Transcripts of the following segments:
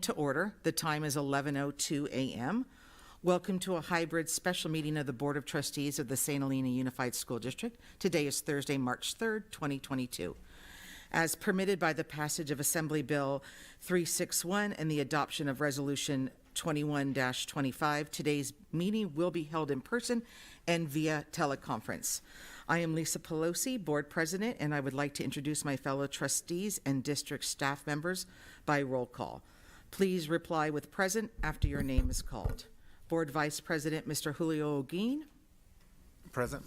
to order. The time is 11:02 a.m. Welcome to a hybrid special meeting of the Board of Trustees of the St. Helena Unified School District. Today is Thursday, March 3rd, 2022. As permitted by the passage of Assembly Bill 361 and the adoption of Resolution 21-25, today's meeting will be held in person and via teleconference. I am Lisa Pelosi, Board President, and I would like to introduce my fellow trustees and district staff members by roll call. Please reply with present after your name is called. Board Vice President, Mr. Julio Oguin. Present.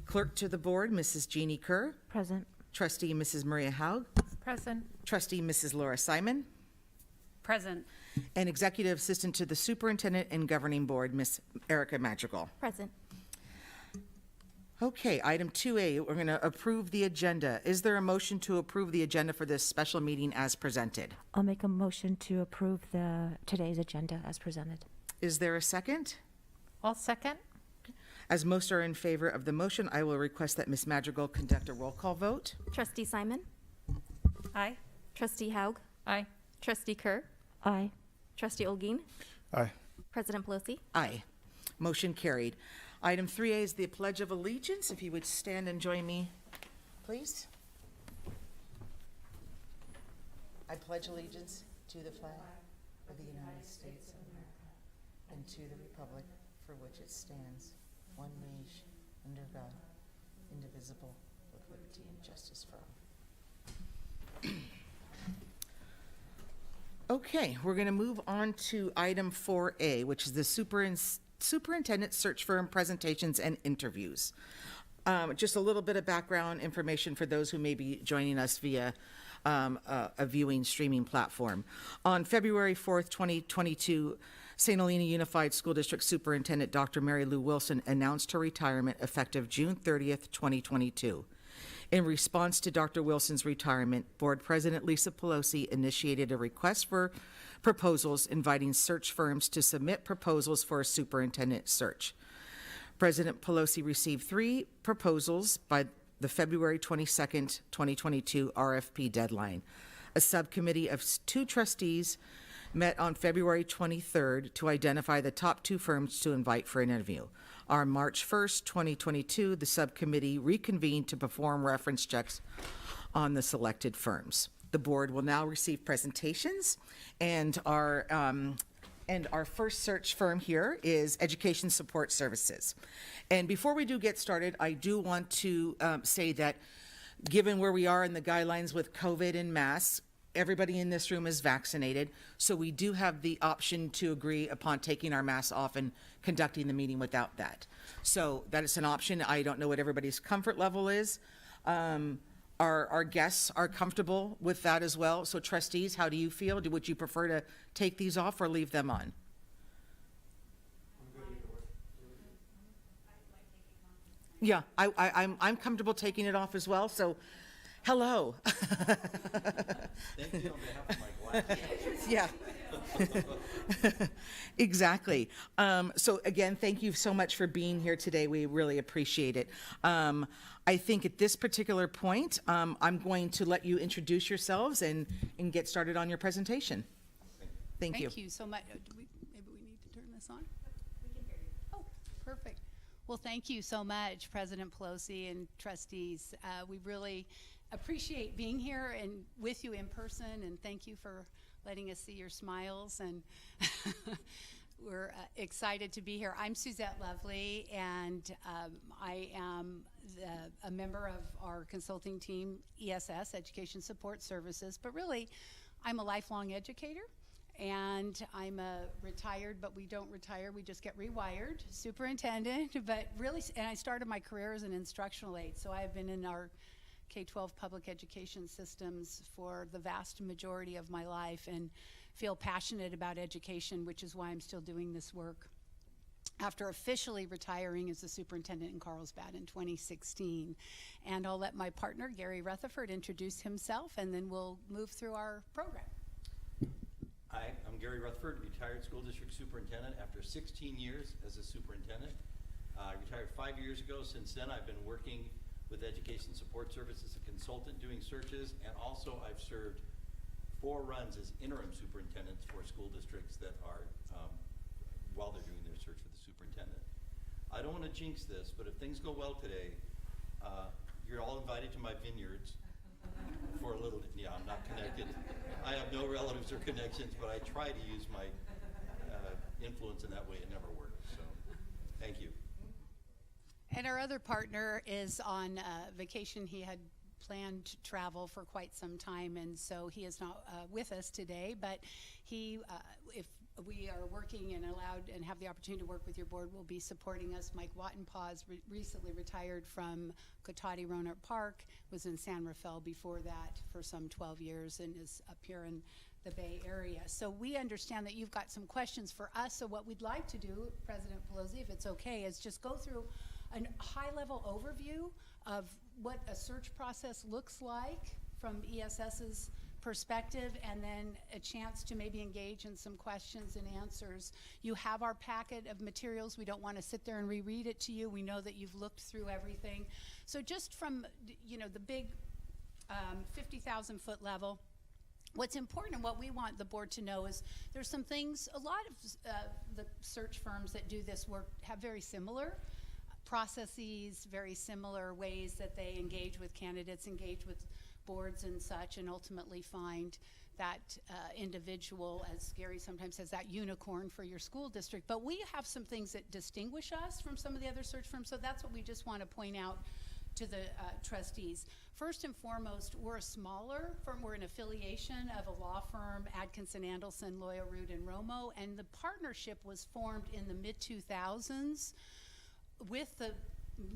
Clerk to the Board, Mrs. Jeannie Kerr. Present. Trustee, Mrs. Maria Haug. Present. Trustee, Mrs. Laura Simon. Present. And Executive Assistant to the Superintendent and Governing Board, Ms. Erica Madrigal. Present. Okay, item 2A, we're going to approve the agenda. Is there a motion to approve the agenda for this special meeting as presented? I'll make a motion to approve today's agenda as presented. Is there a second? I'll second. As most are in favor of the motion, I will request that Ms. Madrigal conduct a roll call vote. Trustee Simon? Aye. Trustee Haug? Aye. Trustee Kerr? Aye. Trustee Olguin? Aye. President Pelosi? Aye. Motion carried. Item 3A is the Pledge of Allegiance. If you would stand and join me, please. I pledge allegiance to the flag of the United States of America and to the republic for which it stands, one nation, under God, indivisible, with liberty and justice for all. Okay, we're going to move on to item 4A, which is the Superintendent Search Firm Presentations and Interviews. Just a little bit of background information for those who may be joining us via a viewing streaming platform. On February 4th, 2022, St. Helena Unified School District Superintendent Dr. Mary Lou Wilson announced her retirement effective June 30th, 2022. In response to Dr. Wilson's retirement, Board President Lisa Pelosi initiated a request for proposals inviting search firms to submit proposals for a superintendent search. President Pelosi received 3 proposals by the February 22nd, 2022 RFP deadline. A subcommittee of 2 trustees met on February 23rd to identify the top 2 firms to invite for an interview. On March 1st, 2022, the subcommittee reconvened to perform reference checks on the selected firms. The board will now receive presentations, and our first search firm here is Education Support Services. And before we do get started, I do want to say that given where we are in the guidelines with COVID and masks, everybody in this room is vaccinated, so we do have the option to agree upon taking our masks off and conducting the meeting without that. So that is an option. I don't know what everybody's comfort level is. Our guests are comfortable with that as well. So trustees, how do you feel? Would you prefer to take these off or leave them on? Yeah, I'm comfortable taking it off as well. So, hello. Thank you on behalf of my glasses. Yeah. Exactly. So again, thank you so much for being here today. We really appreciate it. I think at this particular point, I'm going to let you introduce yourselves and get started on your presentation. Thank you. Thank you so much. Maybe we need to turn this on? We can hear you. Oh, perfect. Well, thank you so much, President Pelosi and trustees. We really appreciate being here and with you in person, and thank you for letting us see your smiles, and we're excited to be here. I'm Suzette Lovely, and I am a member of our consulting team, ESS, Education Support Services, but really I'm a lifelong educator, and I'm a retired, but we don't retire, we just get rewired, superintendent, but really, and I started my career as an instructional aide, so I've been in our K-12 public education systems for the vast majority of my life and feel passionate about education, which is why I'm still doing this work. After officially retiring as the superintendent in Carlsbad in 2016. And I'll let my partner, Gary Rutherford, introduce himself, and then we'll move through our program. Hi, I'm Gary Rutherford, retired school district superintendent after 16 years as a superintendent. I retired 5 years ago. Since then, I've been working with Education Support Services as a consultant doing searches, and also I've served 4 runs as interim superintendents for school districts that are, while they're doing their search for the superintendent. I don't want to jinx this, but if things go well today, you're all invited to my vineyards for a little, yeah, I'm not connected. I have no relatives or connections, but I try to use my influence in that way. It never worked, so thank you. And our other partner is on vacation. He had planned to travel for quite some time, and so he is not with us today, but he, if we are working and allowed and have the opportunity to work with your board, will be supporting us. Mike Wattenpaw recently retired from Cotati Roanoke Park, was in San Rafael before that for some 12 years, and is up here in the Bay Area. So we understand that you've got some questions for us. So what we'd like to do, President Pelosi, if it's okay, is just go through a high-level overview of what a search process looks like from ESS's perspective, and then a chance to maybe engage in some questions and answers. You have our packet of materials. We don't want to sit there and reread it to you. We know that you've looked through everything. So just from, you know, the big 50,000 foot level, what's important and what we want the board to know is there's some things, a lot of the search firms that do this work have very similar processes, very similar ways that they engage with candidates, engage with boards and such, and ultimately find that individual, as Gary sometimes says, that unicorn for your school district. But we have some things that distinguish us from some of the other search firms, so that's what we just want to point out to the trustees. First and foremost, we're a smaller firm. We're an affiliation of a law firm, Adkinson, Andelson, Loya, Root, and Romo, and the partnership was formed in the mid-2000s with the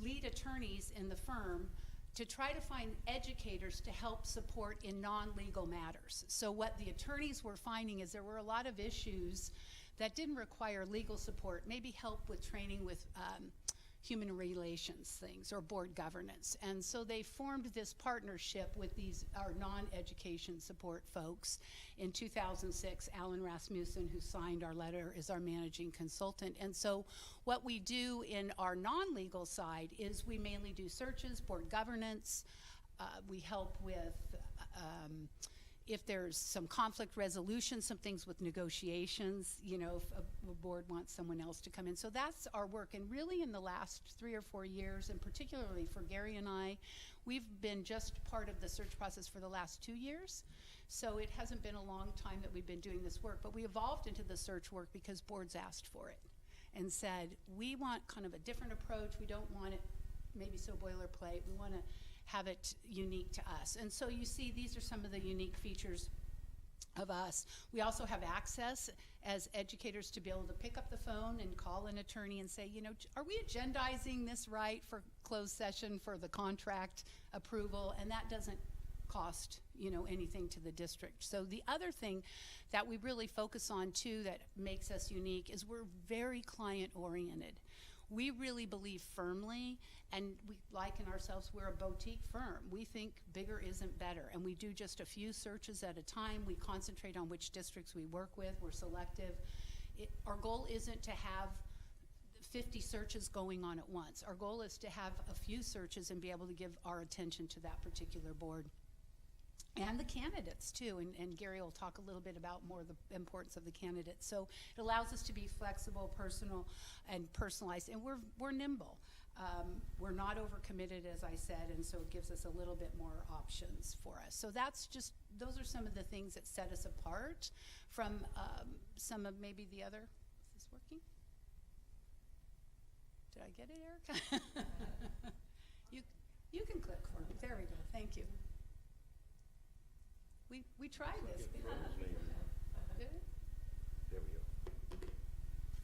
lead attorneys in the firm to try to find educators to help support in non-legal matters. So what the attorneys were finding is there were a lot of issues that didn't require legal support, maybe help with training with human relations things or board governance. And so they formed this partnership with these, our non-education support folks. In 2006, Alan Rasmussen, who signed our letter, is our managing consultant. And so what we do in our non-legal side is we mainly do searches, board governance. We help with if there's some conflict resolution, some things with negotiations, you know, if a board wants someone else to come in. So that's our work. And really in the last 3 or 4 years, and particularly for Gary and I, we've been just part of the search process for the last 2 years. So it hasn't been a long time that we've been doing this work, but we evolved into the search work because boards asked for it and said, we want kind of a different approach. We don't want it maybe so boilerplate. We want to have it unique to us. And so you see these are some of the unique features of us. We also have access as educators to be able to pick up the phone and call an attorney and say, you know, are we agendizing this right for closed session for the contract approval? And that doesn't cost, you know, anything to the district. So the other thing that we really focus on too that makes us unique is we're very client oriented. We really believe firmly, and we liken ourselves, we're a boutique firm. We think bigger isn't better, and we do just a few searches at a time. We concentrate on which districts we work with. We're selective. Our goal isn't to have 50 searches going on at once. Our goal is to have a few searches and be able to give our attention to that particular board. And the candidates too, and Gary will talk a little bit about more of the importance of the candidates. So it allows us to be flexible, personal, and personalized, and we're nimble. We're not overcommitted, as I said, and so it gives us a little bit more options for us. So that's just, those are some of the things that set us apart from some of maybe the other, is this working? Did I get it, Erica? You can click for me. There we go, thank you. We tried this. Did it? There we go.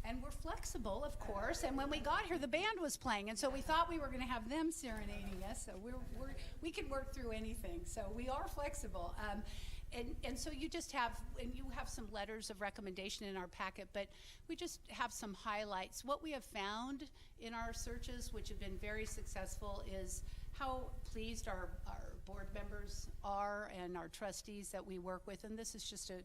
And we're flexible, of course, and when we got here, the band was playing, and so we thought we were going to have them serenading us, so we can work through anything, so we are flexible. And so you just have, and you have some letters of recommendation in our packet, but we just have some highlights. What we have found in our searches, which have been very successful, is how pleased our board members are and our trustees that we work with. And this is just a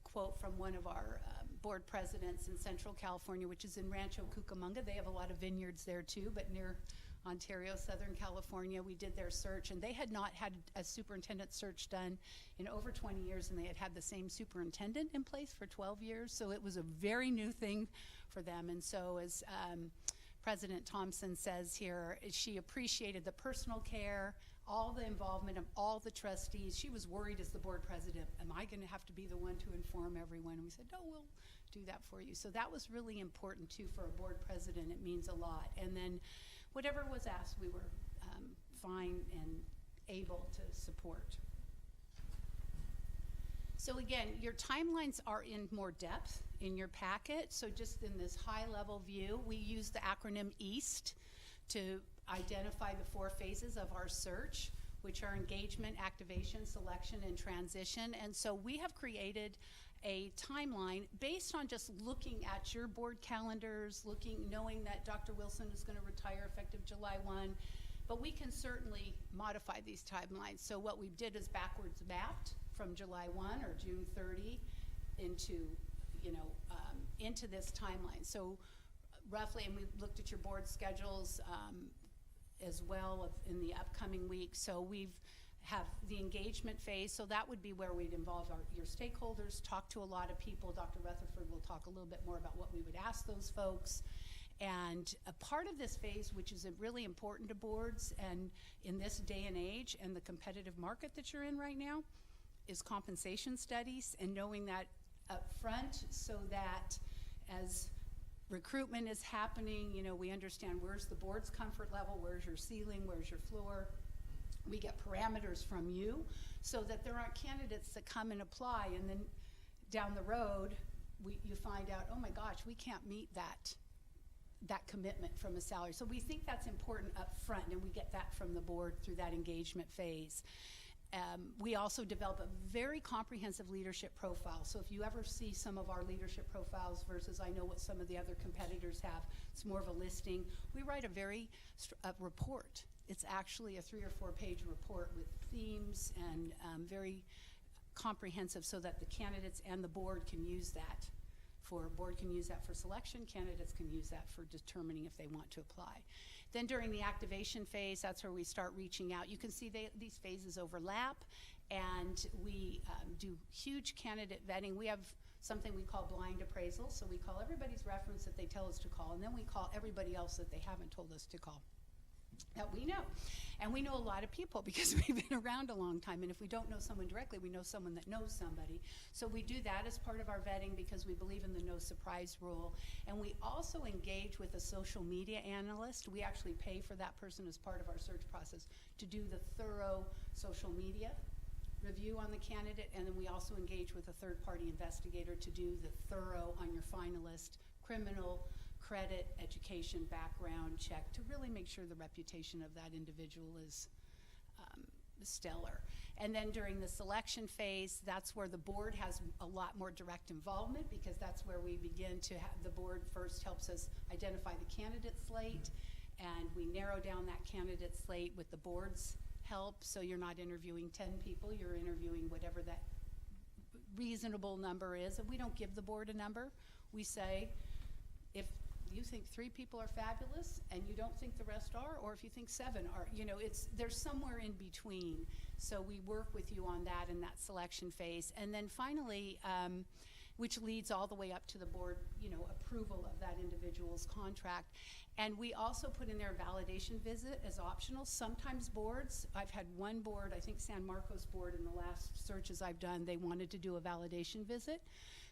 quote from one of our board presidents in Central California, which is in Rancho Cucamonga. They have a lot of vineyards there too, but near Ontario, Southern California. We did their search, and they had not had a superintendent search done in over 20 years, and they had had the same superintendent in place for 12 years. So it was a very new thing for them. And so as President Thompson says here, she appreciated the personal care, all the involvement of all the trustees. She was worried as the board president, am I going to have to be the one to inform everyone? And we said, no, we'll do that for you. So that was really important too for a board president. It means a lot. And then whatever was asked, we were fine and able to support. So again, your timelines are in more depth in your packet. So just in this high level view, we use the acronym EAST to identify the 4 phases of our search, which are engagement, activation, selection, and transition. And so we have created a timeline based on just looking at your board calendars, knowing that Dr. Wilson is going to retire effective July 1, but we can certainly modify these timelines. So what we did is backwards mapped from July 1 or June 30 into this timeline. So roughly, and we looked at your board schedules as well in the upcoming week. So we've have the engagement phase, so that would be where we'd involve your stakeholders, talk to a lot of people. Dr. Rutherford will talk a little bit more about what we would ask those folks. And a part of this phase, which is really important to boards and in this day and age and the competitive market that you're in right now, is compensation studies and knowing that up front so that as recruitment is happening, we understand where's the board's comfort level, where's your ceiling, where's your floor. We get parameters from you so that there aren't candidates that come and apply and then down the road you find out, oh my gosh, we can't meet that commitment from a salary. So we think that's important up front, and we get that from the board through that engagement phase. We also develop a very comprehensive leadership profile. So if you ever see some of our leadership profiles versus I know what some of the other competitors have, it's more of a listing. We write a report. It's actually a 3 or 4 page report with themes and very comprehensive so that the candidates and the board can use that. Board can use that for selection, candidates can use that for determining if they want to apply. Then during the activation phase, that's where we start reaching out. You can see these phases overlap, and we do huge candidate vetting. We have something we call blind appraisal, so we call everybody's reference that they tell us to call, and then we call everybody else that they haven't told us to call, that we know. And we know a lot of people because we've been around a long time, and if we don't know someone directly, we know someone that knows somebody. So we do that as part of our vetting because we believe in the no surprise rule. And we also engage with a social media analyst. We actually pay for that person as part of our search process to do the thorough social media review on the candidate, and then we also engage with a third-party investigator to do the thorough on your finalist criminal, credit, education, background check to really make sure the reputation of that individual is stellar. And then during the selection phase, that's where the board has a lot more direct involvement because that's where we begin to have the board first helps us identify the candidate slate, and we narrow down that candidate slate with the board's help. So you're not interviewing 10 people, you're interviewing whatever that reasonable number is. And we don't give the board a number. We say, if you think 3 people are fabulous and you don't think the rest are, or if you think 7 are, there's somewhere in between. So we work with you on that in that selection phase. And then finally, which leads all the way up to the board, approval of that individual's contract. And we also put in there a validation visit as optional. Sometimes boards, I've had one board, I think San Marcos board in the last searches I've done, they wanted to do a validation visit.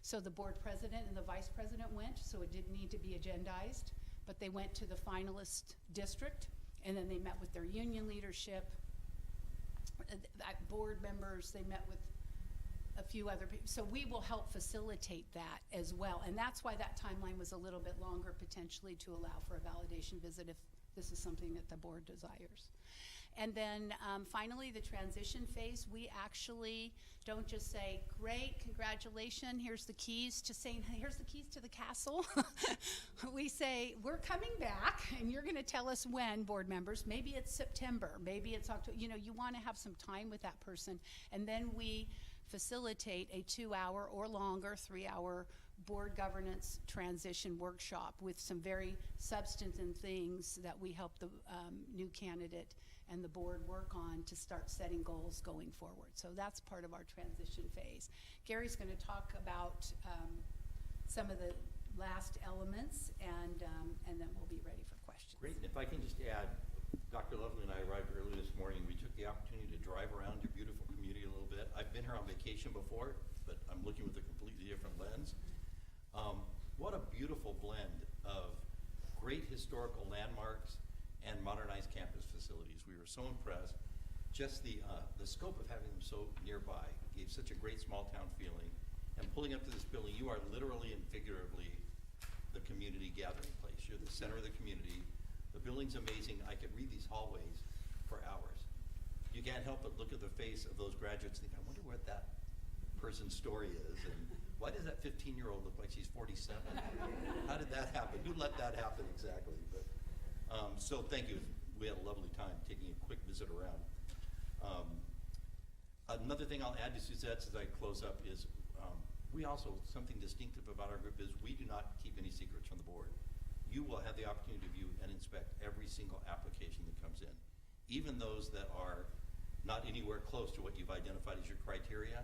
So the board president and the vice president went, so it didn't need to be agendized, but they went to the finalist district, and then they met with their union leadership, board members, they met with a few other people. So we will help facilitate that as well. And that's why that timeline was a little bit longer potentially to allow for a validation visit if this is something that the board desires. And then finally, the transition phase, we actually don't just say, great, congratulations, here's the keys to the castle. We say, we're coming back, and you're gonna tell us when, board members. Maybe it's September, maybe it's October. You want to have some time with that person. And then we facilitate a 2-hour or longer, 3-hour board governance transition workshop with some very substantive things that we help the new candidate and the board work on to start setting goals going forward. So that's part of our transition phase. Gary's going to talk about some of the last elements, and then we'll be ready for questions. Great, and if I can just add, Dr. Lovely and I arrived early this morning. We took the opportunity to drive around your beautiful community a little bit. I've been here on vacation before, but I'm looking with a completely different lens. What a beautiful blend of great historical landmarks and modernized campus facilities. We were so impressed. Just the scope of having them so nearby gave such a great small town feeling. And pulling up to this building, you are literally and figuratively the community gathering place. You're the center of the community. The building's amazing. I could read these hallways for hours. You can't help but look at the face of those graduates and think, I wonder what that person's story is, and why does that 15-year-old look like she's 47? How did that happen? Who let that happen exactly? But so thank you. We had a lovely time taking a quick visit around. Another thing I'll add to Suzette's as I close up is we also, something distinctive about our group is we do not keep any secrets from the board. You will have the opportunity to view and inspect every single application that comes in, even those that are not anywhere close to what you've identified as your criteria.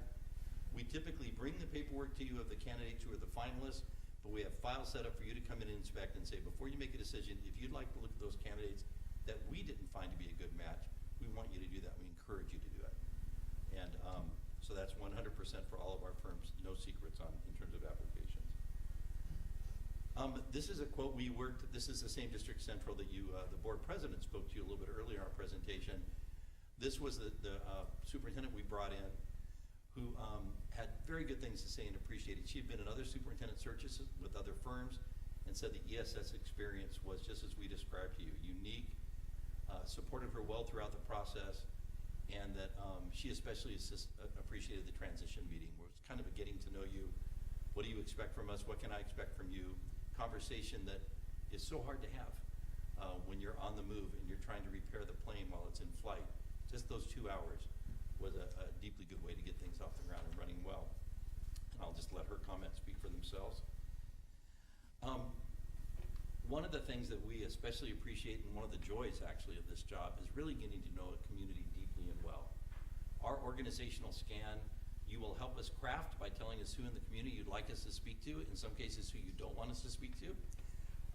We typically bring the paperwork to you of the candidates who are the finalists, but we have files set up for you to come in and inspect and say, before you make a decision, if you'd like to look at those candidates that we didn't find to be a good match, we want you to do that. We encourage you to do it. And so that's 100% for all of our firms, no secrets in terms of applications. This is a quote we worked, this is the same district central that the board president spoke to you a little bit earlier in our presentation. This was the superintendent we brought in who had very good things to say and appreciated. She had been in other superintendent searches with other firms and said the ESS experience was just as we described to you, unique, supported her well throughout the process, and that she especially appreciated the transition meeting, where it's kind of a getting to know you. What do you expect from us? What can I expect from you? Conversation that is so hard to have when you're on the move and you're trying to repair the plane while it's in flight. Just those 2 hours was a deeply good way to get things off the ground and running well. And I'll just let her comments speak for themselves. One of the things that we especially appreciate, and one of the joys actually of this job, is really getting to know a community deeply and well. Our organizational scan, you will help us craft by telling us who in the community you'd like us to speak to, in some cases who you don't want us to speak to.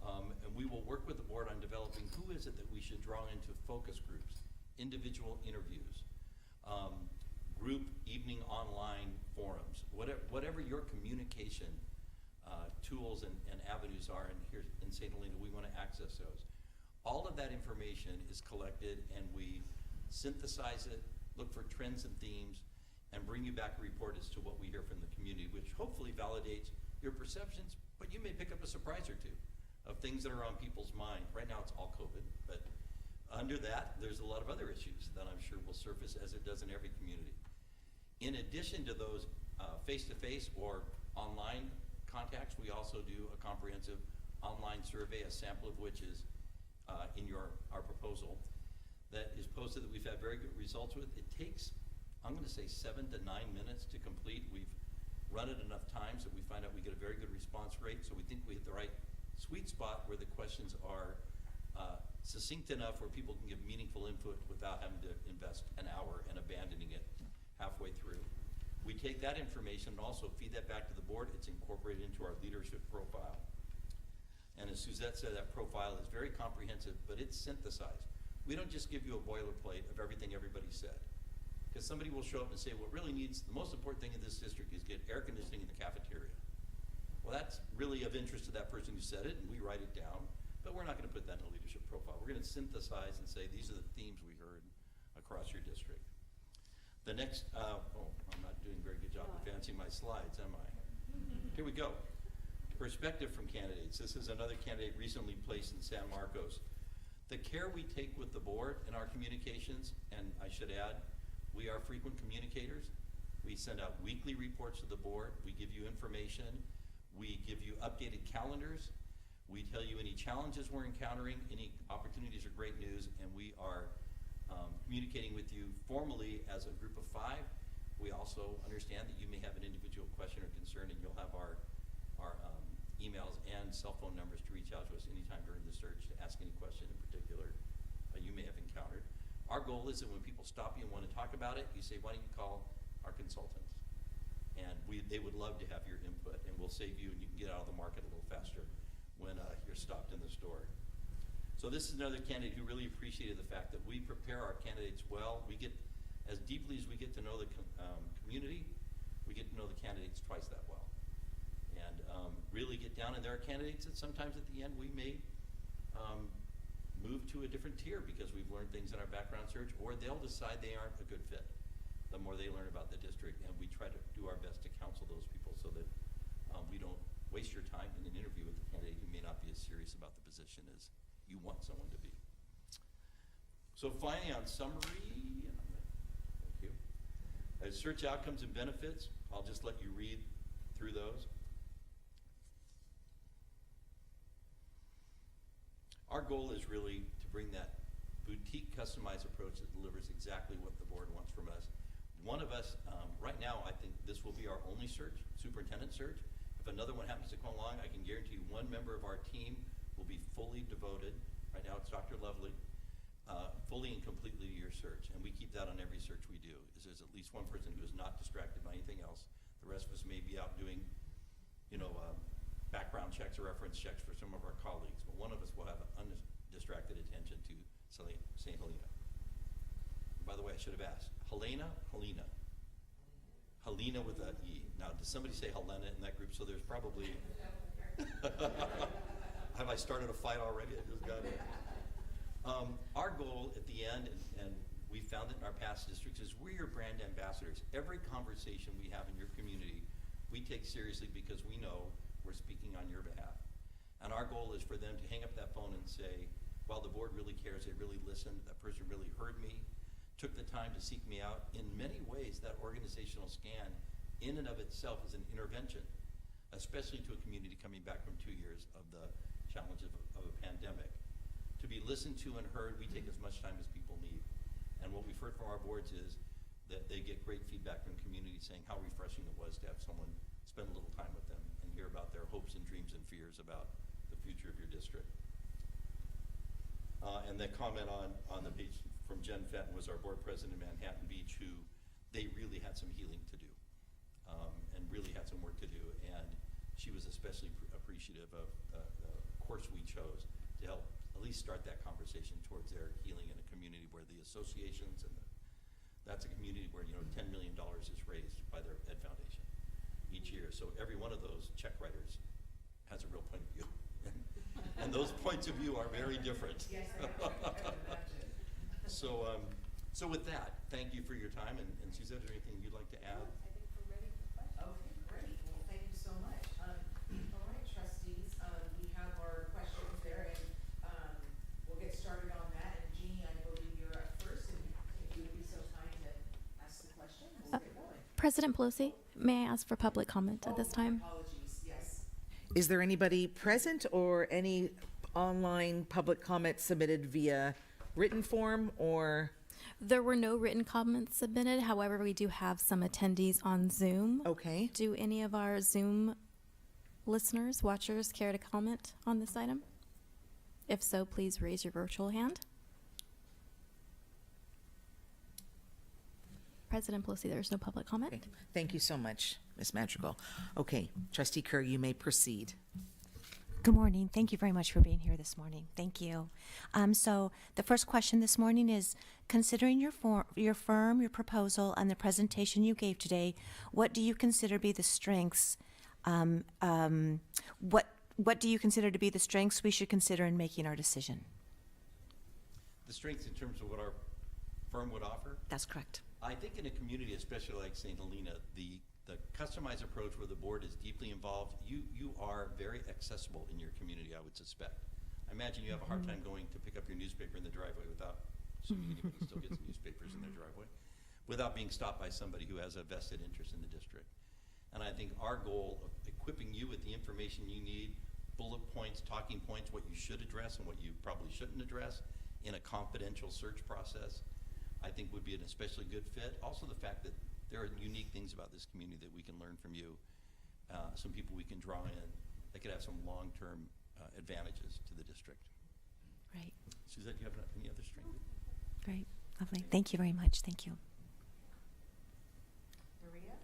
And we will work with the board on developing who is it that we should draw into focus groups, individual interviews, group evening online forums, whatever your communication tools and avenues are, and here in St. Helena, we want to access those. All of that information is collected, and we synthesize it, look for trends and themes, and bring you back a report as to what we hear from the community, which hopefully validates your perceptions, but you may pick up a surprise or two of things that are on people's mind. Right now it's all COVID, but under that, there's a lot of other issues that I'm sure will surface, as it does in every community. In addition to those face-to-face or online contacts, we also do a comprehensive online survey, a sample of which is in our proposal, that is posted, that we've had very good results with. It takes, I'm going to say, 7 to 9 minutes to complete. We've run it enough times that we find out we get a very good response rate, so we think we hit the right sweet spot where the questions are succinct enough where people can give meaningful input without having to invest an hour and abandoning it halfway through. We take that information and also feed that back to the board. It's incorporated into our leadership profile. And as Suzette said, that profile is very comprehensive, but it's synthesized. We don't just give you a boilerplate of everything everybody said. Because somebody will show up and say, what really needs, the most important thing in this district is get air conditioning in the cafeteria. Well, that's really of interest to that person who said it, and we write it down, but we're not going to put that in a leadership profile. We're going to synthesize and say, these are the themes we heard across your district. The next, I'm not doing a very good job advancing my slides, am I? Here we go. Perspective from candidates. This is another candidate recently placed in San Marcos. The care we take with the board in our communications, and I should add, we are frequent communicators. We send out weekly reports to the board. We give you information. We give you updated calendars. We tell you any challenges we're encountering, any opportunities or great news, and we are communicating with you formally as a group of 5 We also understand that you may have an individual question or concern, and you'll have our emails and cell phone numbers to reach out to us anytime during the search to ask any question in particular you may have encountered. Our goal is that when people stop you and want to talk about it, you say, why don't you call our consultants? And they would love to have your input, and we'll save you, and you can get out of the market a little faster when you're stopped in the store. So this is another candidate who really appreciated the fact that we prepare our candidates well. We get, as deeply as we get to know the community, we get to know the candidates twice that well. And really get down, and there are candidates that sometimes at the end we may move to a different tier because we've learned things in our background search, or they'll decide they aren't a good fit the more they learn about the district, and we try to do our best to counsel those people so that we don't waste your time in an interview with a candidate who may not be as serious about the position as you want someone to be. So finally, on summary, thank you. As search outcomes and benefits, I'll just let you read through those. Our goal is really to bring that boutique customized approach that delivers exactly what the board wants from us. One of us, right now, I think this will be our only search, superintendent search. If another one happens to come along, I can guarantee you one member of our team will be fully devoted. Right now it's Dr. Lovely, fully and completely to your search. And we keep that on every search we do, is there's at least one person who is not distracted by anything else. The rest of us may be out doing, background checks or reference checks for some of our colleagues, but one of us will have undistracted attention to St. Helena. By the way, I should have asked, Helena with an E. Now, does somebody say Helena in that group? So there's probably, have I started a fight already? I just got it. Our goal at the end, and we found it in our past districts, is we're your brand ambassadors. Every conversation we have in your community, we take seriously because we know we're speaking on your behalf. And our goal is for them to hang up that phone and say, well, the board really cares, they really listened, that person really heard me, took the time to seek me out. In many ways, that organizational scan in and of itself is an intervention, especially to a community coming back from 2 years of the challenges of a pandemic. To be listened to and heard, we take as much time as people need. And what we've heard from our boards is that they get great feedback from the community saying how refreshing it was to have someone spend a little time with them and hear about their hopes and dreams and fears about the future of your district. And that comment on the page from Jen Fenton was our board president in Manhattan Beach, who they really had some healing to do and really had some work to do. And she was especially appreciative of the course we chose to help at least start that conversation towards their healing in a community where the associations and that's a community where $10 million is raised by their Ed Foundation each year. So every one of those check writers has a real point of view. And those points of view are very different. Yes, So with that, thank you for your time. And Suzette, is there anything you'd like to add? I think we're ready for questions. Okay, great. Well, thank you so much. All right, trustees, we have our questions there, and we'll get started on that. And Jeannie, I believe you're up first, and if you would be so kind to ask the question, we'll get going. President Pelosi, may I ask for public comment at this time? Apologies, yes. Is there anybody present or any online public comment submitted via written form or? There were no written comments submitted. However, we do have some attendees on Zoom. Okay. Do any of our Zoom listeners, watchers care to comment on this item? If so, please raise your virtual hand. President Pelosi, there is no public comment. Okay. Thank you so much, Ms. Madrigal. Okay, Trustee Kerr, you may proceed. Good morning. Thank you very much for being here this morning. Thank you. So the first question this morning is, considering your firm, your proposal, and the presentation you gave today, what do you consider be the strengths? What do you consider to be the strengths we should consider in making our decision? The strengths in terms of what our firm would offer? That's correct. I think in a community, especially like St. Helena, the customized approach where the board is deeply involved, you are very accessible in your community, I would suspect. I imagine you have a hard time going to pick up your newspaper in the driveway without, assuming anybody still gets newspapers in their driveway, without being stopped by somebody who has a vested interest in the district. And I think our goal of equipping you with the information you need, bullet points, talking points, what you should address and what you probably shouldn't address in a confidential search process, I think would be an especially good fit. Also the fact that there are unique things about this community that we can learn from you, some people we can draw in that could have some long-term advantages to the district. Right. Suzette, do you have any other string? Great. Lovely. Thank you very much. Thank you. Maria?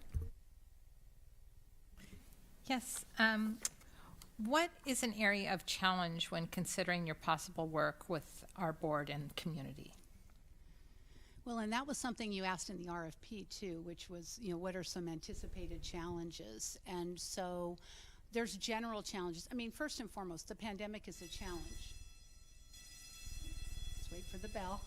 Yes. What is an area of challenge when considering your possible work with our board and community? Well, and that was something you asked in the RFP too, which was, what are some anticipated challenges? And so there's general challenges. I mean, first and foremost, the pandemic is a challenge. Let's wait for the bell.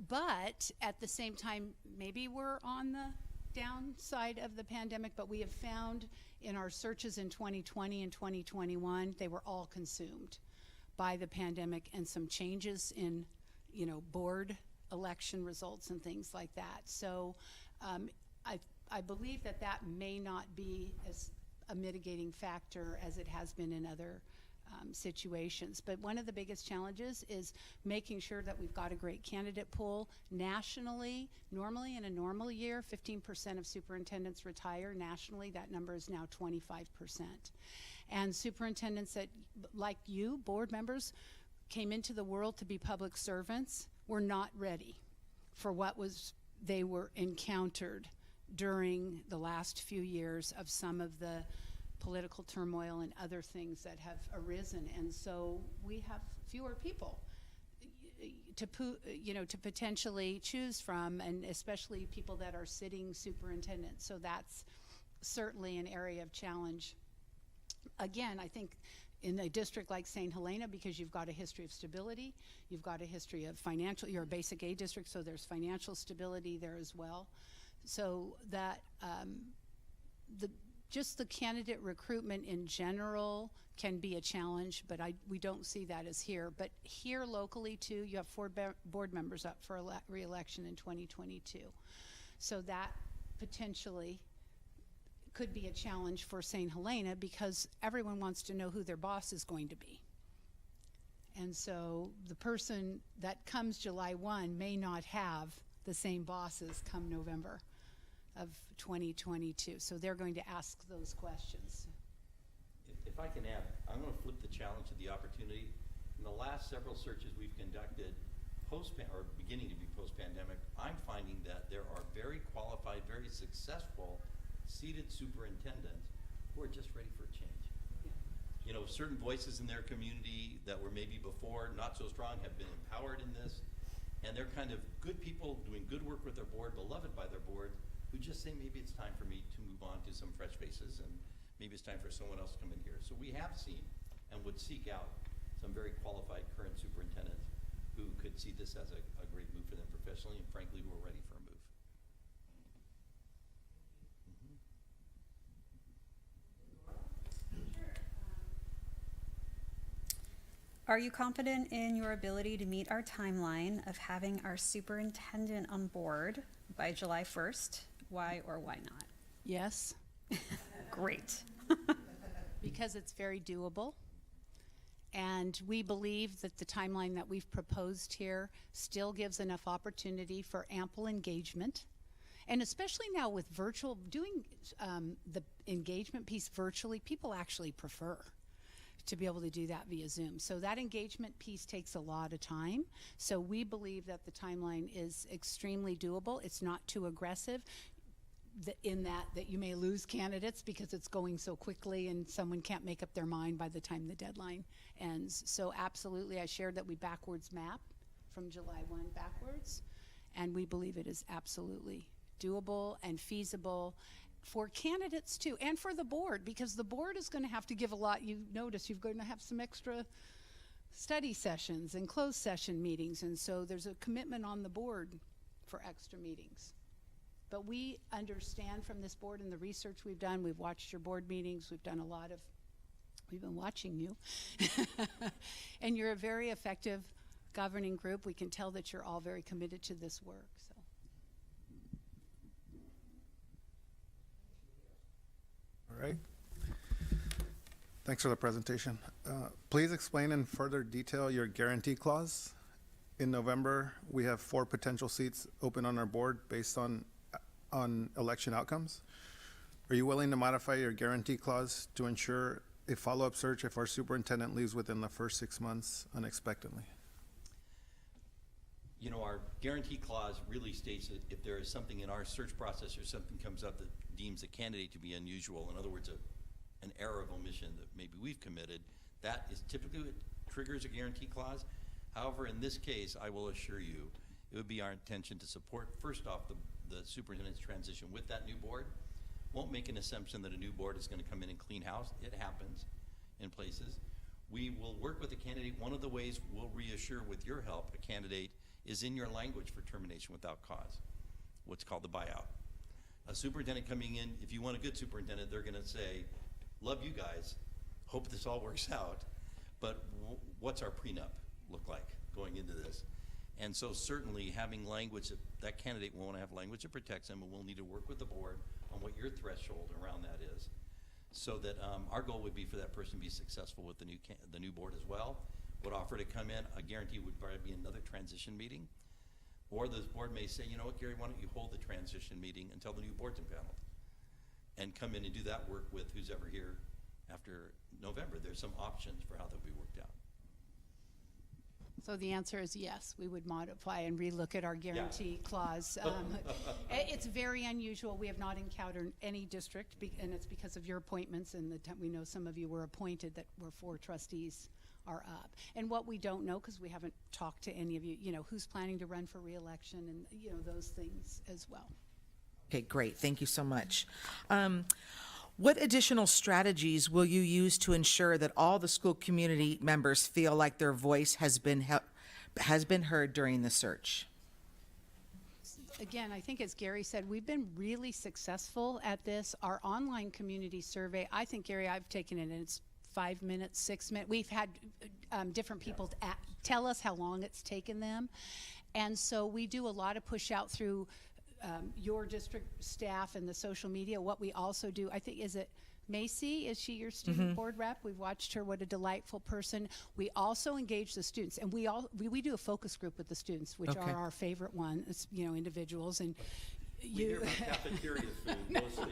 But at the same time, maybe we're on the downside of the pandemic, but we have found in our searches in 2020 and 2021, they were all consumed by the pandemic and some changes in board election results and things like that. So I believe that may not be as a mitigating factor as it has been in other situations. But one of the biggest challenges is making sure that we've got a great candidate pool nationally. Normally, in a normal year, 15% of superintendents retire. Nationally, that number is now 25%. And superintendents that, like you, board members, came into the world to be public servants were not ready for what they were encountered during the last few years of some of the political turmoil and other things that have arisen. And so we have fewer people to potentially choose from, and especially people that are sitting superintendents. So that's certainly an area of challenge. Again, I think in a district like St. Helena, because you've got a history of stability, you've got a history of financial, you're a basic aid district, so there's financial stability there as well. So that just the candidate recruitment in general can be a challenge, but we don't see that as here. But here locally too, you have 4 board members up for re-election in 2022. So that potentially could be a challenge for St. Helena because everyone wants to know who their boss is going to be. And so the person that comes July 1 may not have the same bosses come November of 2022. So they're going to ask those questions. If I can add, I'm going to flip the challenge to the opportunity. In the last several searches we've conducted, beginning to be post-pandemic, I'm finding that there are very qualified, very successful seated superintendents who are just ready for a change. Yeah. Certain voices in their community that were maybe before not so strong have been empowered in this, and they're kind of good people doing good work with their board, beloved by their board, who just say maybe it's time for me to move on to some fresh faces, and maybe it's time for someone else to come in here. So we have seen and would seek out some very qualified current superintendents who could see this as a great move for them professionally, and frankly, who are ready for a move. Are you confident in your ability to meet our timeline of having our superintendent on board by July 1st? Why or why not? Yes. Great. Because it's very doable. And we believe that the timeline that we've proposed here still gives enough opportunity for ample engagement. And especially now with doing the engagement piece virtually, people actually prefer to be able to do that via Zoom. So that engagement piece takes a lot of time. So we believe that the timeline is extremely doable. It's not too aggressive in that you may lose candidates because it's going so quickly and someone can't make up their mind by the time the deadline ends. So absolutely, I shared that we backwards map from July 1 backwards, and we believe it is absolutely doable and feasible for candidates too, and for the board, because the board is going to have to give a lot. You notice you're going to have some extra study sessions and closed session meetings, and so there's a commitment on the board for extra meetings. But we understand from this board and the research we've done, we've watched your board meetings, we've been watching you, and you're a very effective governing group. We can tell that you're all very committed to this work. So. All right. Thanks for the presentation. Please explain in further detail your guarantee clause in November, we have 4 potential seats open on our board based on election outcomes. Are you willing to modify your guarantee clause to ensure a follow-up search if our superintendent leaves within the first 6 months unexpectedly? You know, our guarantee clause really states that if there is something in our search process or something comes up that deems a candidate to be unusual, in other words, an error of omission that maybe we've committed, that is typically what triggers a guarantee clause. However, in this case, I will assure you, it would be our intention to support, first off, the superintendent's transition with that new board. Won't make an assumption that a new board is going to come in and clean house. It happens in places. We will work with the candidate. One of the ways we'll reassure with your help a candidate is in your language for termination without cause, what's called the buyout. A superintendent coming in, if you want a good superintendent, they're going to say, love you guys, hope this all works out, but what's our prenup look like going into this? And so certainly having language, that candidate will want to have language that protects them, and we'll need to work with the board on what your threshold around that is, so that our goal would be for that person to be successful with the new board as well. Would offer to come in, a guarantee would probably be another transition meeting. Or the board may say, you know what, Gary, why don't you hold the transition meeting until the new board's impaneled? And come in and do that work with who's ever here after November. There's some options for how that will be worked out. So the answer is yes, we would modify and relook at our guarantee clause. It's very unusual. We have not encountered any district, and it's because of your appointments and we know some of you were appointed that were 4 trustees are up. And what we don't know, because we haven't talked to any of you, you know, who's planning to run for re-election and, you know, those things as well. Okay, great. Thank you so much. What additional strategies will you use to ensure that all the school community members feel like their voice has been heard during the search? Again, I think as Gary said, we've been really successful at this. Our online community survey, I think, Gary, I've taken it and it's 5 minutes, 6 minutes. We've had different people tell us how long it's taken them. And so we do a lot of push out through your district staff and the social media. What we also do, I think, is it Macy? Is she your student board rep? We've watched her. What a delightful person. We also engage the students, and we do a focus group with the students, which are our favorite one. It's, you know, individuals and. We hear about cafeteria food mostly.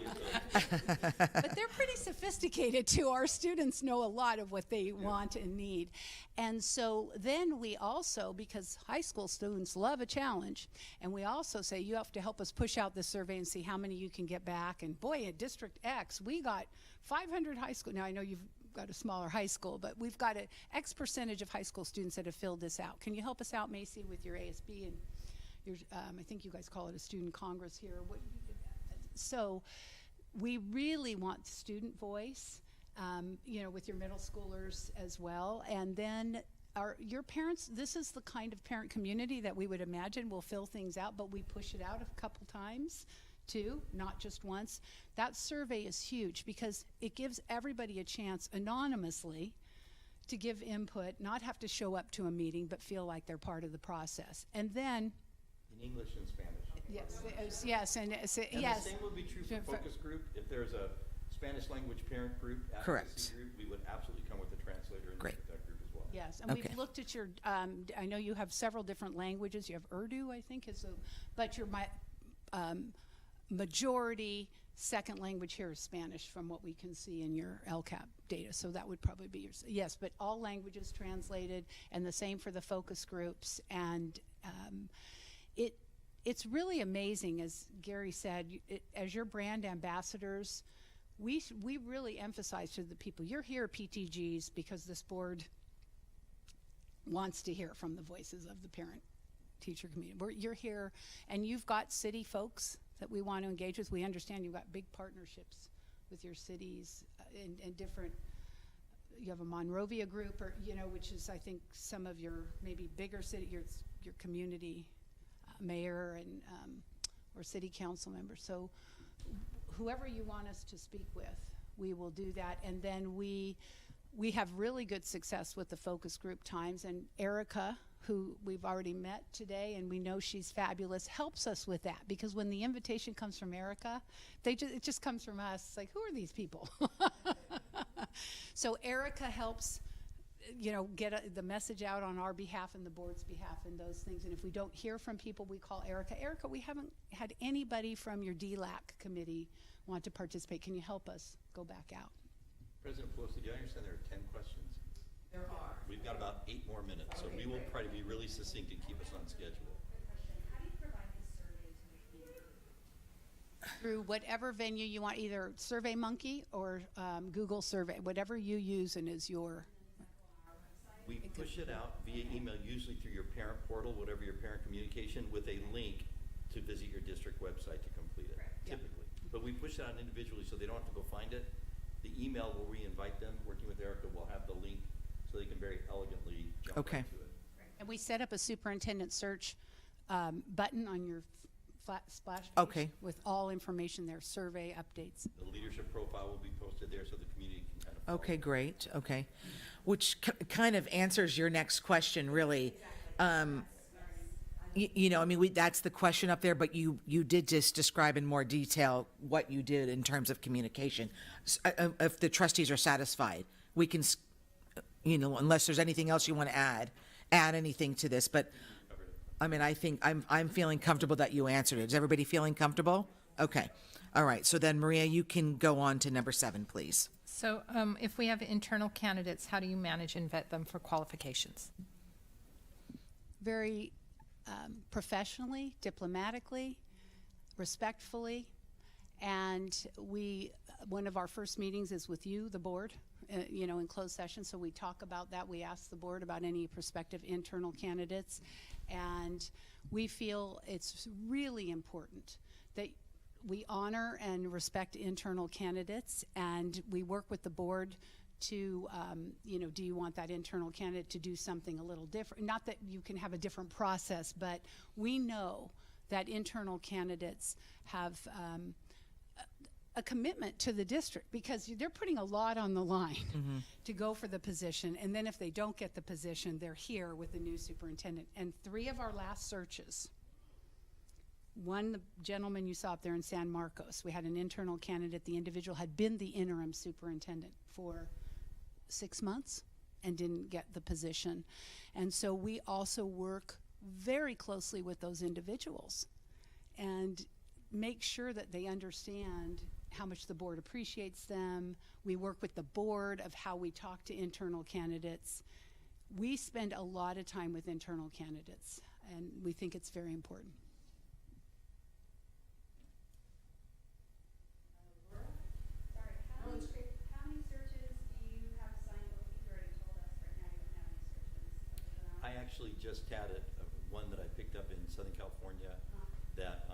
But they're pretty sophisticated too. Our students know a lot of what they want and need. And so then we also, because high school students love a challenge, and we also say you have to help us push out this survey and see how many you can get back. And boy, at District X, we got 500 high school. Now I know you've got a smaller high school, but we've got an X percentage of high school students that have filled this out. Can you help us out, Macy, with your ASB and I think you guys call it a student congress here. So we really want student voice, you know, with your middle schoolers as well. And then your parents, this is the kind of parent community that we would imagine will fill things out, but we push it out a couple times too, not just once. That survey is huge because it gives everybody a chance anonymously to give input, not have to show up to a meeting, but feel like they're part of the process. And then In English and Spanish. Yes, and the same would be true for focus group. If there's a Spanish language parent group, advocacy group, we would absolutely come with a translator and look at that group as well. Yes, and we've looked at your, I know you have several different languages. You have Urdu, I think, but your majority second language here is Spanish from what we can see in your LCAP data. So that would probably be yours. Yes, but all languages translated, and the same for the focus groups. And it's really amazing, as Gary said, as your brand ambassadors, we really emphasize to the people, you're here at PTGs because this board wants to hear from the voices of the parent-teacher community. You're here, and you've got city folks that we want to engage with. We understand you've got big partnerships with your cities and different. You have a Monrovia group, or which is, I think, some of your maybe bigger city, your community mayor and or city council members. So whoever you want us to speak with, we will do that. And then we have really good success with the focus group times, and Erica, who we've already met today, and we know she's fabulous, helps us with that, because when the invitation comes from Erica, it just comes from us. It's like, who are these people? So Erica helps get the message out on our behalf and the board's behalf and those things. And if we don't hear from people, we call Erica. Erica, we haven't had anybody from your DLAC committee want to participate. Can you help us go back out? President Pelosi, do you understand there are 10 questions? There are. We've got about 8 more minutes, so we will try to be really succinct and keep us on schedule. How do you provide this survey to the community? Through whatever venue you want, either SurveyMonkey or Google Survey, whatever you use and is your. We push it out via email, usually through your parent portal, whatever your parent communication, with a link to visit your district website to complete it, typically. But we push it out individually so they don't have to go find it. The email where we invite them, working with Erica, will have the link so they can very elegantly jump Okay. right to it. And we set up a superintendent search button on your flat splash page Okay. with all information there, survey updates. The leadership profile will be posted there so the community can kind of follow. Okay, great, okay. Which kind of answers your next question, really. You know, I mean, that's the question up there, but you did just describe in more detail what you did in terms of communication. If the trustees are satisfied, we can, you know, unless there's anything else you want to add anything to this, but, I mean, I think I'm feeling comfortable that you answered it. Is everybody feeling comfortable? Okay, all right, so then Maria, you can go on to number 7, please. So if we have internal candidates, how do you manage and vet them for qualifications? Very professionally, diplomatically, respectfully, and one of our first meetings is with you, the board, you know, in closed session, so we talk about that. We ask the board about any prospective internal candidates, and we feel it's really important that we honor and respect internal candidates, and we work with the board to, you know, do you want that internal candidate to do something a little different? Not that you can have a different process, but we know that internal candidates have a commitment to the district because they're putting a lot on the line to go for the position. And then if they don't get the position, they're here with the new superintendent. And 3 of our last searches, one, the gentleman you saw up there in San Marcos, we had an internal candidate. The individual had been the interim superintendent for 6 months and didn't get the position. And so we also work very closely with those individuals and make sure that they understand how much the board appreciates them. We work with the board of how we talk to internal candidates. We spend a lot of time with internal candidates, and we think it's very important. How many searches do you have assigned? You already told us right now you don't have any searches. I actually just had one that I picked up in Southern California that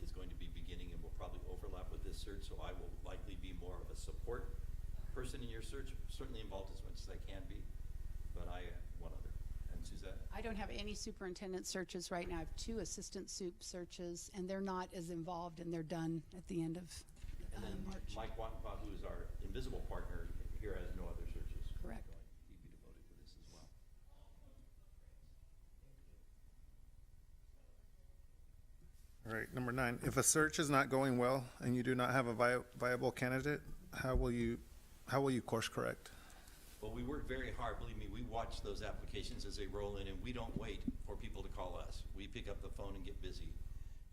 is going to be beginning and will probably overlap with this search, so I will likely be more of a support person in your search, certainly involved as much as I can be, but I have one other. And Suzette? I don't have any superintendent searches right now. I have 2 assistant soup searches, and they're not as involved, and they're done at the end of And then March. Mike Wattenpaugh, who is our invisible partner here, has no other searches. Correct. He'd be devoted to this as well. All right, number 9, if a search is not going well and you do not have a viable candidate, how will you course correct? Well, we work very hard. Believe me, we watch those applications as they roll in, and we don't wait for people to call us. We pick up the phone and get busy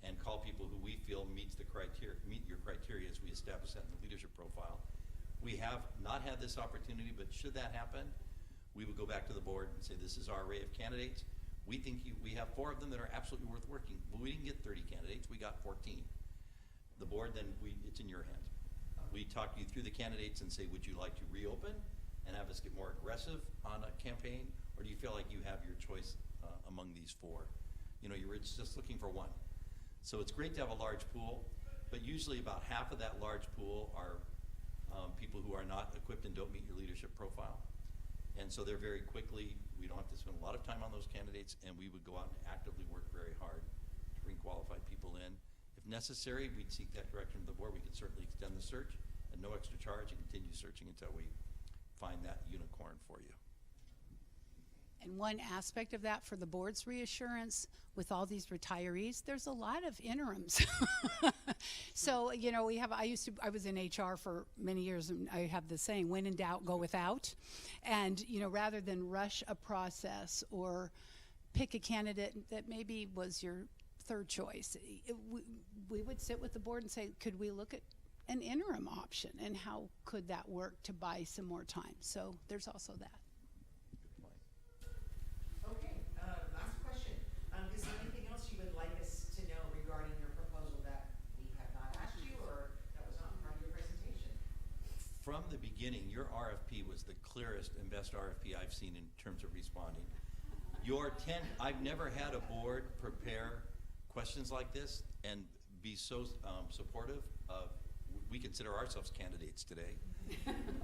and call people who we feel meet your criteria as we establish that in the leadership profile. We have not had this opportunity, but should that happen, we would go back to the board and say, this is our array of candidates. We think we have 4 of them that are absolutely worth working. But we didn't get 30 candidates, we got 14. The board then, it's in your hands. We talk you through the candidates and say, would you like to reopen and have us get more aggressive on a campaign? Or do you feel like you have your choice among these 4? You know, you're just looking for one. So it's great to have a large pool, but usually about half of that large pool are people who are not equipped and don't meet your leadership profile. And so they're very quickly, we don't have to spend a lot of time on those candidates, and we would go out and actively work very hard to bring qualified people in. If necessary, we'd seek that direction from the board. We could certainly extend the search at no extra charge and continue searching until we find that unicorn for you. And one aspect of that for the board's reassurance with all these retirees, there's a lot of interims. So, you know, I was in HR for many years, and I have the saying, when in doubt, go without. And, you know, rather than rush a process or pick a candidate that maybe was your third choice, we would sit with the board and say, could we look at an interim option, and how could that work to buy some more time? So there's also that. Okay, last question. Is there anything else you would like us to know regarding your proposal that we have not asked you or that was not part of your presentation? From the beginning, your RFP was the clearest and best RFP I've seen in terms of responding. I've never had a board prepare questions like this and be so supportive of, we consider ourselves candidates today.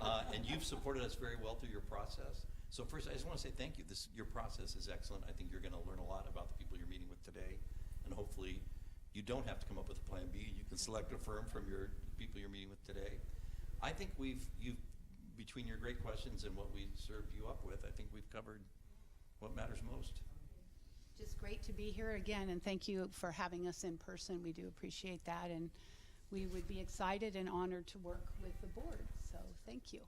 And you've supported us very well through your process. So first, I just want to say thank you. Your process is excellent. I think you're going to learn a lot about the people you're meeting with today. And hopefully, you don't have to come up with a plan B. You can select a firm from your people you're meeting with today. I think between your great questions and what we served you up with, I think we've covered what matters most. Just great to be here again, and thank you for having us in person. We do appreciate that, and we would be excited and honored to work with the board. So thank you.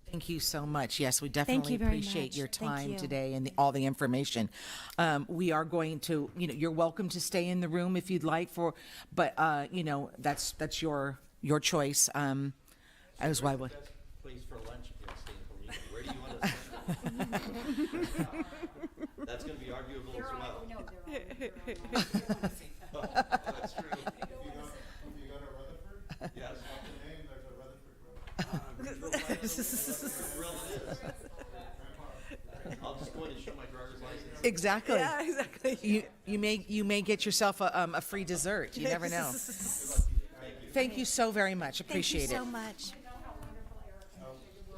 Thank you so much. Yes, we you definitely very appreciate much. your Thank time you. today and all the information. We are going to, you're welcome to stay in the room if you'd like but that's your choice. As why would. Best place for lunch in St. Helena. Where do you want us to That's going to be arguable as well. That's true. If you go to Rutherford, Yes. off the name, there's a Rutherford Road. I'll just go in and show my driver's license. Exactly. Yeah, exactly. You may get yourself a free dessert. You never know. Thank you so very much. Appreciate Thank you it. so much.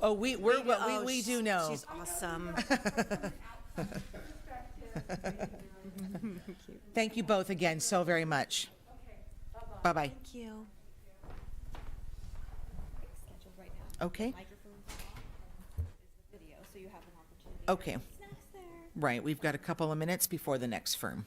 Oh, we do know. She's awesome. Thank you both again so very much. Bye-bye. Thank you. Scheduled right now. Okay. Microphone's off. Is the video, so you have an opportunity. Okay. Snacks there. Right. We've got a couple of minutes before the next firm.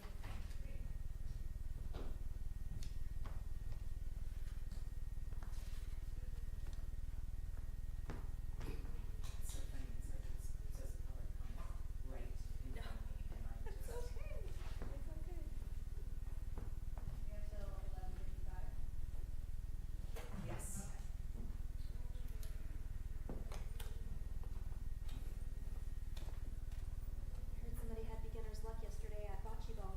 Heard somebody had beginner's luck yesterday at bocce ball.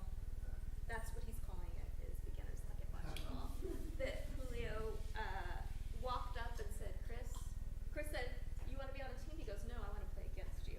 That's what he's calling it, is beginner's luck at bocce ball. That Julio walked up and said, Chris said, you want to be on a team? He goes, no, I want to play against you.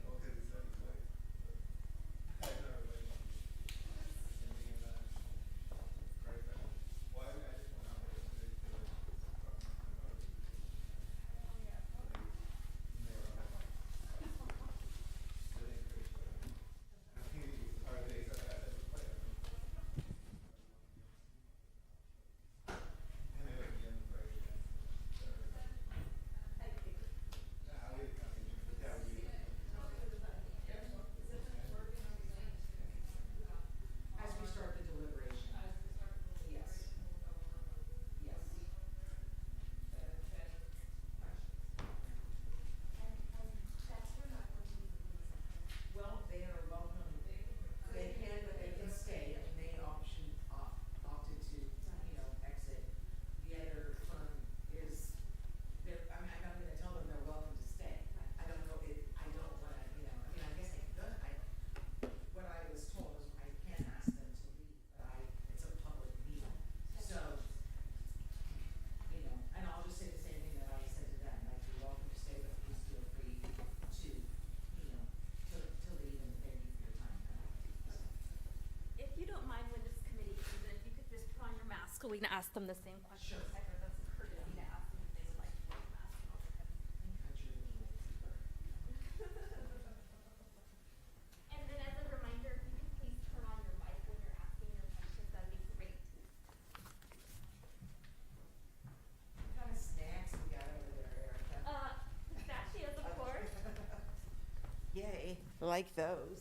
As we start the deliberation. Yes. Yes. Well, they are welcome. They can, but they can stay. I mean, they opted to, exit. The other firm is, I'm not gonna tell them they're welcome to stay. I don't know, I don't wanna, I guess I could. What I was told is I can't ask them to leave, but it's a public meeting. So, and I'll just say the same thing that I said to them, like, you're welcome to stay, but please feel free to, to leave, and thank you for your time. If you don't mind when this committee comes in, if you could just put on your mask, we can ask them the same questions. Sure. I heard that's a courtesy to ask them if they would like to wear a mask. Cut your little finger. And then as a reminder, if you could please turn on your mic when you're asking your questions, that'd be great. What kind of snacks we got over there, Erica? Pistachios, of course. Yay. Like those.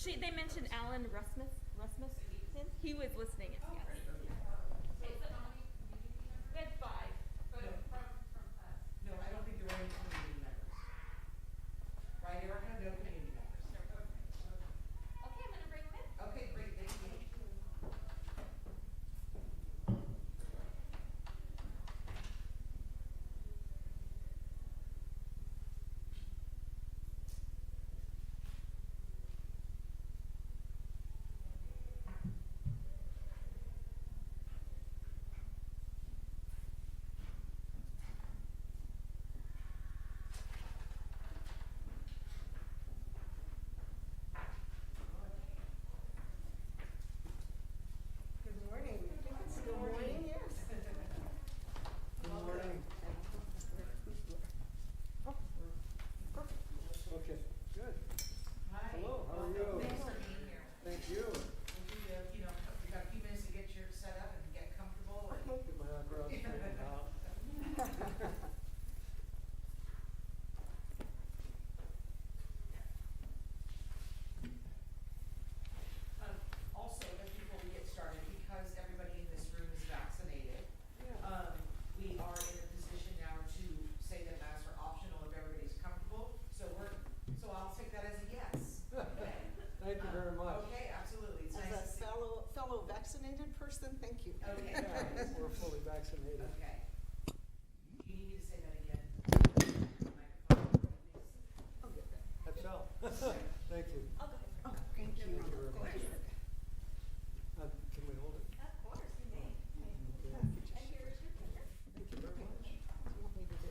They mentioned Alan Rasmussen. He was listening. Yes. Okay, so we had 5. No, I don't think there were any community members. Right, Erica? No community members. Okay, I'm gonna bring him in. Okay, great, thank you. Good morning. Good morning, yes. Good morning. Okay, good. Hi. Hello, how are you? Thanks for being here. Thank you. You know, you got a few minutes to get your set up and get comfortable and. Get my eyebrows straightened out. Also, just before we get started, because everybody in this room is vaccinated, we are in a position now to say that masks are optional if everybody's comfortable. So I'll take that as a yes. Okay. Thank you very much. Okay, absolutely. It's nice to As see. a fellow vaccinated person, thank you. Okay. Yeah, we're fully vaccinated. Okay. You need me to say that again? Microphone, please. That's all. Thank you. I'll go ahead. Oh, Thank you very much. Can we hold it? Of course, you may. Okay. And here is your clicker. Thank you very much. You want me to do?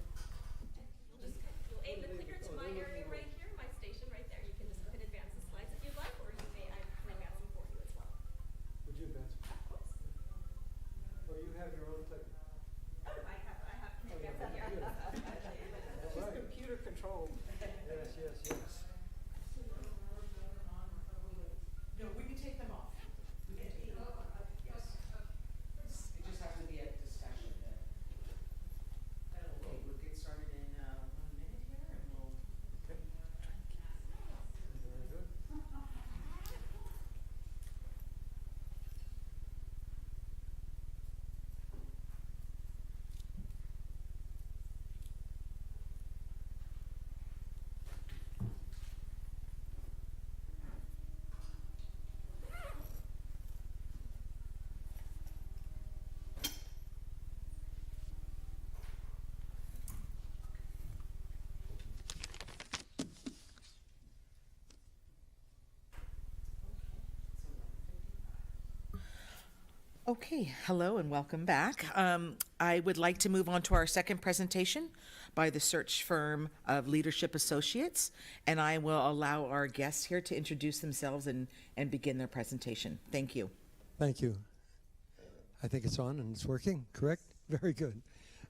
You'll aim the clicker to my area right here, my station right there. You can just go ahead and advance the slides if you'd like, or you may, I can advance them for you as well. Would you advance? Of course. Or you have your own clicker? Oh, I have Oh, yeah, advance it here. All She's right. computer controlled. Yes, yes, yes. No, we can take them off. We can take them off, yes. It just has to be a discussion then. Okay, we'll get started in 1 minute here and we'll. Okay. Very good. Okay, hello and welcome back. I would like to move on to our second presentation by the search firm of Leadership Associates, and I will allow our guests here to introduce themselves and begin their presentation. Thank you. Thank you. I think it's on and it's working, correct? Very good.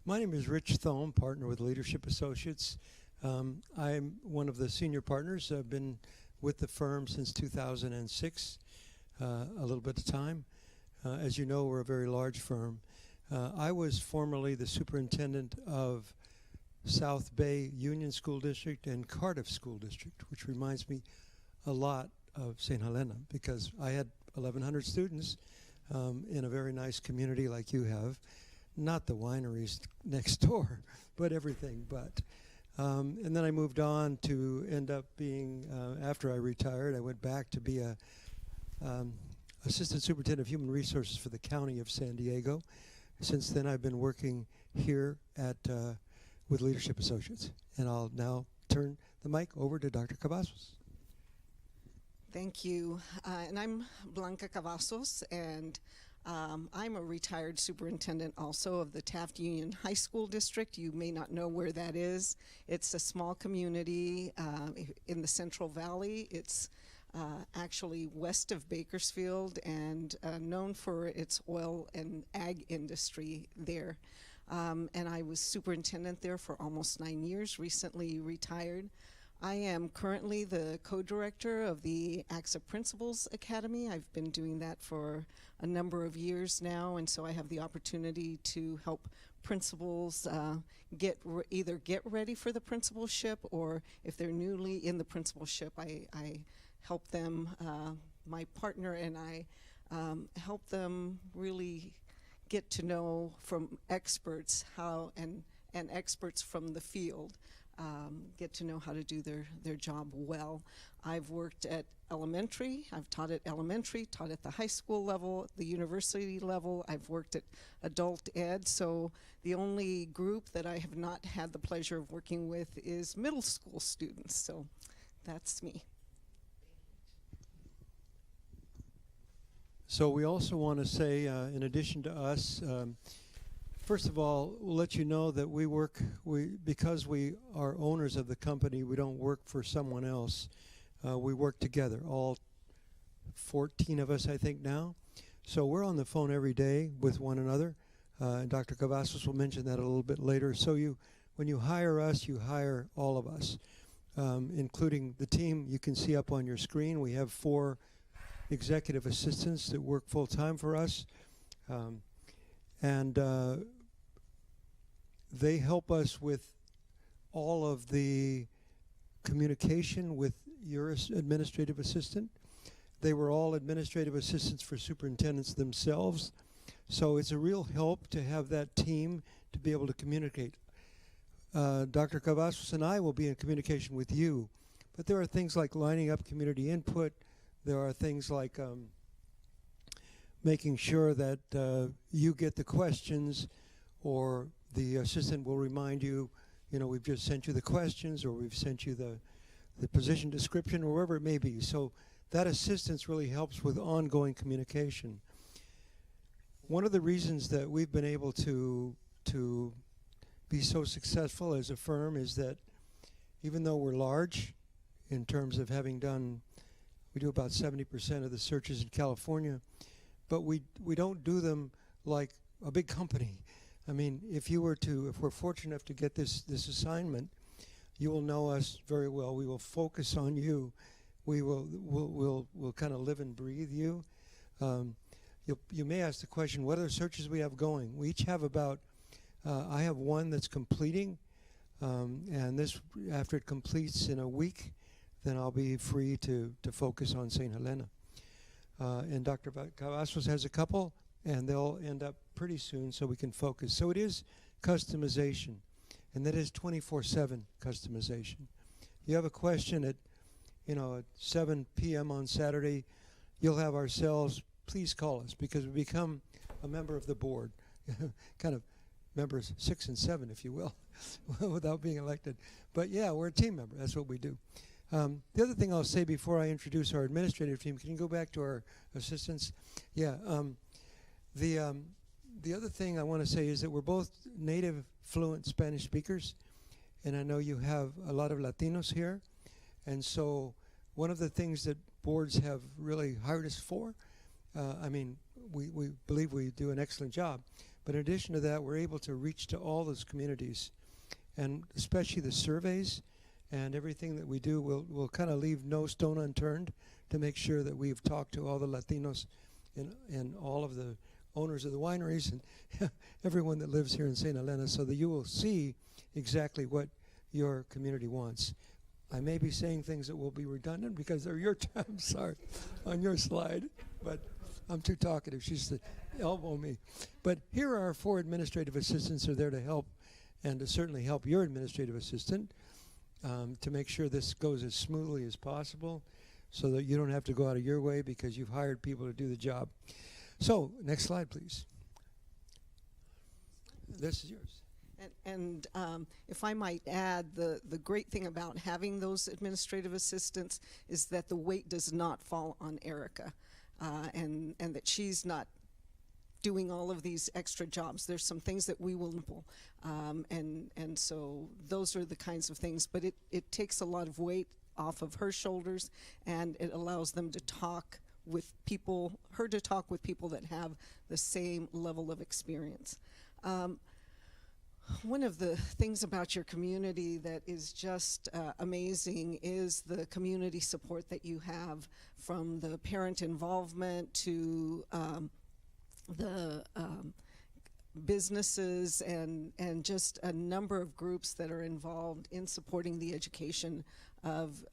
My name is Rich Thome, partner with Leadership Associates. I'm one of the senior partners. I've been with the firm since 2006, a little bit of time. As you know, we're a very large firm. I was formerly the superintendent of South Bay Union School District and Cardiff School District, which reminds me a lot of St. Helena because I had 1,100 students in a very nice community like you have. Not the wineries next door, but everything. But and then I moved on to end up being, after I retired, I went back to be a Assistant Superintendent of Human Resources for the County of San Diego. Since then, I've been working here at with Leadership Associates. And I'll now turn the mic over to Dr. Cavazos. Thank you. And I'm Blanca Cavazos, and I'm a retired superintendent also of the Taft Union High School District. You may not know where that is. It's a small community in the Central Valley. It's actually west of Bakersfield and known for its oil and ag industry there. And I was superintendent there for almost 9 years, recently retired. I am currently the co-director of the AXA Principals Academy. I've been doing that for a number of years now, and so I have the opportunity to help principals either get ready for the principalship, or if they're newly in the principalship, I help them, my partner and I, help them really get to know from experts how, and experts from the field, get to know how to do their job well. I've worked at elementary, I've taught at elementary, taught at the high school level, the university level, I've worked at adult ed, so the only group that I have not had the pleasure of working with is middle school students, so that's me. So we also want to say, in addition to us, first of all, we'll let you know that because we are owners of the company, we don't work for someone else. We work together, all 14 of us, I think, now. So we're on the phone every day with one another. And Dr. Cavazos will mention that a little bit later. So when you hire us, you hire all of us, including the team you can see up on your screen. We have 4 executive assistants that work full-time for us. And they help us with all of the communication with your administrative assistant. They were all administrative assistants for superintendents themselves. So it's a real help to have that team to be able to communicate. Dr. Cavazos and I will be in communication with you, but there are things like lining up community input. There are things like making sure that you get the questions, or the assistant will remind you, we've just sent you the questions, or we've sent you the position description, or wherever it may be. So that assistance really helps with ongoing communication. One of the reasons that we've been able to be so successful as a firm is that even though we're large in terms of having done, we do about 70% of the searches in California, but we don't do them like a big company. I mean, if we're fortunate enough to get this assignment, you will know us very well. We will focus on you. We'll kind of live and breathe you. You may ask the question, what other searches we have going? We each have about, I have one that's completing, and this, after it completes in a week, then I'll be free to focus on St. Helena. And Dr. Cavazos has a couple, and they'll end up pretty soon so we can focus. So it is customization, and that is 24/7 customization. You have a question at 7 p.m. on Saturday, you'll have our cells. Please call us, because we become a member of the board, kind of members 6 and 7, if you will, without being elected. But yeah, we're a team member. That's what we do. The other thing I'll say before I introduce our administrative team, can you go back to our assistants? Yeah. The other thing I want to say is that we're both native fluent Spanish speakers, and I know you have a lot of Latinos here, and so one of the things that boards have really hired us for, we believe we do an excellent job, but in addition to that, we're able to reach to all those communities, and especially the surveys and everything that we do, we'll kind of leave no stone unturned to make sure that we've talked to all the Latinos and all of the owners of the wineries and everyone that lives here in St. Helena, so that you will see exactly what your community wants. I may be saying things that will be redundant because they're your I'm sorry, on your slide, but I'm too talkative. She's to elbow me. But here are our 4 administrative assistants who are there to help, and to certainly help your administrative assistant to make sure this goes as smoothly as possible, so that you don't have to go out of your way because you've hired people to do the job. So, next slide, please. This is yours. And if I might add, the great thing about having those administrative assistants is that the weight does not fall on Erica, and that she's not doing all of these extra jobs. There's some things that we will, and so those are the kinds of things, but it takes a lot of weight off of her shoulders, and it allows them to talk with people, her to talk with people that have the same level of experience. One of the things about your community that is just amazing is the community support that you have, from the parent involvement to the businesses and just a number of groups that are involved in supporting the education of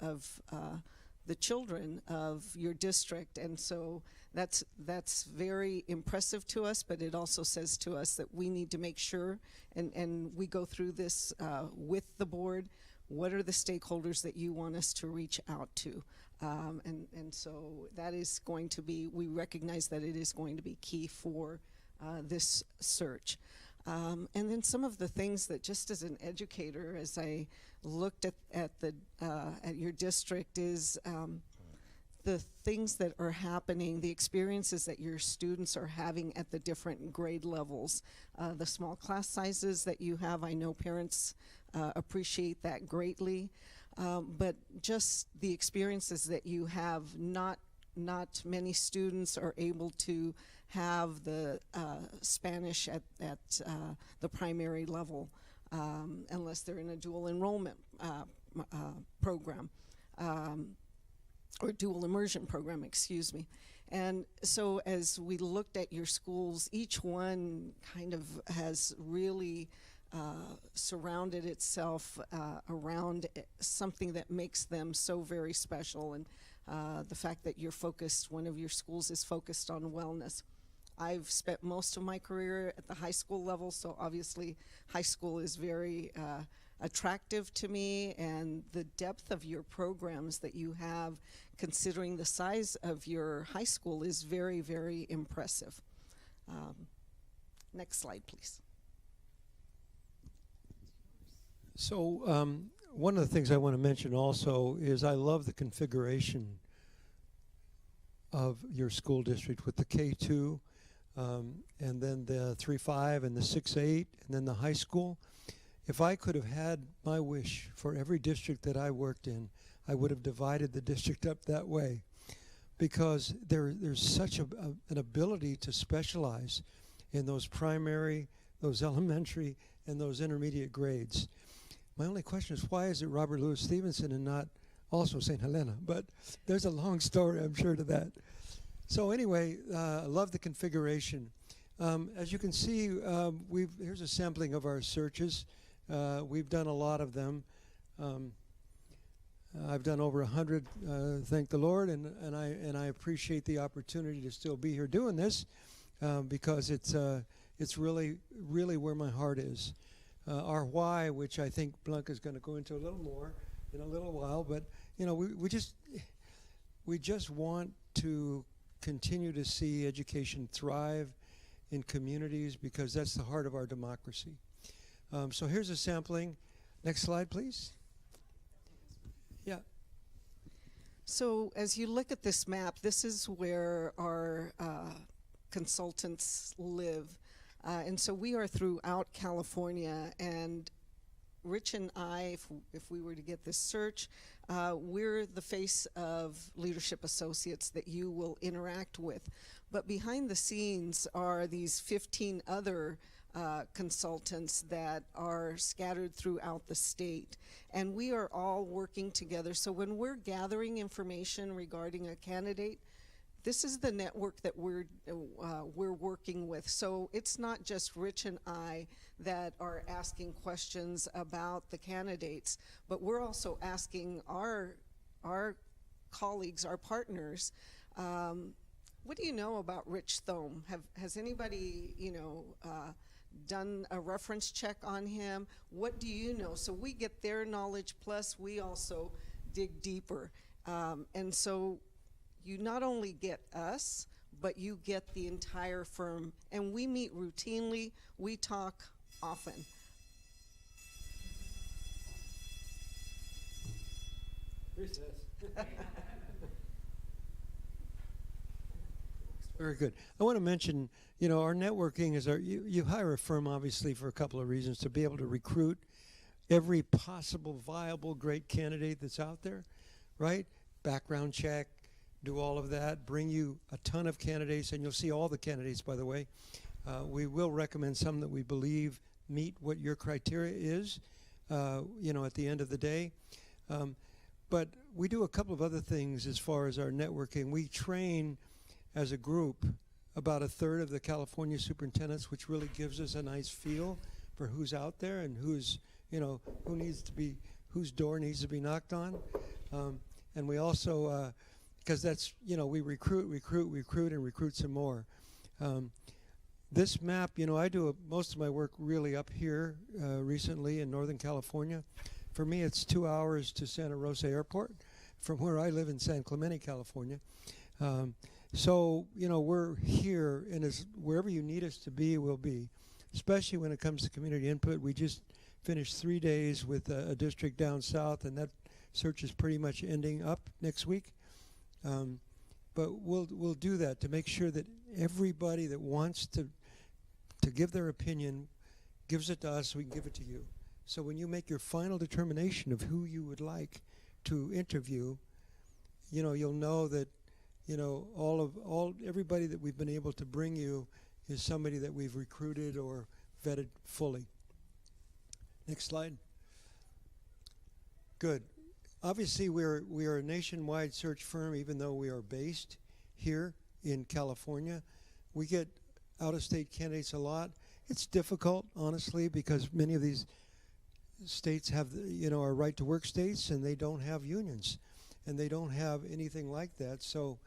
the children of your district. And so that's very impressive to us, but it also says to us that we need to make sure, and we go through this with the board, what are the stakeholders that you want us to reach out to? And so that is going to be, we recognize that it is going to be key for this search. And then some of the things that, just as an educator, as I looked at your district, is the things that are happening, the experiences that your students are having at the different grade levels, the small class sizes that you have. I know parents appreciate that greatly, but just the experiences that you have, not many students are able to have the Spanish at the primary level unless they're in a dual enrollment program. Or dual immersion program, excuse me. And so as we looked at your schools, each one kind of has really surrounded itself around something that makes them so very special. And the fact that you're focused, one of your schools is focused on wellness. I've spent most of my career at the high school level, so obviously high school is very attractive to me, and the depth of your programs that you have, considering the size of your high school, is very, very impressive. Next slide, please. So one of the things I want to mention also is I love the configuration of your school district with the K2 and then the 3-5 and the 6-8 and then the high school. If I could have had my wish for every district that I worked in, I would have divided the district up that way, because there's such an ability to specialize in those primary, those elementary, and those intermediate grades. My only question is, why is it Robert Louis Stevenson and not also St. Helena? But there's a long story, I'm sure, to that. So anyway, I love the configuration. As you can see, here's a sampling of our searches. We've done a lot of them. I've done over 100, thank the Lord, and I appreciate the opportunity to still be here doing this because it's really where my heart is. Our why, which I think Blanca is going to go into a little more in a little while, but you know, we just want to continue to see education thrive in communities, because that's the heart of our democracy. So here's a sampling. Next slide, please. Yeah. So as you look at this map, this is where our consultants live. And so we are throughout California, and Rich and I, if we were to get this search, we're the face of Leadership Associates that you will interact with. But behind the scenes are these 15 other consultants that are scattered throughout the state. And we are all working together. So when we're gathering information regarding a candidate, this is the network that we're working with. So it's not just Rich and I that are asking questions about the candidates, but we're also asking our colleagues, our partners, what do you know about Rich Thome? Has anybody, done a reference check on him? What do you know? So we get their knowledge, plus we also dig deeper. And so you not only get us, but you get the entire firm. And we meet routinely, we talk often. Very good. I want to mention, our networking is you hire a firm, obviously, for a couple of reasons: to be able to recruit every possible viable great candidate that's out there, right? Background check, do all of that, bring you a ton of candidates, and you'll see all the candidates, by the way. We will recommend some that we believe meet what your criteria is, at the end of the day. But we do a couple of other things as far as our networking. We train as a group about a third of the California superintendents, which really gives us a nice feel for who's out there and whose door needs to be knocked on. And we also, because that's, we recruit, and recruit some more. This map, I do most of my work really up here recently in Northern California. For me, it's 2 hours to Santa Rosa Airport from where I live in San Clemente, California. So, we're here, and wherever you need us to be, we'll be, especially when it comes to community input. We just finished 3 days with a district down south, and that search is pretty much ending up next week. But we'll do that to make sure that everybody that wants to give their opinion gives it to us so we can give it to you. So when you make your final determination of who you would like to interview, you'll know that everybody that we've been able to bring you is somebody that we've recruited or vetted fully. Next slide. Good. Obviously, we are a nationwide search firm, even though we are based here in California. We get out-of-state candidates a lot. It's difficult, honestly, because many of these states have, are right-to-work states, and they don't have unions, and they don't have anything like that. So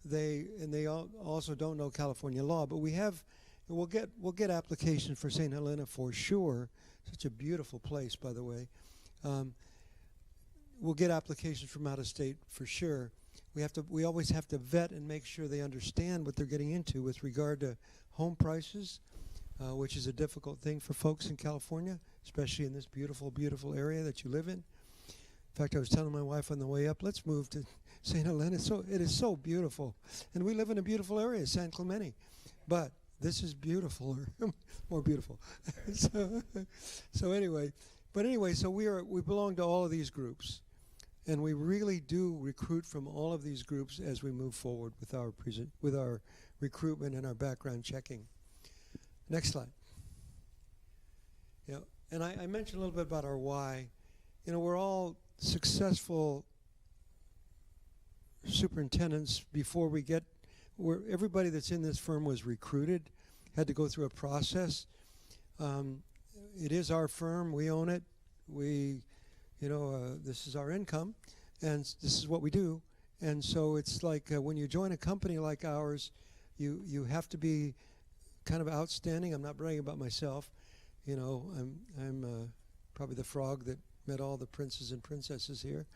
they also don't know California law. But we'll get applications for St. Helena for sure. Such a beautiful place, by the way. We'll get applications from out of state for sure. We always have to vet and make sure they understand what they're getting into with regard to home prices, which is a difficult thing for folks in California, especially in this beautiful, beautiful area that you live in. In fact, I was telling my wife on the way up, let's move to St. Helena. It is so beautiful. And we live in a beautiful area, San Clemente. But this is beautiful, more beautiful. So anyway, so we belong to all of these groups. And we really do recruit from all of these groups as we move forward with our recruitment and our background checking. Next slide. And I mentioned a little bit about our why. We're all successful superintendents before everybody that's in this firm was recruited, had to go through a process. It is our firm. We own it. This is our income, and this is what we do. And so it's like when you join a company like ours, you have to be kind of outstanding. I'm not bragging about myself. I'm probably the frog that met all the princes and princesses here.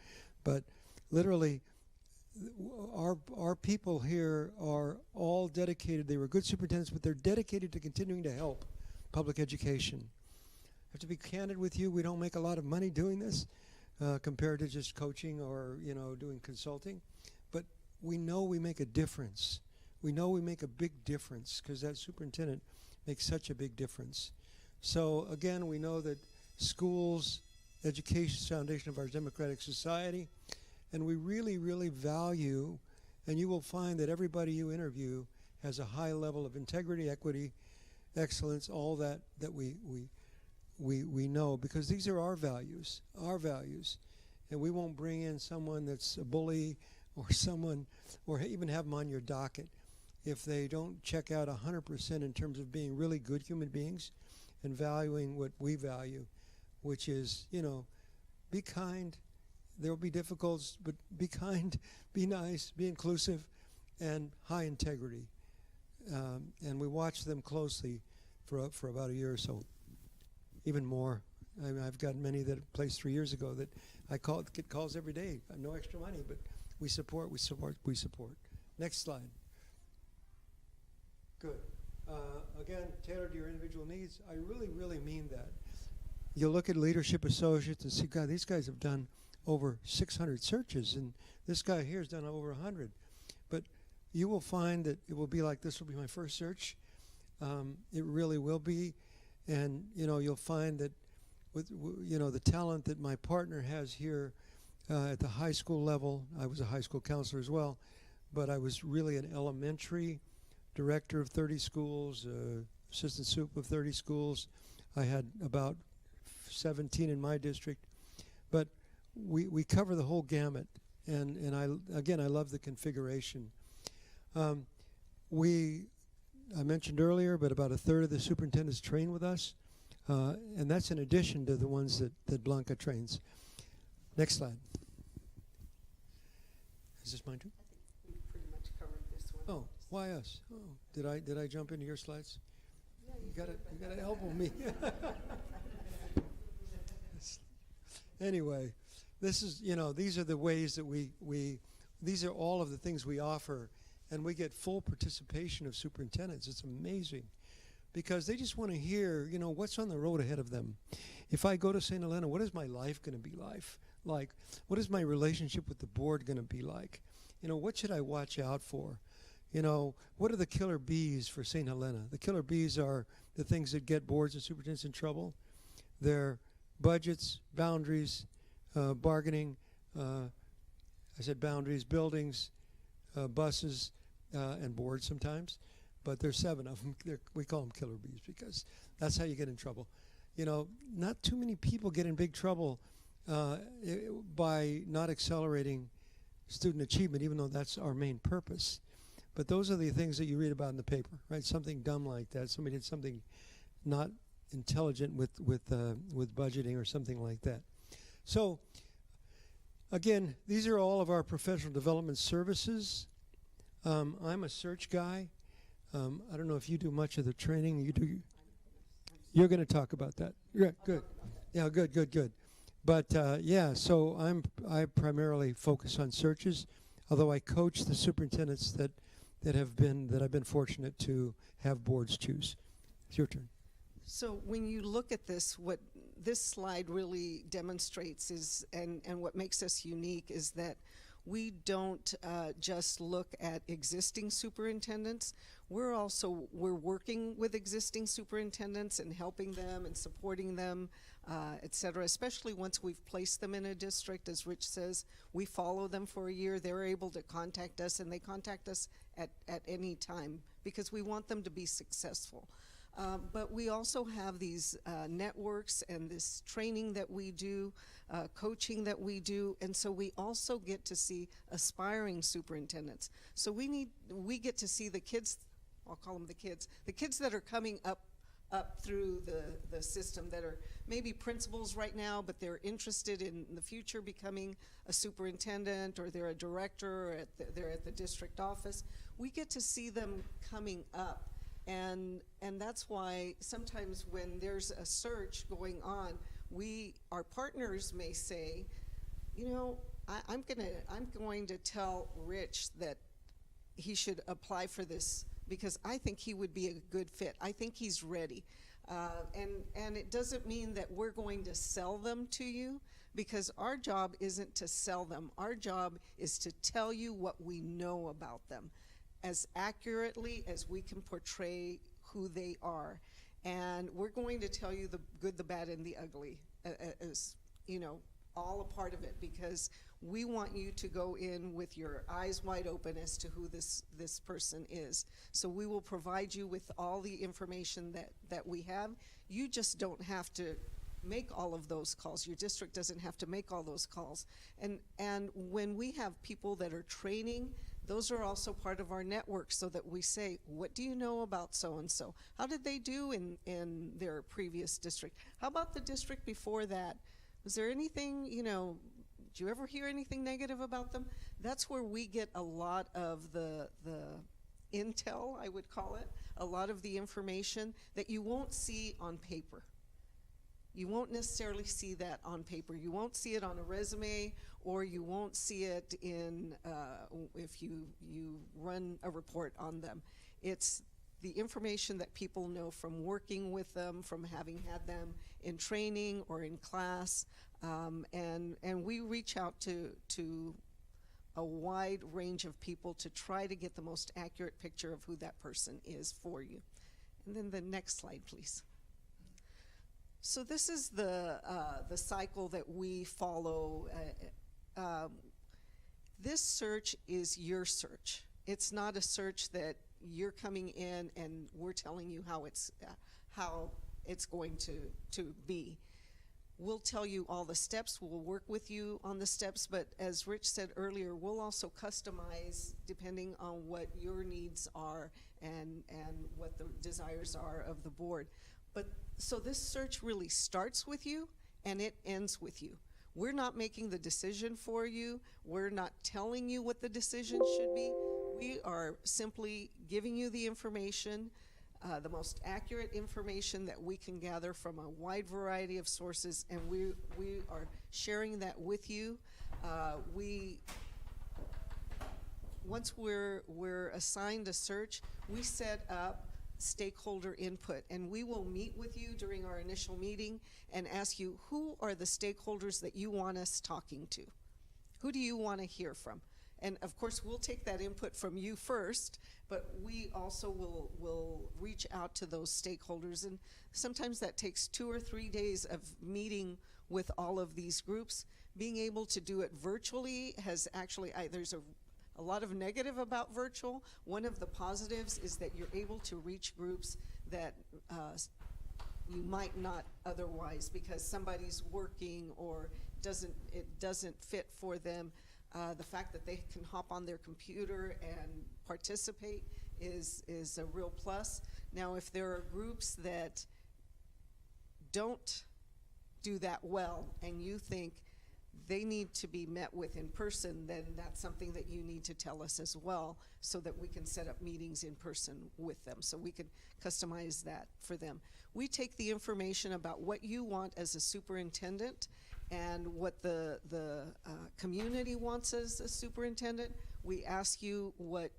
But literally, our people here are all dedicated. They were good superintendents, but they're dedicated to continuing to help public education. I have to be candid with you. We don't make a lot of money doing this compared to just coaching or doing consulting. But we know we make a difference. We know we make a big difference because that superintendent makes such a big difference. So again, we know that schools, education is the foundation of our democratic society, and we really, really value, and you will find that everybody you interview has a high level of integrity, equity, excellence, all that we know, because these are our values, and we won't bring in someone that's a bully or someone, or even have them on your docket if they don't check out 100% in terms of being really good human beings and valuing what we value, which is, be kind. There will be difficulties, but be kind, be nice, be inclusive, and high integrity. And we watch them closely for about a year or so, even more. I've got many that placed 3 years ago that get calls every day. No extra money, but we support. Next slide. Good. Again, tailored to your individual needs. I really, really mean that. You'll look at Leadership Associates and see, God, these guys have done over 600 searches, and this guy here has done over 100. But you will find that it will be like, this will be my first search. It really will be. And, you'll find that with, the talent that my partner has here at the high school level, I was a high school counselor as well, but I was really an elementary director of 30 schools, assistant soup of 30 schools. I had about 17 in my district. But we cover the whole gamut, and I love the configuration. I mentioned earlier, but about a third of the superintendents train with us, and that's in addition to the ones that Blanca trains. Next slide. Is this mine too? We pretty much covered this one. Oh, why us? Oh, did I jump into your slides? You gotta elbow me. Anyway, this is, these are the ways that these are all of the things we offer, and we get full participation of superintendents. It's amazing because they just want to hear, what's on the road ahead of them. If I go to St. Helena, what is my life going to be like? What is my relationship with the board going to be like? What should I watch out for? What are the killer bees for St. Helena? The killer bees are the things that get boards and superintendents in trouble. They're budgets, boundaries, bargaining, I said boundaries, buildings, buses, and boards sometimes. But there's 7 of them. We call them killer bees because that's how you get in trouble. Not too many people get in big trouble by not accelerating student achievement, even though that's our main purpose. But those are the things that you read about in the paper, right? Something dumb like that. Somebody did something not intelligent with budgeting or something like that. So, again, these are all of our professional development services. I'm a search guy. I don't know if you do much of the training. You do. You're going to talk about that. Yeah, good. Yeah, good. But so I primarily focus on searches, although I coach the superintendents that I've been fortunate to have boards choose. It's your turn. So when you look at this, what this slide really demonstrates is, and what makes us unique is that we don't just look at existing superintendents. We're working with existing superintendents and helping them and supporting them, et cetera, especially once we've placed them in a district. As Rich says, we follow them for a year. They're able to contact us, and they contact us at any time because we want them to be successful. But we also have these networks and this training that we do, coaching that we do, and so we also get to see aspiring superintendents. So we get to see the kids, I'll call them the kids that are coming up through the system that are maybe principals right now, but they're interested in the future becoming a superintendent, or they're a director, or they're at the district office. We get to see them coming up. And that's why sometimes when there's a search going on, our partners may say, I'm going to tell Rich that he should apply for this because I think he would be a good fit. I think he's ready. And it doesn't mean that we're going to sell them to you, because our job isn't to sell them. Our job is to tell you what we know about them as accurately as we can portray who they are. And we're going to tell you the good, the bad, and the ugly, as all a part of it, because we want you to go in with your eyes wide open as to who this person is. So we will provide you with all the information that we have. You just don't have to make all of those calls. Your district doesn't have to make all those calls. And when we have people that are training, those are also part of our network, so that we say, what do you know about so-and-so? How did they do in their previous district? How about the district before that? Was there anything, did you ever hear anything negative about them? That's where we get a lot of the intel, I would call it, a lot of the information that you won't see on paper. You won't necessarily see that on paper. You won't see it on a resume, or you won't see it if you run a report on them. It's the information that people know from working with them, from having had them in training or in class, and we reach out to a wide range of people to try to get the most accurate picture of who that person is for you. And then the next slide, please. So this is the cycle that we follow. This search is your search. It's not a search that you're coming in and we're telling you how it's going to be. We'll tell you all the steps. We'll work with you on the steps. But as Rich said earlier, we'll also customize depending on what your needs are and what the desires are of the board. But so this search really starts with you and it ends with you. We're not making the decision for you. We're not telling you what the decision should be. We are simply giving you the information, the most accurate information that we can gather from a wide variety of sources, and we are sharing that with you. Once we're assigned a search, we set up stakeholder input, and we will meet with you during our initial meeting and ask you, who are the stakeholders that you want us talking to? Who do you want to hear from? And of course, we'll take that input from you first, but we also will reach out to those stakeholders, and sometimes that takes 2 or 3 days of meeting with all of these groups. Being able to do it virtually has actually, there's a lot of negative about virtual. One of the positives is that you're able to reach groups that you might not otherwise, because somebody's working or it doesn't fit for them. The fact that they can hop on their computer and participate is a real plus. Now, if there are groups that don't do that well and you think they need to be met with in person, then that's something that you need to tell us as well, so that we can set up meetings in person with them, so we can customize that for them. We take the information about what you want as a superintendent and what the community wants as a superintendent. We ask you what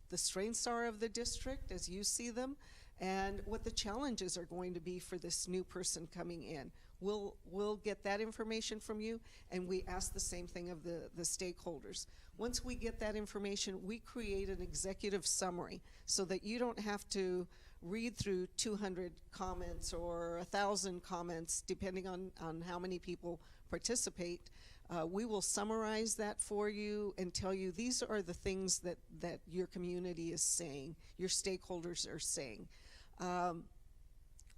the strengths are of the district as you see them, and what the challenges are going to be for this new person coming in. We'll get that information from you, and we ask the same thing of the stakeholders. Once we get that information, we create an executive summary so that you don't have to read through 200 comments or 1,000 comments, depending on how many people participate. We will summarize that for you and tell you these are the things that your community is saying, your stakeholders are saying.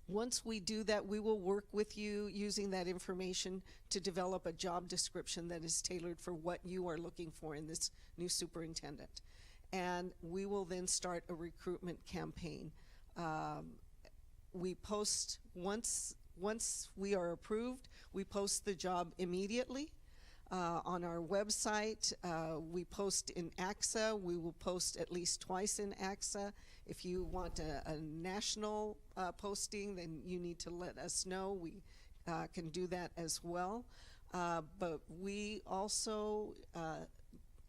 Once we do that, we will work with you using that information to develop a job description that is tailored for what you are looking for in this new superintendent. And we will then start a recruitment campaign. We post, once we are approved, we post the job immediately on our website. We post in AXA. We will post at least twice in AXA. If you want a national posting, then you need to let us know. We can do that as well. But we also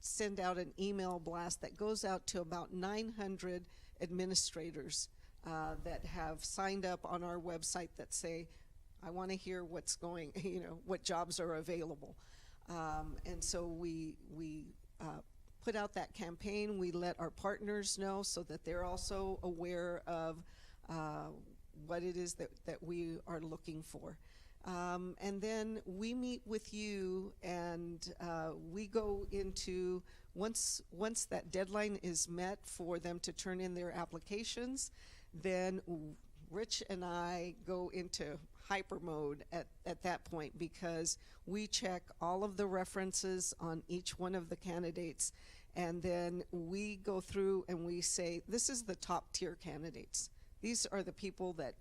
send out an email blast that goes out to about 900 administrators that have signed up on our website that say, I want to hear what's going, what jobs are available. And so we put out that campaign. We let our partners know so that they're also aware of what it is that we are looking for. And then we meet with you, and we go into, once that deadline is met for them to turn in their applications, then Rich and I go into hyper mode at that point, because we check all of the references on each one of the candidates, and then we go through and we say, this is the top tier candidates. These are the people that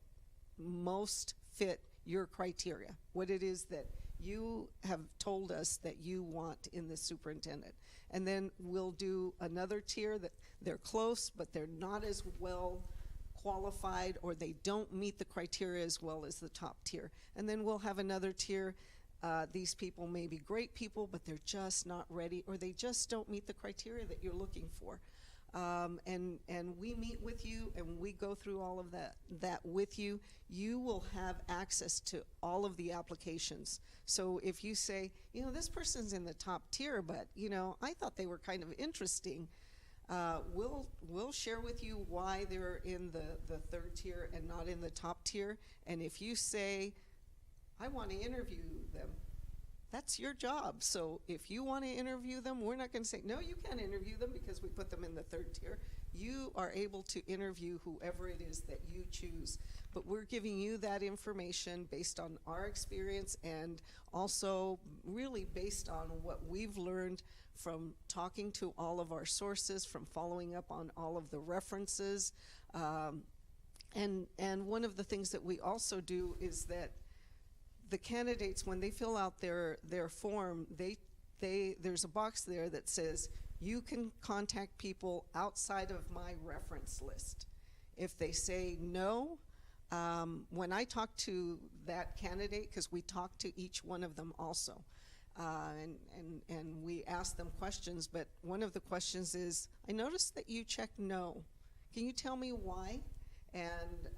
most fit your criteria, what it is that you have told us that you want in the superintendent. And then we'll do another tier that they're close, but they're not as well qualified, or they don't meet the criteria as well as the top tier. And then we'll have another tier. These people may be great people, but they're just not ready, or they just don't meet the criteria that you're looking for. And we meet with you, and we go through all of that with you. You will have access to all of the applications. So if you say, this person's in the top tier, but I thought they were kind of interesting, we'll share with you why they're in the third tier and not in the top tier. And if you say, I want to interview them, that's your job. So if you want to interview them, we're not going to say, no, you can't interview them because we put them in the third tier. You are able to interview whoever it is that you choose. But we're giving you that information based on our experience, and also really based on what we've learned from talking to all of our sources, from following up on all of the references. And one of the things that we also do is that the candidates, when they fill out their form, there's a box there that says, you can contact people outside of my reference list. If they say no, when I talk to that candidate, because we talk to each one of them also, and we ask them questions, but one of the questions is, I noticed that you checked no. Can you tell me why? And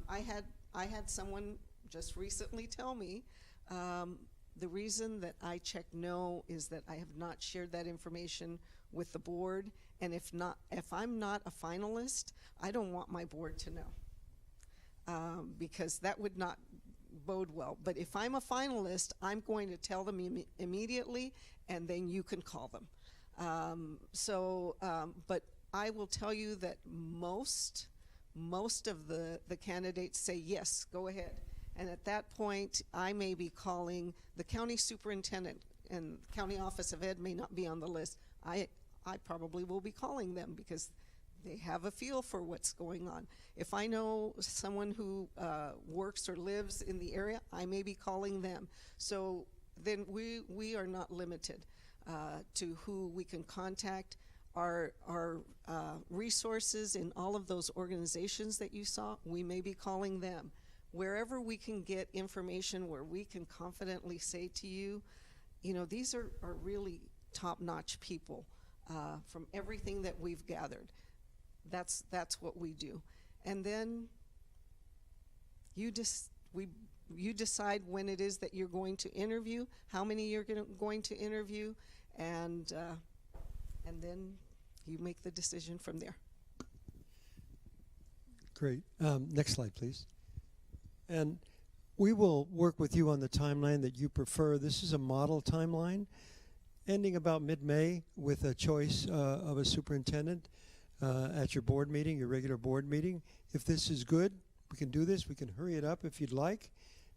I had someone just recently tell me, the reason that I checked no is that I have not shared that information with the board, and if I'm not a finalist, I don't want my board to know, because that would not bode well. But if I'm a finalist, I'm going to tell them immediately, and then you can call them. But I will tell you that most of the candidates say, yes, go ahead. And at that point, I may be calling the county superintendent, and the county office of ed may not be on the list. I probably will be calling them because they have a feel for what's going on. If I know someone who works or lives in the area, I may be calling them. So then we are not limited to who we can contact. Our resources in all of those organizations that you saw, we may be calling them. Wherever we can get information where we can confidently say to you, these are really top-notch people from everything that we've gathered. That's what we do. And then you decide when it is that you're going to interview, how many you're going to interview, and then you make the decision from there. Great. Next slide, please. And we will work with you on the timeline that you prefer. This is a model timeline ending about mid-May with a choice of a superintendent at your board meeting, your regular board meeting. If this is good, we can do this. We can hurry it up if you'd like.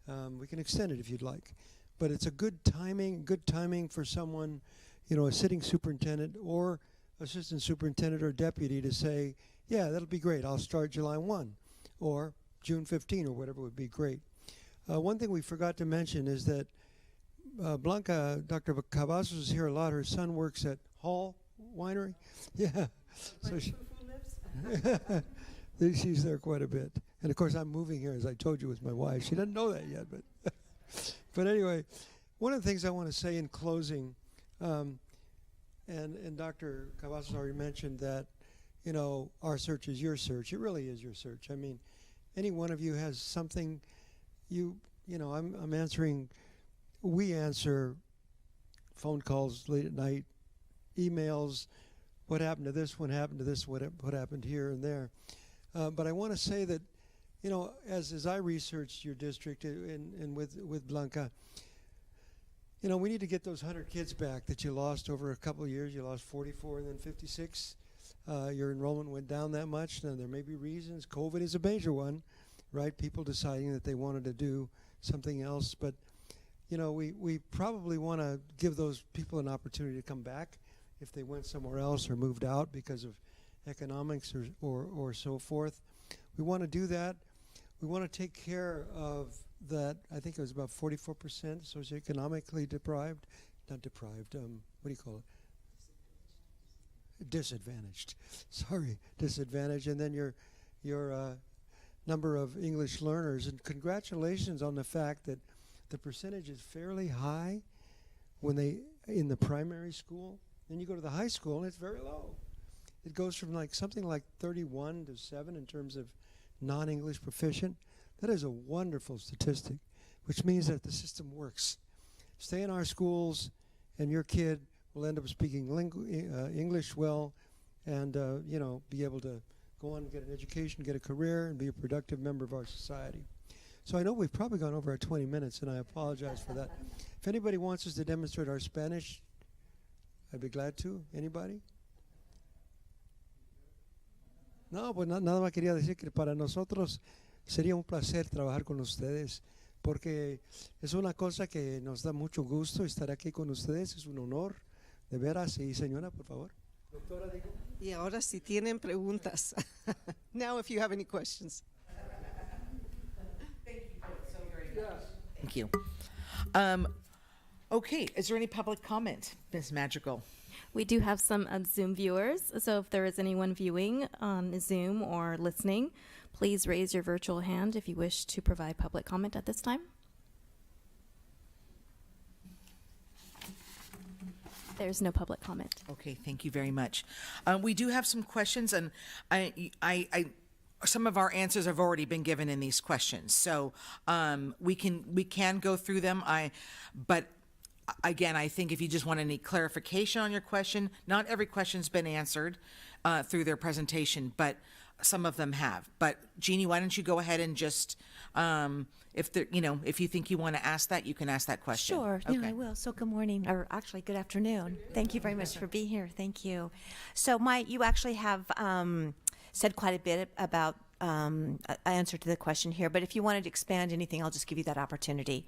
We can extend it if you'd like. But it's a good timing for someone, a sitting superintendent or assistant superintendent or deputy to say, yeah, that'll be great. I'll start July 1 or June 15 or whatever would be great. One thing we forgot to mention is that Blanca, Dr. Cavazos is here a lot. Her son works at Hall Winery. Yeah. So she's there quite a bit. And of course, I'm moving here, as I told you, with my wife. She doesn't know that yet, but anyway, one of the things I want to say in closing, and Dr. Cavazos already mentioned that, our search is your search. It really is your search. I mean, any one of you has something, I'm answering, we answer phone calls late at night, emails, what happened to this, what happened to this, what happened here and there. But I want to say that, as I researched your district and with Blanca, we need to get those 100 kids back that you lost over a couple of years. You lost 44 and then 56. Your enrollment went down that much. Now, there may be reasons. COVID is a major one, right? People deciding that they wanted to do something else. But, we probably want to give those people an opportunity to come back if they went somewhere else or moved out because of economics or so forth. We want to do that. We want to take care of that. I think it was about 44% socioeconomically deprived. Not deprived. What do you call it? Disadvantaged. Sorry, disadvantaged. And then your number of English learners. And congratulations on the fact that the percentage is fairly high when in the primary school. Then you go to the high school and it's very low. It goes from something like 31 to 7 in terms of non-English proficient. That is a wonderful statistic, which means that the system works. Stay in our schools and your kid will end up speaking English well and, be able to go on and get an education, get a career, and be a productive member of our society. So I know we've probably gone over our 20 minutes, and I apologize for that. If anybody wants us to demonstrate our Spanish, I'd be glad to. Anybody? No, pues nada más quería decir que para nosotros sería un placer trabajar con ustedes, porque es una cosa que nos da mucho gusto estar aquí con ustedes, es un honor, de veras. Y señora, por favor. Doctora, digo. Y ahora si tienen preguntas. Now if you have any questions. Thank you both so very much. Thank you. Okay, is there any public comment, Ms. Magical? We do have some Zoom viewers, so if there is anyone viewing on Zoom or listening, please raise your virtual hand if you wish to provide public comment at this time. There's no public comment. Okay, thank you very much. We do have some questions, and some of our answers have already been given in these questions, so we can go through them. But again, I think if you just want any clarification on your question, not every question's been answered through their presentation, but some of them have. But Jeannie, why don't you go ahead and just, if you think you want to ask that, you can ask that question. Sure, Okay. no, I will. So good morning, or actually good afternoon. Thank you very much for being here. Thank you. So you actually have said quite a bit about answer to the question here, but if you wanted to expand anything, I'll just give you that opportunity.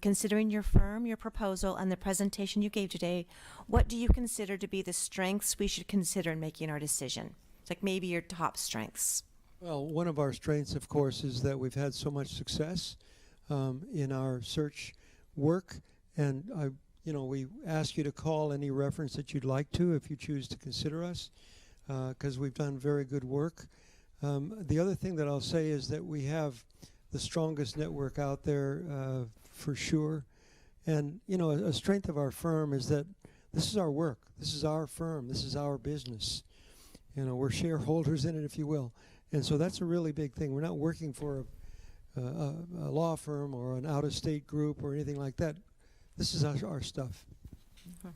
Considering your firm, your proposal, and the presentation you gave today, what do you consider to be the strengths we should consider in making our decision? It's like maybe your top strengths. Well, one of our strengths, of course, is that we've had so much success in our search work, and we ask you to call any reference that you'd like to if you choose to consider us, because we've done very good work. The other thing that I'll say is that we have the strongest network out there for sure, and a strength of our firm is that this is our work, this is our firm, this is our business. We're shareholders in it, if you will. And so that's a really big thing. We're not working for a law firm or an out-of-state group or anything like that. This is our stuff. Mm-hmm.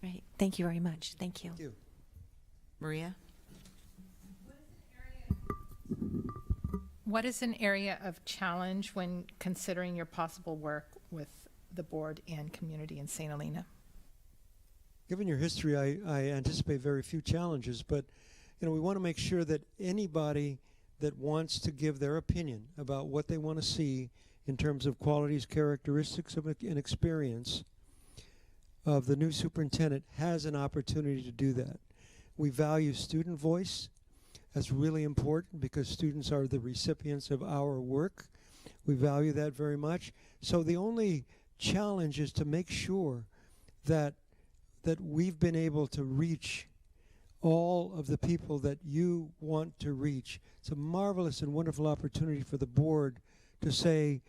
Right. Thank you very much. Thank you. Thank you. Maria? What is an area of challenge when considering your possible work with the board and community in St. Helena? Given your history, I anticipate very few challenges, but we want to make sure that anybody that wants to give their opinion about what they want to see in terms of qualities, characteristics of an experience of the new superintendent has an opportunity to do that. We value student voice. That's really important because students are the recipients of our work. We value that very much. So the only challenge is to make sure that we've been able to reach all of the people that you want to reach. It's a marvelous and wonderful opportunity for the board to say,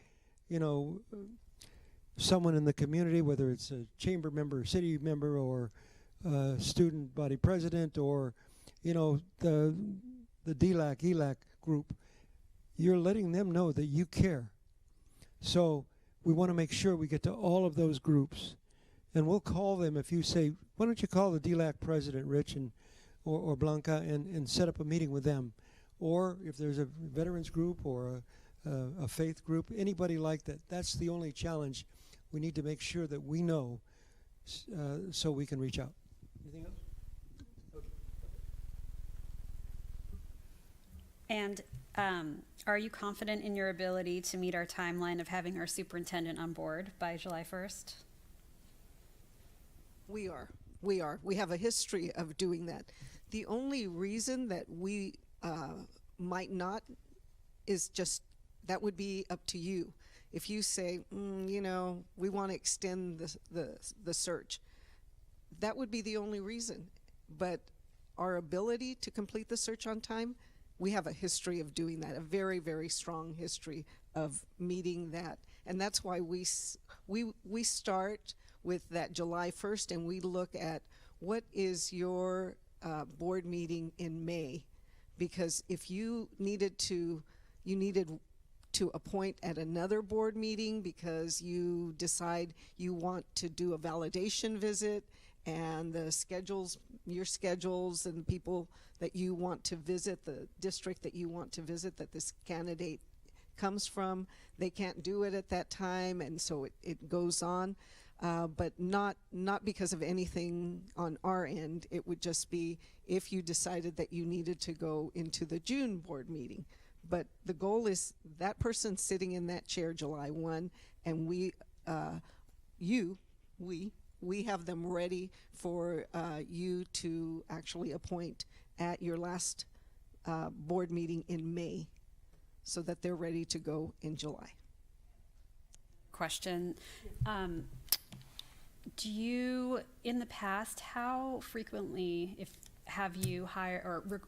someone in the community, whether it's a chamber member, city member, or student body president, or the DLAC, ELAC group, you're letting them know that you care. So we want to make sure we get to all of those groups. And we'll call them if you say, why don't you call the DLAC president, Rich, or Blanca, and set up a meeting with them. Or if there's a veterans group or a faith group, anybody like that, that's the only challenge. We need to make sure that we know so we can reach out. Anything else? And are you confident in your ability to meet our timeline of having our superintendent on board by July 1st? We are. We have a history of doing that. The only reason that we might not is just that would be up to you. If you say, we want to extend the search, that would be the only reason. But our ability to complete the search on time, we have a history of doing that, a very, very strong history of meeting that. And that's why we start with that July 1st, and we look at what is your board meeting in May, because if you needed to appoint at another board meeting because you decide you want to do a validation visit, and your schedules and people that you want to visit, the district that you want to visit that this candidate comes from, they can't do it at that time, and so it goes on. But not because of anything on our end. It would just be if you decided that you needed to go into the June board meeting. But the goal is that person sitting in that chair July 1, and we have them ready for you to actually appoint at your last board meeting in May, so that they're ready to go in July. question. Do you, in the past, how frequently have you hired or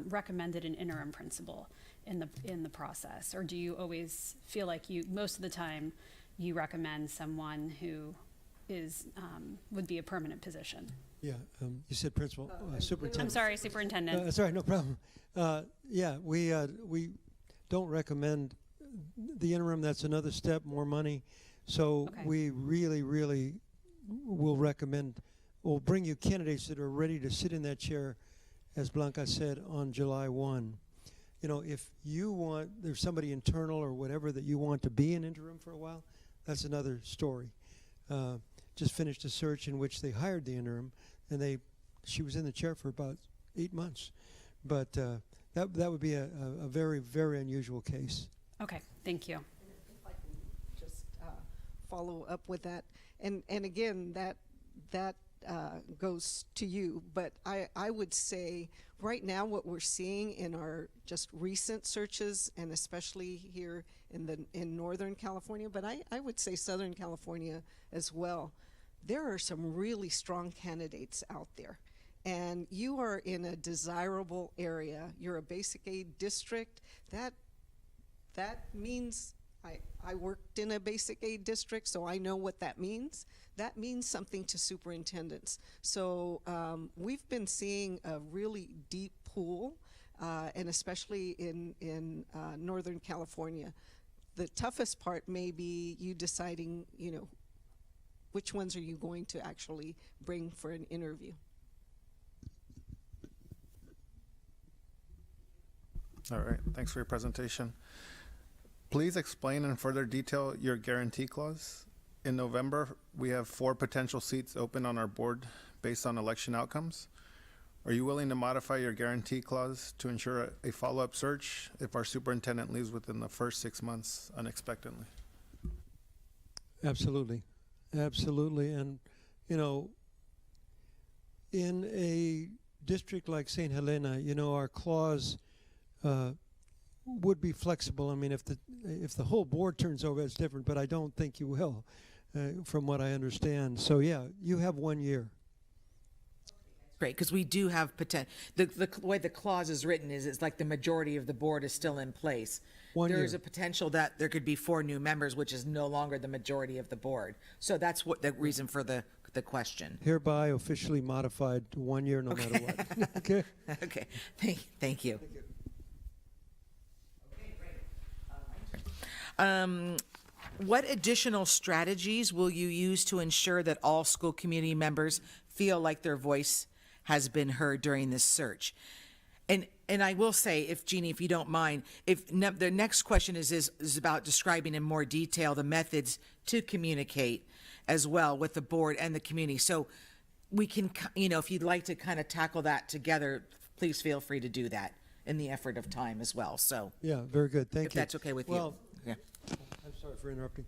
recommended an interim principal in the process, or do you always feel like most of the time you recommend someone who would be a permanent position? Yeah, you said principal, superintendent. I'm sorry, superintendent. Sorry, no problem. Yeah, we don't recommend the interim. That's another step, more money. So Okay. we really will recommend, we'll bring you candidates that are ready to sit in that chair, as Blanca said, on July 1. You know, if there's somebody internal or whatever that you want to be an interim for a while, that's another story. Just finished a search in which they hired the interim, and she was in the chair for about 8 months. But that would be a very, very unusual case. Okay, thank you. If I can just follow up with that, and again, that goes to you, but I would say right now what we're seeing in our just recent searches, and especially here in Northern California, but I would say Southern California as well, there are some really strong candidates out there. And you are in a desirable area. You're a basic aid district. That means I worked in a basic aid district, so I know what that means. That means something to superintendents. So we've been seeing a really deep pool, and especially in Northern California. The toughest part may be you deciding, which ones are you going to actually bring for an interview. All right, thanks for your presentation. Please explain in further detail your guarantee clause. In November, we have 4 potential seats open on our board based on election outcomes. Are you willing to modify your guarantee clause to ensure a follow-up search if our superintendent leaves within the first 6 months unexpectedly? Absolutely. Absolutely. And, in a district like St. Helena, our clause would be flexible. I mean, if the whole board turns over, it's different, but I don't think you will, from what I understand. So, yeah, you have 1 year. Great, because we do have potential. The way the clause is written is it's like the majority of the board is still in place. 1 year. There is a potential that there could be 4 new members, which is no longer the majority of the board. So that's what the reason for the question. Hereby officially modified to 1 year, no matter what. Okay. Okay, thank you. What additional strategies will you use to ensure that all school community members feel like their voice has been heard during this search? And I will say, if Jeannie, if you don't mind, the next question is about describing in more detail the methods to communicate as well with the board and the community. So we can, if you'd like to kind of tackle that together, please feel free to do that in the effort of time as well. So Yeah, very good. Thank you. if that's okay with you. Yeah. I'm sorry for interrupting.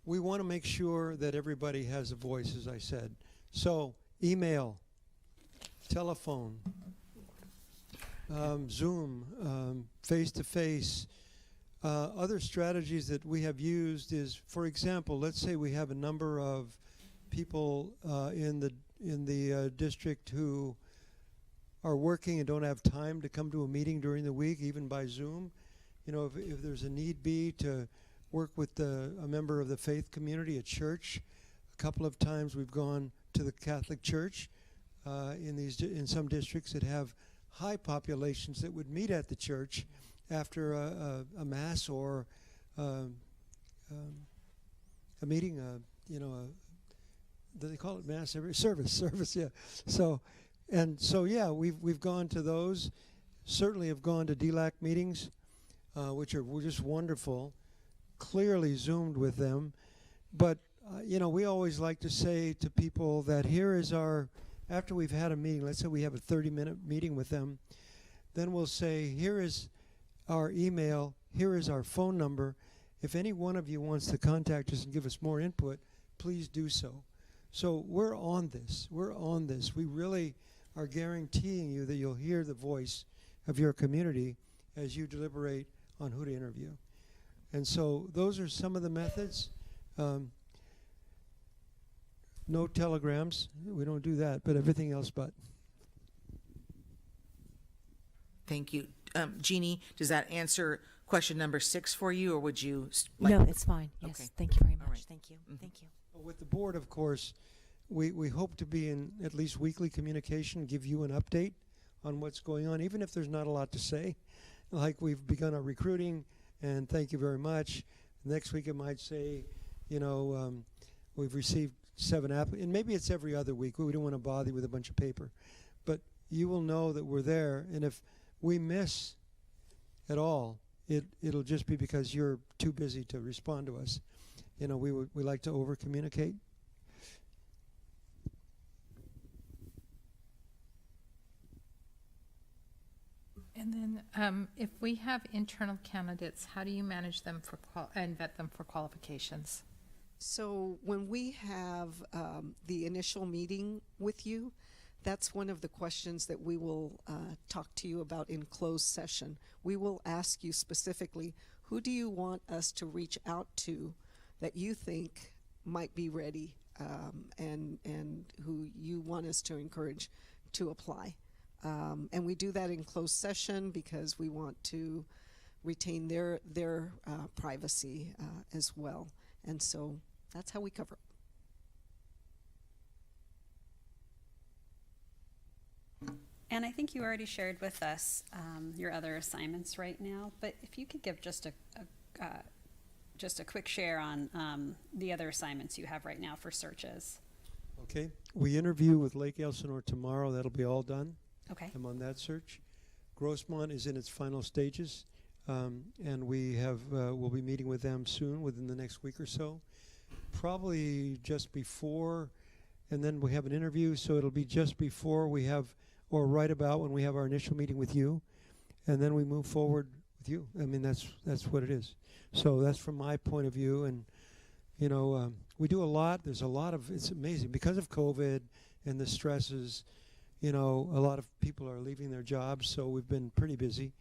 We want to make sure that everybody has a voice, as I said. So, email, telephone, Zoom, face-to-face. Other strategies that we have used is, for example, let's say we have a number of people in the district who are working and don't have time to come to a meeting during the week, even by Zoom. If there's a need be to work with a member of the faith community at church. A couple of times we've gone to the Catholic Church in some districts that have high populations that would meet at the church after a mass or a meeting. Do they call it mass? Service. Yeah. So yeah, we've gone to those. Certainly have gone to DLAC meetings, which were just wonderful. Clearly Zoomed with them, but we always like to say to people that here is after we've had a meeting, let's say we have a 30-minute meeting with them, then we'll say, here is our email, here is our phone number. If any one of you wants to contact us and give us more input, please do so. So we're on this. We really are guaranteeing you that you'll hear the voice of your community as you deliberate on who to interview. And so those are some of the methods. No telegrams. We don't do that, but everything else but. Thank you. Jeannie, does that answer question number 6 for you, or would you No, it's fine. Yes, Okay. thank you very much. All right. Thank you. Thank you. With the board, of course, we hope to be in at least weekly communication, give you an update on what's going on, even if there's not a lot to say. Like we've begun our recruiting, and thank you very much. Next week it might say, we've received 7 and maybe it's every other week. We don't want to bother you with a bunch of paper. But you will know that we're there, and if we miss at all, it'll just be because you're too busy to respond to us. We like to over-communicate. And then if we have internal candidates, how do you manage them and vet them for qualifications? So when we have the initial meeting with you, that's one of the questions that we will talk to you about in closed session. We will ask you specifically, who do you want us to reach out to that you think might be ready, and who you want us to encourage to apply. And we do that in closed session because we want to retain their privacy as well. And so that's how we cover it. And I think you already shared with us your other assignments right now, but if you could give just a quick share on the other assignments you have right now for searches. Okay. We interview with Lake Elsinore tomorrow. That'll be all done. Okay. I'm on that search. Grossmont is in its final stages, and we'll be meeting with them soon, within the next week or so. Probably just before, and then we have an interview, so it'll be just before we have, or right about when we have our initial meeting with you, and then we move forward with you. I mean, that's what it is. So that's from my point of view, and we do a lot. There's a lot of, it's amazing because of COVID and the stresses. A lot of people are leaving their jobs, so we've been pretty busy.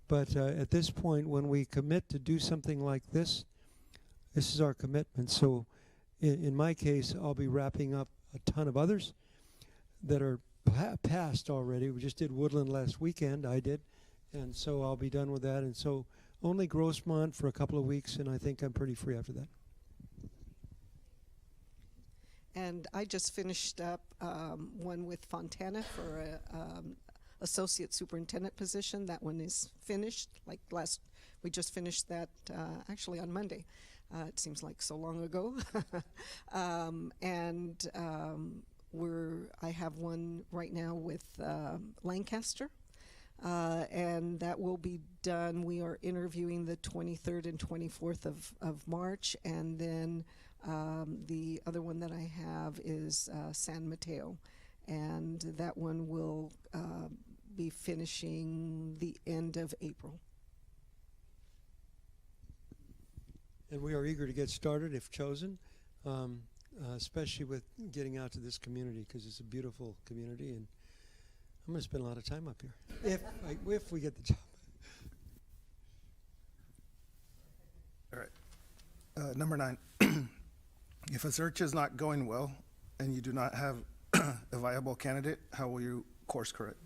But at this point, when we commit to do something like this is our commitment. So in my case, I'll be wrapping up a ton of others that are passed already. We just did Woodland last weekend, I did, and so I'll be done with that. And so only Grossmont for a couple of weeks, and I think I'm pretty free after that. And I just finished up one with Fontana for a associate superintendent position. That one is finished. We just finished that actually on Monday. It seems like so long ago. I have one right now with Lancaster, and that will be done. We are interviewing the 23rd and 24th of March, and then the other one that I have is San Mateo, and that one will be finishing the end of April. And we are eager to get started if chosen, especially with getting out to this community, because it's a beautiful community, and I'm going to spend a lot of time up here if we get the job. All right. Number 9. If a search is not going well and you do not have a viable candidate, how will you course correct?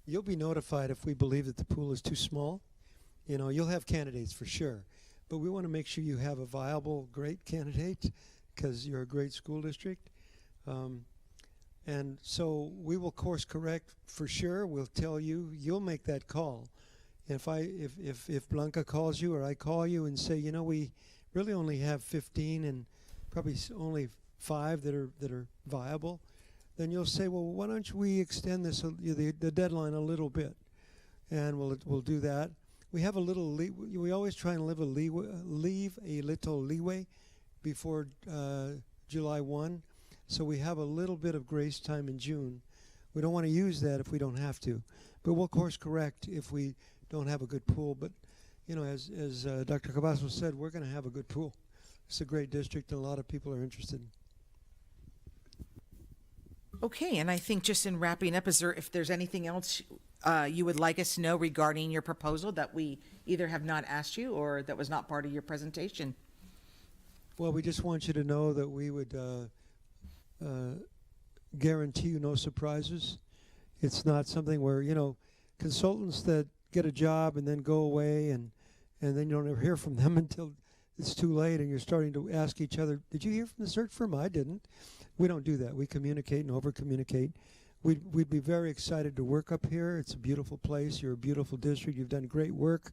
You'll be notified if we believe that the pool is too small. You'll have candidates for sure, but we want to make sure you have a viable, great candidate because you're a great school district. And so we will course correct for sure. We'll tell you. You'll make that call. If Blanca calls you or I call you and say, we really only have 15 and probably only 5 that are viable, then you'll say, well, why don't we extend this the deadline a little bit, and we'll do that. We have a little we always try and leave a little leeway before July 1, so we have a little bit of grace time in June. We don't want to use that if we don't have to, but we'll course correct if we don't have a good pool. But as Dr. Cavazos said, we're going to have a good pool. It's a great district, and a lot of people are interested. Okay, and I think just in wrapping up, if there's anything else you would like us to know regarding your proposal that we either have not asked you or that was not part of your presentation? Well, we just want you to know that we would guarantee you no surprises. It's not something where, consultants that get a job and then go away and then you don't ever hear from them until it's too late and you're starting to ask each other, did you hear from the search firm? I didn't. We don't do that. We communicate and over-communicate. We'd be very excited to work up here. It's a beautiful place. You're a beautiful district. You've done great work.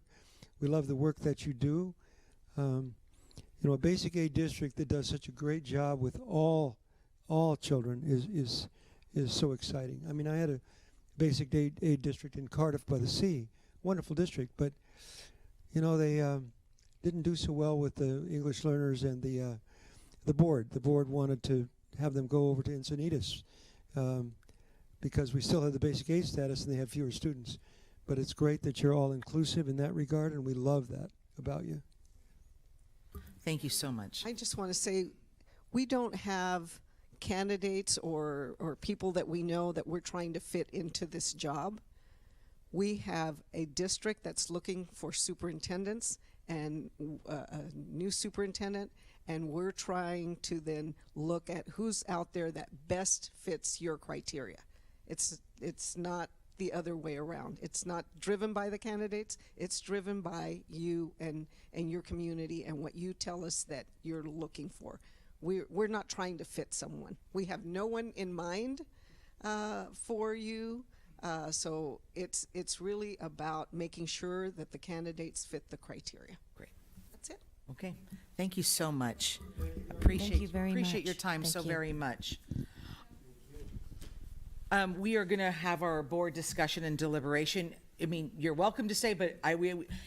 We love the work that you do. A basic aid district that does such a great job with all children is so exciting. I mean, I had a basic aid district in Cardiff by the Sea, wonderful district, but they didn't do so well with the English learners and the board. The board wanted to have them go over to Encinitas because we still have the basic aid status and they have fewer students. But it's great that you're all inclusive in that regard, and we love that about you. Thank you so much. I just want to say we don't have candidates or people that we know that we're trying to fit into this job. We have a district that's looking for superintendents and a new superintendent, and we're trying to then look at who's out there that best fits your criteria. It's not the other way around. It's not driven by the candidates. It's driven by you and your community and what you tell us that you're looking for. We're not trying to fit someone. We have no one in mind for you. So it's really about making sure that the candidates fit the criteria. Great. That's it. Okay. Thank you so much. Appreciate you very appreciate your much. time Thank so you. very much. We are going to have our board discussion and deliberation. I mean, you're welcome to stay, but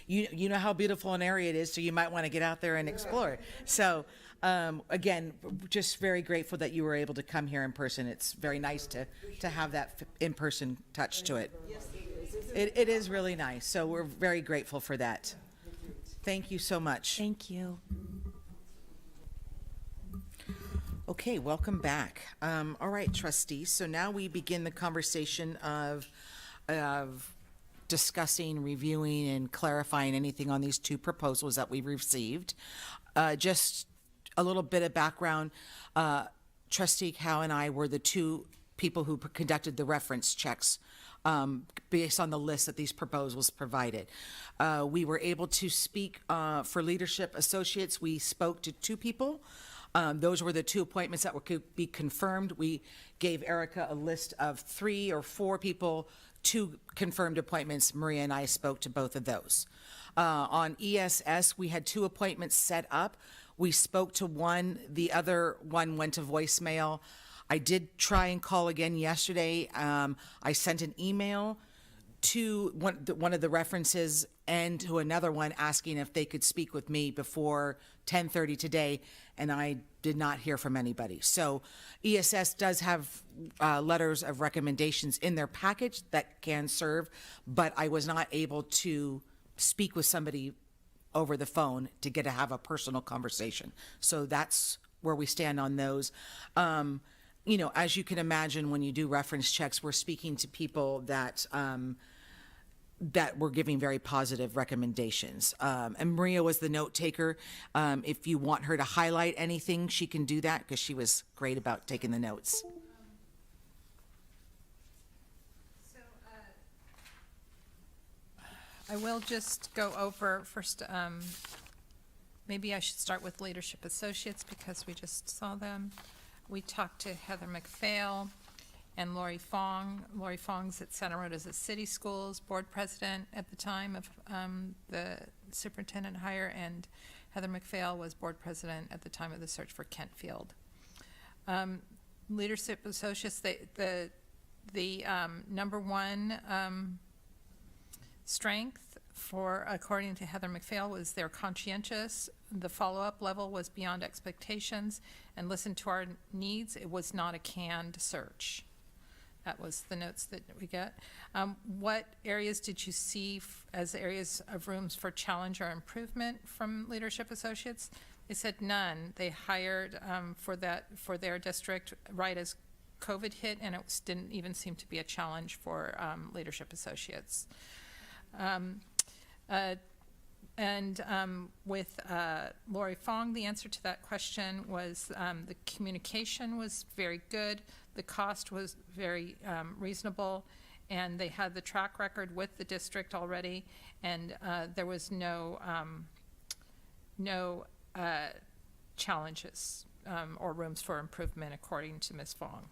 you know how beautiful an area it is, so you might want to get out there and explore. So, again, just very grateful that you were able to come here in person. It's very nice to have that in-person touch to it. Yes, It is really nice, so we're very grateful for that. Thank you so much. Thank you. Okay, welcome back. All right, trustees, so now we begin the conversation of discussing, reviewing, and clarifying anything on these two proposals that we've received. Just a little bit of background. Trustee Cow and I were the two people who conducted the reference checks based on the list that these proposals provided. We were able to speak for Leadership Associates. We spoke to two people. Those were the two appointments that could be confirmed. We gave Erica a list of 3 or 4 people, 2 confirmed appointments. Maria and I spoke to both of those. On ESS, we had 2 appointments set up. We spoke to one. The other one went to voicemail. I did try and call again yesterday. I sent an email to one of the references and to another one asking if they could speak with me before 10:30 today, and I did not hear from anybody. So ESS does have letters of recommendations in their package that can serve, but I was not able to speak with somebody over the phone to get to have a personal conversation. So that's where we stand on those. As you can imagine, when you do reference checks, we're speaking to people that were giving very positive recommendations. And Maria was the note taker. If you want her to highlight anything, she can do that because she was great about taking the notes. So I will just go over first. Maybe I should start with Leadership Associates because we just saw them. We talked to Heather McPhail and Lori Fong. Lori Fong's at Center Road as a city schools board president at the time of the superintendent hire, and Heather McPhail was board president at the time of the search for Kentfield. Leadership Associates, the number one strength according to Heather McPhail, was they're conscientious. The follow-up level was beyond expectations and listened to our needs. It was not a canned search. That was the notes that we got. What areas did you see as areas of rooms for challenge or improvement from Leadership Associates? They said none. They hired for their district right as COVID hit, and didn't even seem to be a challenge for leadership associates. With Lori Fong, the answer to that question was the communication was very good, the cost was very reasonable, and they had the track record with the district already, and there was no challenges or rooms for improvement, according to Ms. Fong.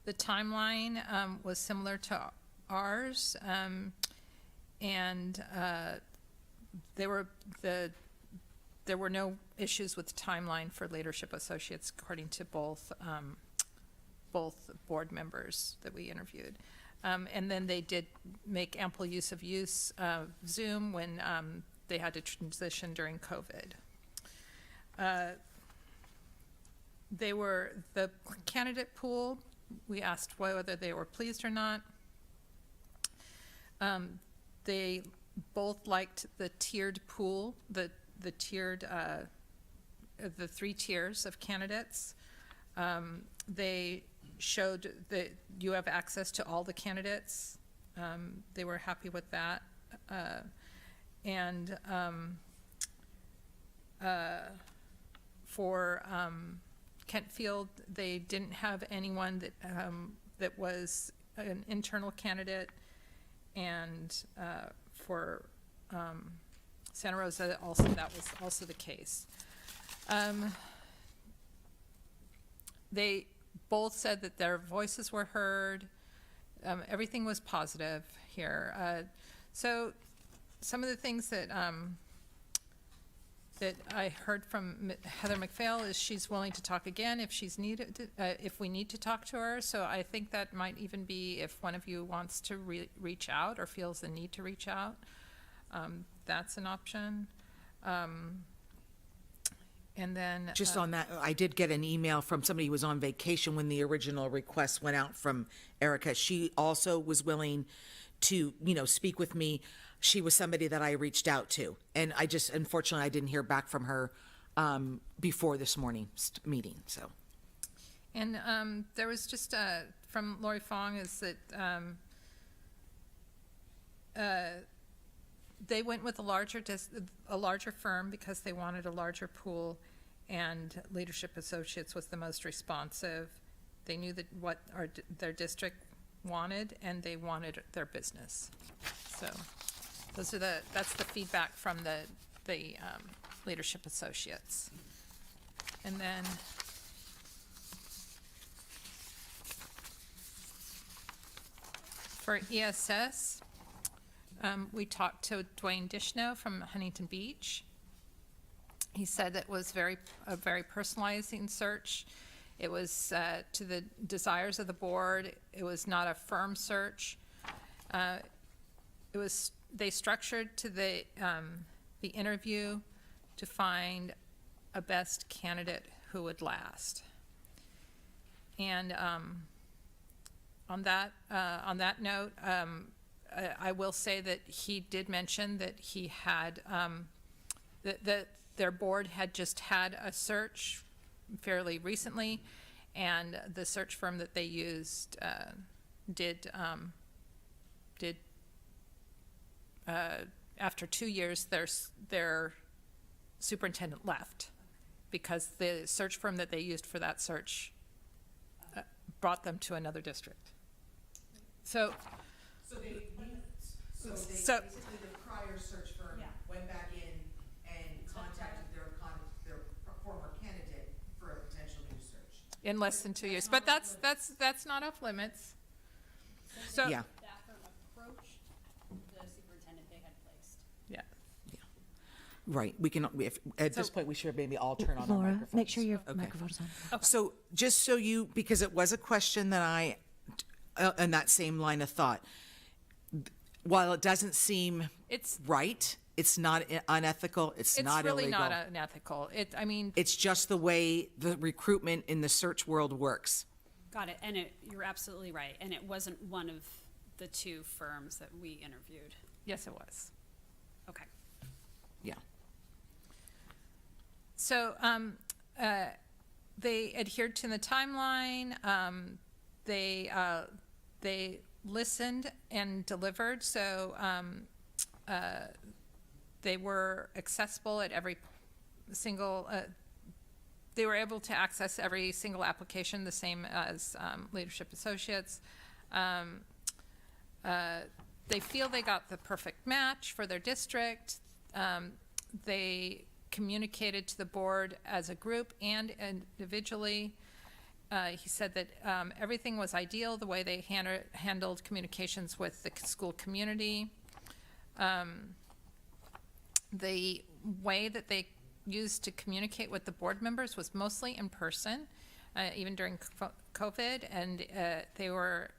The timeline was similar to ours, and there were no issues with the timeline for leadership associates, according to both board members that we interviewed. And then they did make ample use of Zoom when they had to transition during COVID. The candidate pool, we asked whether they were pleased or not. They both liked the tiered pool, the three tiers of candidates. They showed that you have access to all the candidates. They were happy with that. For Kentfield, they didn't have anyone that was an internal candidate, and for Santa Rosa, that was also the case. They both said that their voices were heard. Everything was positive here. So some of the things that I heard from Heather McPhail is she's willing to talk again if she's needed, if we need to talk to her. So I think that might even be if one of you wants to reach out or feels the need to reach out. That's an option. And then Just on that, I did get an email from somebody who was on vacation when the original request went out from Erica. She also was willing to, speak with me. She was somebody that I reached out to, and unfortunately, I didn't hear back from her before this morning's meeting. So, and there was just from Lori Fong is that they went with a larger firm because they wanted a larger pool, and Leadership Associates was the most responsive. They knew that what their district wanted, and they wanted their business. So. That's the feedback from the Leadership Associates. And then for ESS, we talked to Dwayne Dishno from Huntington Beach. He said that was a very personalizing search. It was to the desires of the board. It was not a firm search. They structured to the interview to find a best candidate who would last. And on that note, I will say that he did mention that he had that their board had just had a search fairly recently, and the search firm that they used did after 2 years, their superintendent left because the search firm that they used for that search brought them to another district. So basically the prior search firm went back in and contacted their former candidate for a potential new search. In less than 2 years, but that's not off limits. So yeah. That firm approached the superintendent they had placed. Yeah. Right. We can. At this point, we should maybe all turn on our Laura, microphones. make sure your microphone's on. Okay. So just so because it was a question that in that same line of thought, while it doesn't seem right, it's not unethical. It's not illegal. It's really not unethical. It's just the way the recruitment in the search world works. Got it. And you're absolutely right. And it wasn't one of the two firms that we interviewed. Yes, it was. Okay. Yeah. So they adhered to the timeline. They listened and delivered. So they were accessible at every single. They were able to access every single application, the same as Leadership Associates. They feel they got the perfect match for their district. They communicated to the board as a group and individually. He said that everything was ideal, the way they handled communications with the school community. The way that they used to communicate with the board members was mostly in person, even during COVID, and they were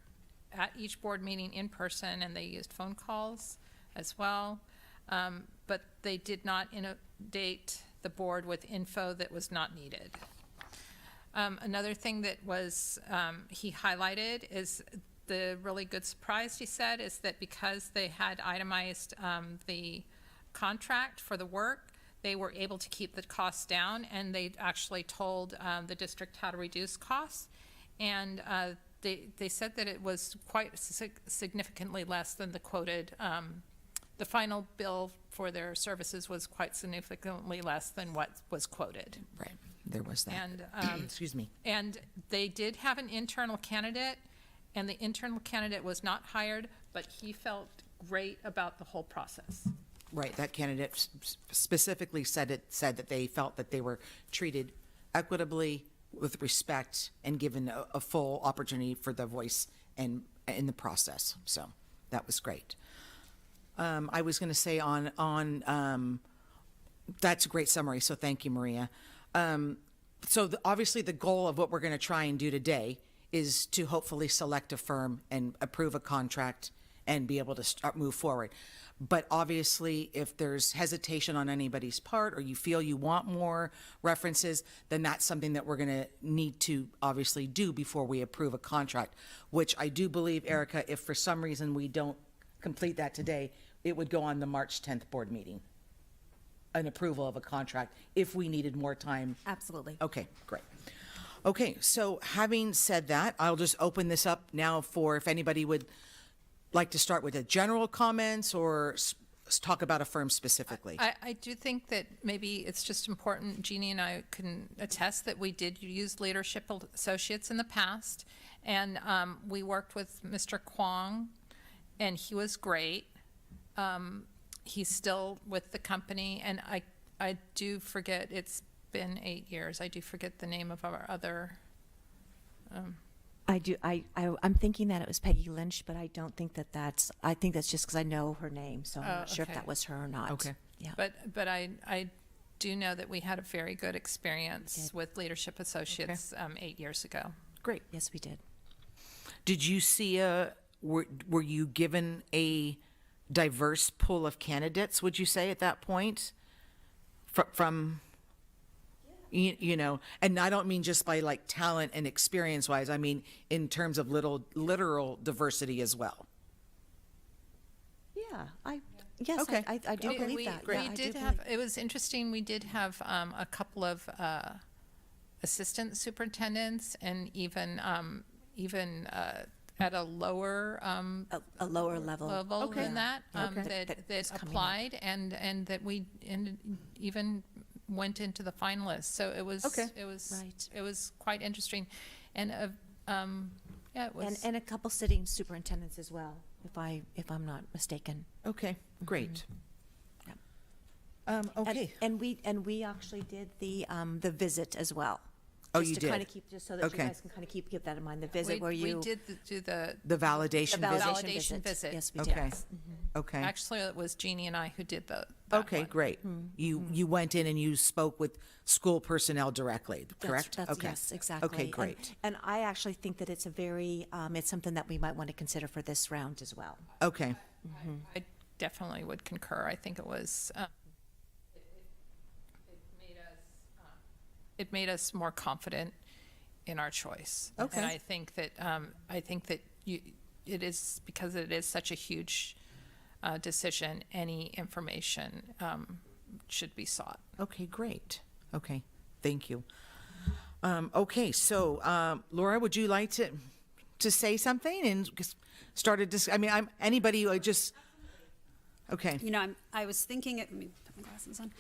at each board meeting in person, and they used phone calls as well. But they did not inundate the board with info that was not needed. Another thing that was he highlighted is the really good surprise, he said, is that because they had itemized the contract for the work, they were able to keep the costs down, and they actually told the district how to reduce costs. And they said that it was quite significantly less than the quoted, the final bill for their services was quite significantly less than what was quoted. Right, there was that. And Excuse me. and they did have an internal candidate, and the internal candidate was not hired, but he felt great about the whole process. Right, that candidate specifically said that they felt that they were treated equitably, with respect, and given a full opportunity for their voice and in the process. So that was great. I was going to say that's a great summary. So thank you, Maria. Obviously the goal of what we're going to try and do today is to hopefully select a firm and approve a contract and be able to move forward. But obviously, if there's hesitation on anybody's part, or you feel you want more references, then that's something that we're going to need to obviously do before we approve a contract, which I do believe, Erica, if for some reason we don't complete that today, it would go on the March 10th board meeting, an approval of a contract, if we needed more time. Absolutely. Okay, great. Okay, so having said that, I'll just open this up now for if anybody would like to start with the general comments or talk about a firm specifically. I do think that maybe it's just important, Jeannie and I can attest that we did use Leadership Associates in the past, and we worked with Mr. Kwong, and he was great. He's still with the company, and I do forget, it's been 8 years, I do forget the name of our other... I'm thinking that it was Peggy Lynch, but I don't think I think that's just because I know her name, so I'm not sure if okay. that was her or not. Okay. Yeah. But I do know that we had a very good experience with Leadership Associates 8 years ago. Great. Yes, we did. Did you see were you given a diverse pool of candidates, would you say, at that point? From you know, and I don't mean just by like talent and experience wise, I mean in terms of literal diversity as well. Yeah, yes, Okay. I do believe that. We Yeah, I did do have, believe- it was interesting, we did have a couple of assistant superintendents, and even at a lower a lower level. Okay. than that, Okay. that That's coming up. applied, and that we even went into the finalists. So it was Okay. Right. it was quite interesting, and yeah, it was. And a couple sitting superintendents as well, if I'm not mistaken. Okay, great. Yeah. Okay. And we actually did the visit as well. Oh, Just you to did? kind of keep, just so that Okay. you guys can kind of keep that in mind. The visit where you we did do the The validation visit? validation visit. Yes, we did. Okay. Okay. Actually, it was Jeannie and I who did that Okay, one. great. You went in and you spoke with school personnel directly, correct? Okay. Yes, exactly. Okay, great. And I actually think that it's a very, it's something that we might want to consider for this round as well. Okay. I definitely would concur. I think it was, it made us more confident in our choice. Okay. And I think that it is, because it is such a huge decision, any information should be sought. Okay, great. Okay, thank you. Okay, so Laura, would you like to say something and start a I mean, anybody just. Okay. You know, I was thinking, let me put my glasses on.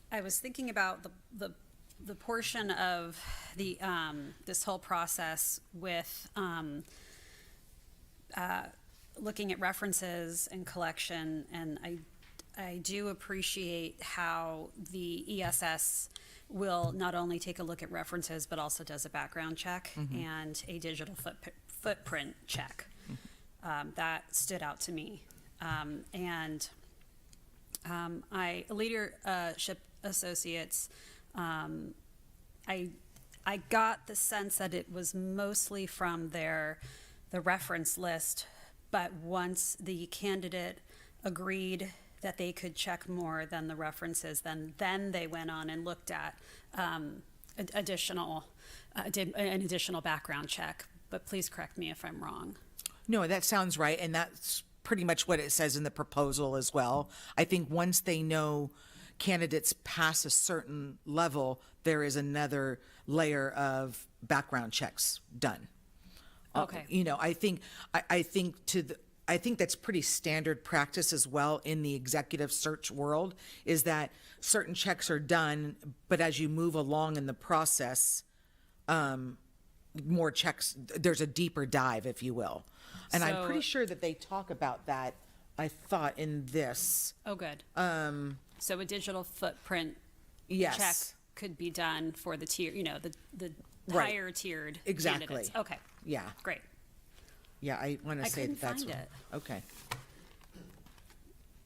I was thinking about the portion of the this whole process with looking at references and collection, and I do appreciate how the ESS will not only take a look at references but also does a background check and a digital footprint check. That stood out to me. Leadership Associates, I got the sense that it was mostly from the reference list, but once the candidate agreed that they could check more than the references, then they went on and looked at did an additional background check. But please correct me if I'm wrong. No, that sounds right, and that's pretty much what it says in the proposal as well. I think once they know candidates pass a certain level, there is another layer of background checks done. Okay. You know, I think that's pretty standard practice as well in the executive search world, is that certain checks are done, but as you move along in the process, more checks, there's a deeper dive, if you will. And I'm pretty sure that they talk about that, I thought, in this. Oh, good. So a digital footprint Yes. check could be done for the tier, the Right. higher tiered Exactly. candidates. Okay, Yeah. great. Yeah, I want to I say couldn't that's find what- it. Okay.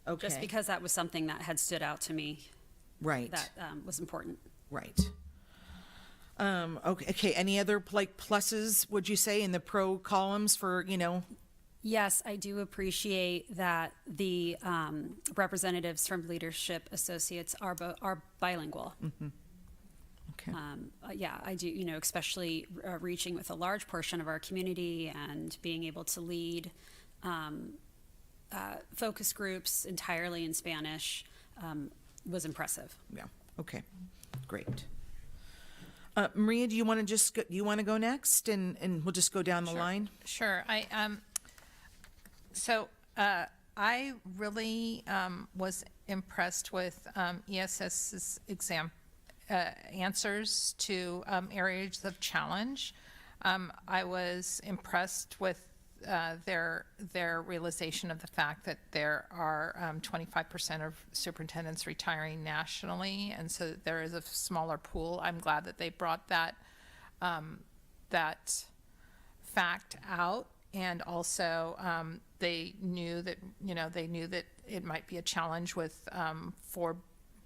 Okay. Just because that was something that had stood out to me Right. that was important. Right. Okay. Any other pluses, would you say, in the pro columns for, Yes, I do appreciate that the representatives from Leadership Associates are bilingual. Okay. Yeah, I do, especially reaching with a large portion of our community and being able to lead focus groups entirely in Spanish was impressive. Yeah. Okay. Great. Maria, do you want to go next, and we'll just go down the line? Sure. I really was impressed with ESS's exam answers to areas of challenge. I was impressed with their realization of the fact that there are 25% of superintendents retiring nationally, and so there is a smaller pool. I'm glad that they brought that fact out, and also they knew that it might be a challenge with 4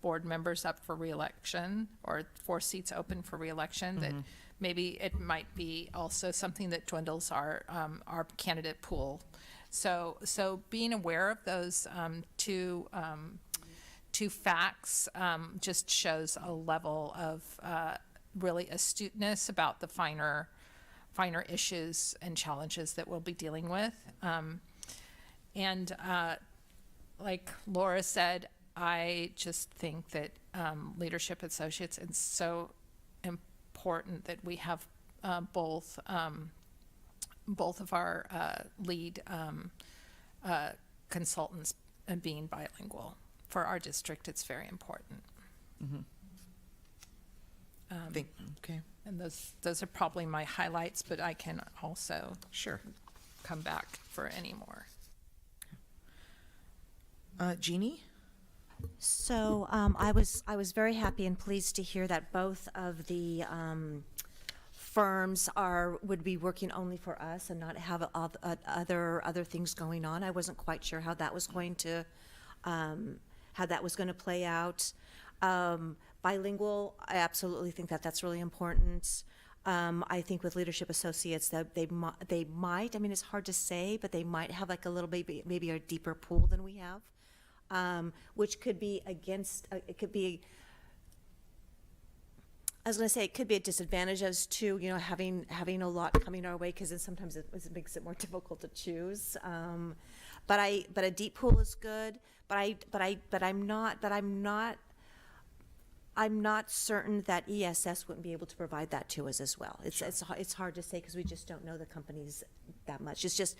board members up for reelection, or 4 seats open for reelection, that maybe it might be also something that dwindles our candidate pool. So being aware of those two facts just shows a level of really astuteness about the finer issues and challenges that we'll be dealing with. Like Laura said, I just think that Leadership Associates, it's so important that we have both of our lead consultants being bilingual. For our district, it's very important. Okay. And those are probably my highlights, but I can also Sure. come back for any more. Jeannie? So I was very happy and pleased to hear that both of the firms would be working only for us and not have other things going on. I wasn't quite sure how that was going to play out. Bilingual, I absolutely think that that's really important. I think with Leadership Associates that they might, I mean, it's hard to say, but they might have like a little maybe a deeper pool than we have. Which could be it could be, I was going to say, it could be a disadvantage as to, having a lot coming our way, because then sometimes it makes it more difficult to choose. But a deep pool is good, but I'm not I'm not certain that ESS wouldn't be able to provide that to us as well. It's hard to say because we just don't know the companies that much. It just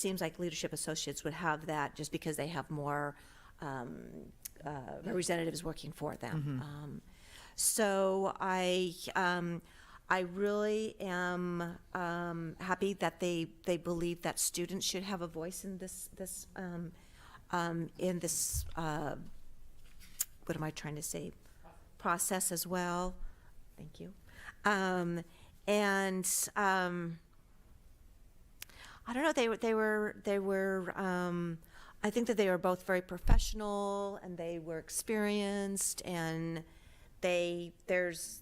seems like Leadership Associates would have that just because they have more representatives working for them. So I really am happy that they believe that students should have a voice in this what am I trying to say? Process as well. Thank you. I don't know. They were. I think that they were both very professional and they were experienced, and there's.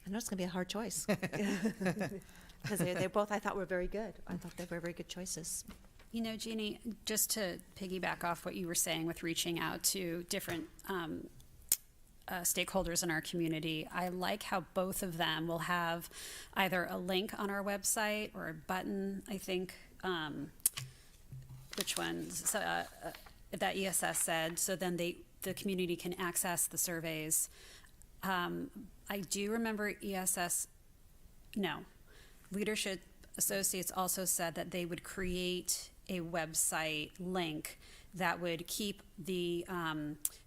I know it's going to be a hard choice because they both I thought were very good. I thought they were very good choices. You know, Jeannie, just to piggyback off what you were saying with reaching out to different stakeholders in our community, I like how both of them will have either a link on our website or a button, I think, which ones, that ESS said, so then the community can access the surveys. I do remember Leadership Associates also said that they would create a website link that would keep the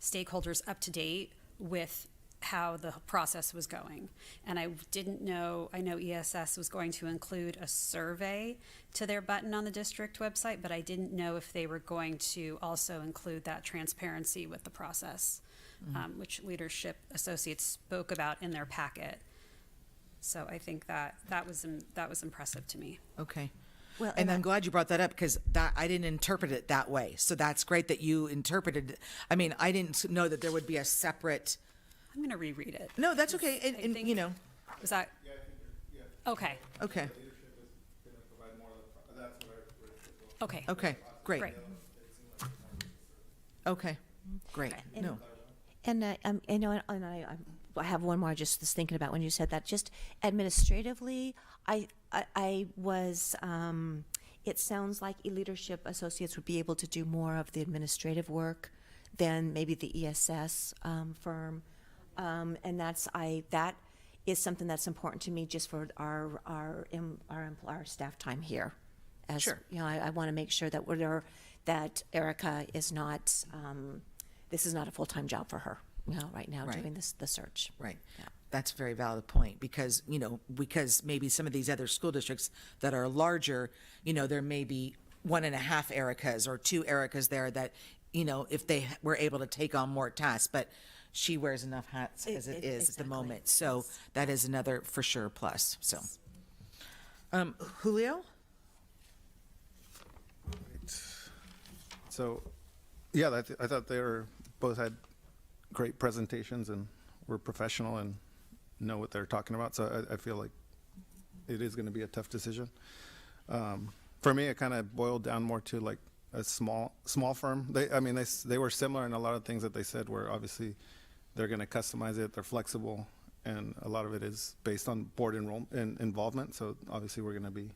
stakeholders up to date with how the process was going. And I know ESS was going to include a survey to their button on the district website, but I didn't know if they were going to also include that transparency with the process, which Leadership Associates spoke about in their packet. So I think that was impressive to me. Okay. Well, And I'm glad you brought that up because I didn't interpret it that way. So that's great that you interpreted it. I mean, I didn't know that there would be a separate. I'm going to reread it. No, that's okay. I think- You know. Was that? Okay. Okay. Okay. Okay. Great. Great. Okay. Great. No. And I have one more. I just was thinking about when you said that. Just administratively, I was. It sounds like Leadership Associates would be able to do more of the administrative work than maybe the ESS firm, and that is something that's important to me just for our staff time here. As, Sure. You know, I want to make sure that that Erica is not. This is not a full-time job for her. You know, right now Right. doing the search. Right. Yeah. That's a very valid point because maybe some of these other school districts that are larger, there may be 1.5 Ericas or 2 Ericas there that, if they were able to take on more tasks, but she wears enough hats as it is at the Exactly. moment. So that is another for sure plus. So, Julio? So, yeah, I thought they both had great presentations and were professional and know what they're talking about. So I feel like it is going to be a tough decision. For me, it kind of boiled down more to like a small firm. They were similar in a lot of things that they said. Where obviously they're going to customize it. They're flexible, and a lot of it is based on board involvement. So obviously we're going to be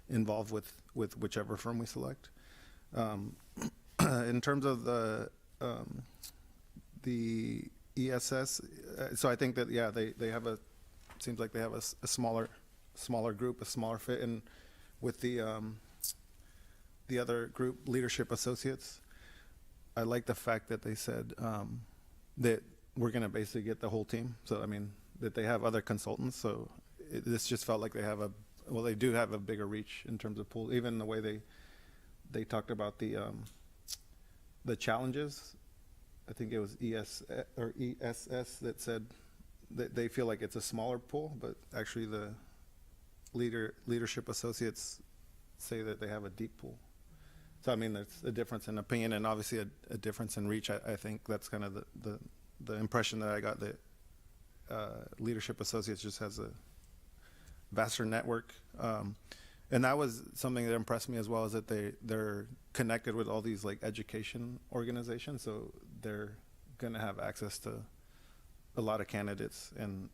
involved with whichever firm we select. In terms of the ESS, so I think that they have seems like they have a smaller group, a smaller fit, and with the other group, Leadership Associates, I like the fact that they said that we're going to basically get the whole team. So I mean that they have other consultants. So this just felt like they do have a bigger reach in terms of pool. Even the way they talked about the challenges. I think it was ESS that said that they feel like it's a smaller pool, but actually the Leadership Associates say that they have a deep pool. So I mean, there's a difference in opinion and obviously a difference in reach. I think that's kind of the impression that I got, that Leadership Associates just has a vaster network. And that was something that impressed me as well, is that they're connected with all these like education organizations, so they're going to have access to a lot of candidates and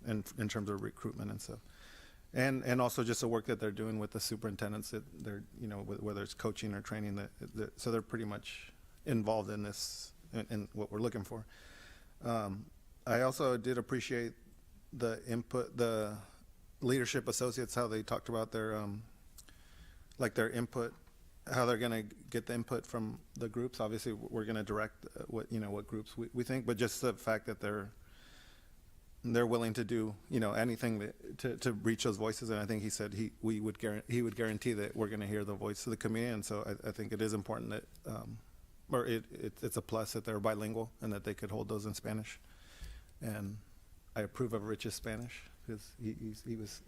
in terms of recruitment and stuff, and also just the work that they're doing with the superintendents, that they're whether it's coaching or training, so they're pretty much involved in this and what we're looking for. I also did appreciate the input, the leadership associates, how they talked about their, like their input, how they're going to get the input from the groups. Obviously, we're going to direct what groups we think, but just the fact that they're willing to do anything to reach those voices. And I think he said he would guarantee that we're going to hear the voice of the community. And so I think it is important that it's a plus that they're bilingual and that they could hold those in Spanish. And I approve of Rich's Spanish because he was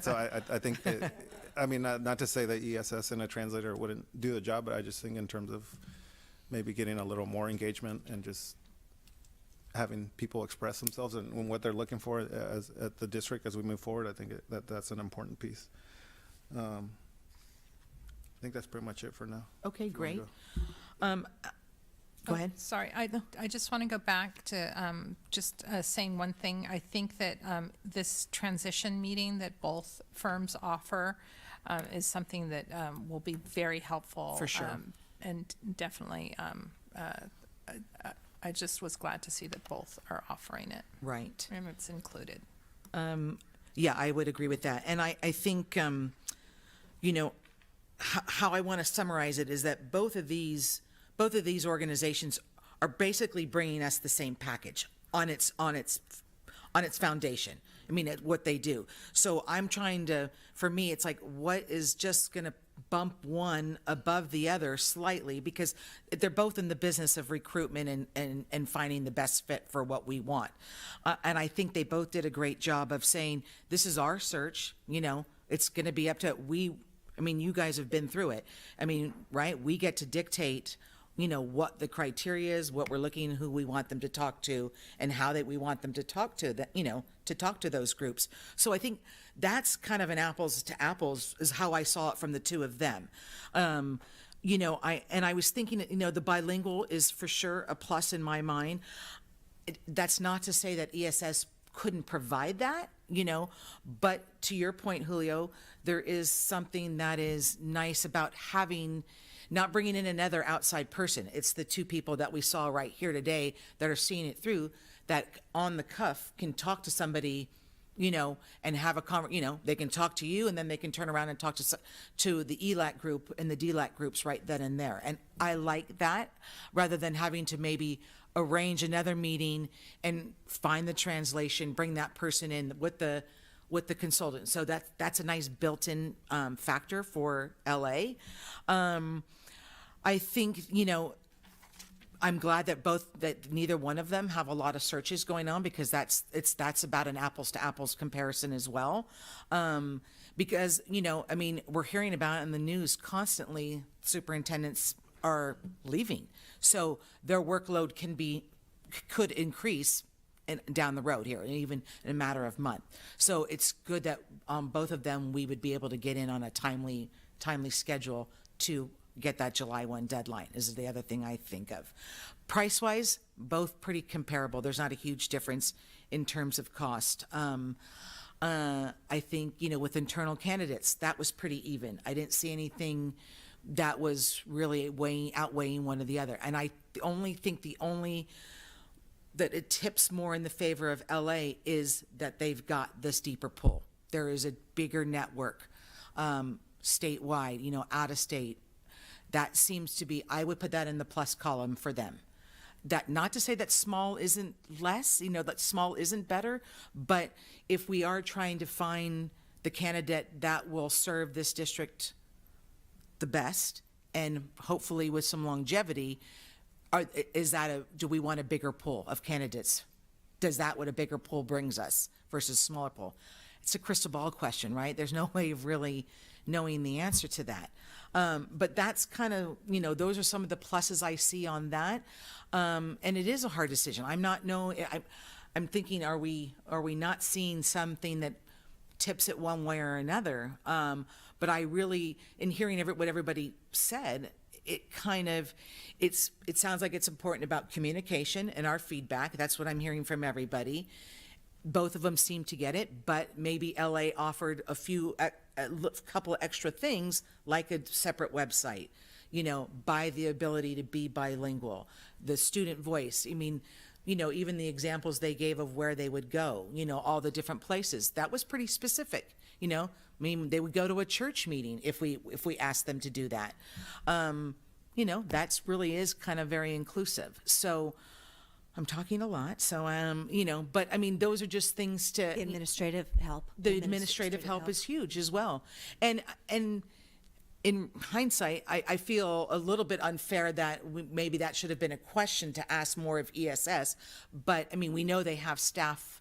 so I think that, not to say that ESS and a translator wouldn't do the job, but I just think in terms of maybe getting a little more engagement and just having people express themselves and what they're looking for at the district as we move forward, I think that's an important piece. I think that's pretty much it for now. Okay, If you wanna great. go. Go ahead. Sorry, I just want to go back to just saying one thing. I think that this transition meeting that both firms offer is something that will be very helpful. For sure. And definitely, I just was glad to see that both are offering it. Right. And it's included. Yeah, I would agree with that. And I think, how I want to summarize it is that both of these organizations are basically bringing us the same package on its foundation. I mean, what they do. So I'm trying to, for me, it's like, what is just going to bump one above the other slightly, because they're both in the business of recruitment and finding the best fit for what we want. And I think they both did a great job of saying, this is our search, it's going to be up to you guys have been through it. Right? We get to dictate, what the criteria is, what we're looking, who we want them to talk to, and how we want them to talk to that, to talk to those groups. So I think that's kind of an apples to apples is how I saw it from the two of them. I was thinking, the bilingual is for sure a plus in my mind. That's not to say that ESS couldn't provide that, but to your point, Julio, there is something that is nice about not bringing in another outside person. It's the two people that we saw right here today that are seeing it through, that on the cuff can talk to somebody, and have a conversation. They can talk to you, and then they can turn around and talk to the ELAC group and the DLAC groups right then and there. And I like that, rather than having to maybe arrange another meeting and find the translation, bring that person in with the consultant. So that's a nice built-in factor for LA. I think, I'm glad that neither one of them have a lot of searches going on, because that's about an apples to apples comparison as well. Because, we're hearing about it in the news constantly, superintendents are leaving. So their workload could increase down the road here, even in a matter of month. So it's good that both of them, we would be able to get in on a timely schedule to get that July 1 deadline, is the other thing I think of. Price-wise, both pretty comparable. There's not a huge difference in terms of cost. I think, with internal candidates, that was pretty even. I didn't see anything that was really outweighing one or the other. And I only think that it tips more in the favor of LA is that they've got this deeper pull. There is a bigger network, statewide, out of state. That seems to be, I would put that in the plus column for them. That, not to say that small isn't less, that small isn't better, but if we are trying to find the candidate that will serve this district the best, and hopefully with some longevity, do we want a bigger pool of candidates? Does that what a bigger pool brings us versus smaller pool? It's a crystal ball question, right? There's no way of really knowing the answer to that. But that's kind of, those are some of the pluses I see on that. And it is a hard decision. I'm thinking, are we not seeing something that tips it one way or another? But I really, in hearing what everybody said, it sounds like it's important about communication and our feedback. That's what I'm hearing from everybody. Both of them seem to get it, but maybe LA offered a couple of extra things, like a separate website, by the ability to be bilingual, the student voice. I mean, even the examples they gave of where they would go, all the different places, that was pretty specific. I mean, they would go to a church meeting if we asked them to do that. That's really is kind of very inclusive. So I'm talking a lot. So, but I mean, those are just things to. The administrative help. The administrative help is huge as well. And in hindsight, I feel a little bit unfair that maybe that should have been a question to ask more of ESS. But I mean, we know they have staff.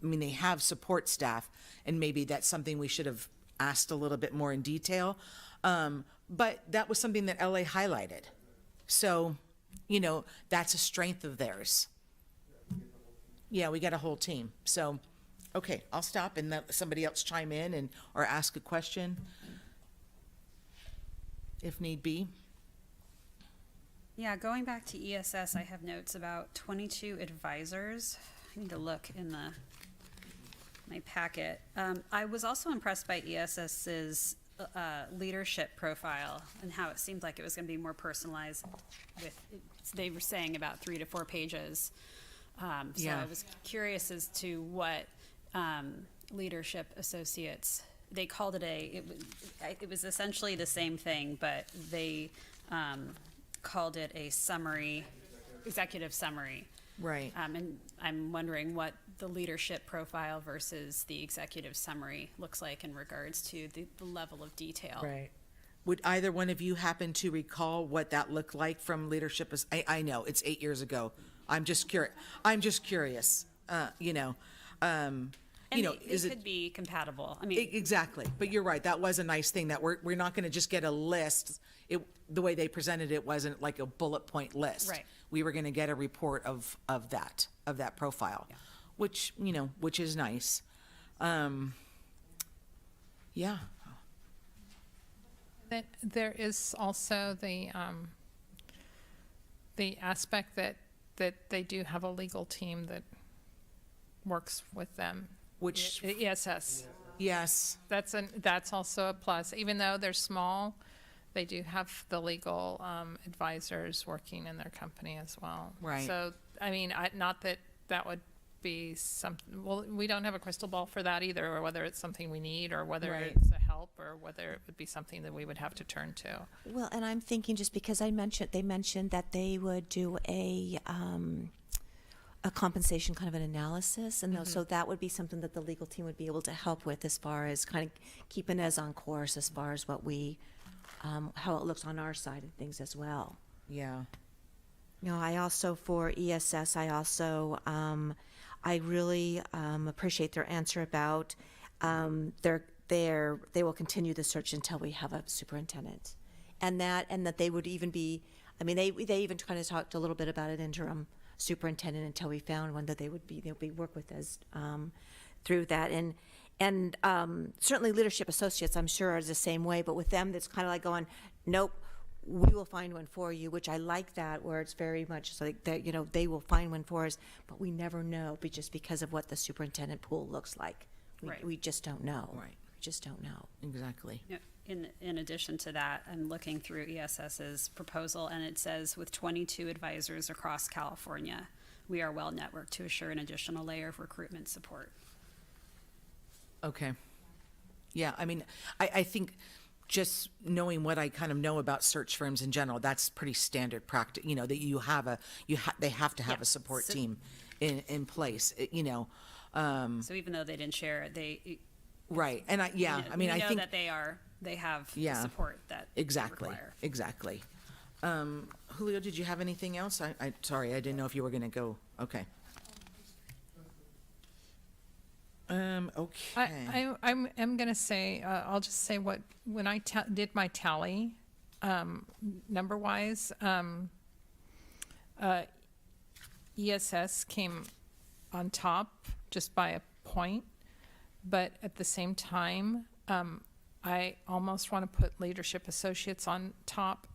I mean, they have support staff, and maybe that's something we should have asked a little bit more in detail. But that was something that LA highlighted. So, that's a strength of theirs. Yeah, we got a whole team. So, okay, I'll stop and let somebody else chime in or ask a question if need be. Yeah, going back to ESS, I have notes about 22 advisors. I need to look in my packet. I was also impressed by ESS's leadership profile and how it seemed like it was going to be more personalized. They were saying about 3 to 4 pages. So I was curious as to what leadership associates. They called it it was essentially the same thing, but they called it a summary, executive summary. Right. And I'm wondering what the leadership profile versus the executive summary looks like in regards to the level of detail. Right. Would either one of you happen to recall what that looked like from leadership? I know it's 8 years ago. I'm just curious. And it could be compatible. I mean, Exactly. But you're right. That was a nice thing that we're not going to just get a list. The way they presented it wasn't like a bullet point list. Right. We were going to get a report of that profile, which is nice. Yeah. That there is also the aspect that they do have a legal team that works with them. Which ESS. yes. That's also a plus. Even though they're small, they do have the legal advisors working in their company as well. Right. So, I mean, not that would be something, well, we don't have a crystal ball for that either, or whether it's something we need, or whether Right. it's a help, or whether it would be something that we would have to turn to. Well, and I'm thinking just because they mentioned that they would do a compensation kind of an analysis, and so that would be something that the legal team would be able to help with as far as kind of keeping us on course as far as what we, how it looks on our side and things as well. Yeah. I also, for ESS, I really appreciate their answer about they will continue the search until we have a superintendent, and that they would even be. I mean, they even kind of talked a little bit about an interim superintendent until we found one that they'll be work with us through that, and certainly leadership associates I'm sure are the same way, but with them it's kind of like going, nope, we will find one for you, which I like that, where it's very much like that, they will find one for us, but we never know, but just because of what the superintendent pool looks like. Right. We just don't know. Right. We just don't know. Exactly. Yeah, in addition to that, I'm looking through ESS's proposal, and it says with 22 advisors across California, we are well networked to assure an additional layer of recruitment support. Okay. Yeah. I mean, I think just knowing what I kind of know about search firms in general, that's pretty standard practice. That they have to have a support team in place. So even though they didn't share it, right. And I we I know think that they have the support that they require. Exactly. Julio, did you have anything else? Sorry, I didn't know if you were going to go. Okay. Okay. I'm going to say, I'll just say when I did my tally, number-wise, ESS came on top just by a point, but at the same time, I almost want to put leadership associates on top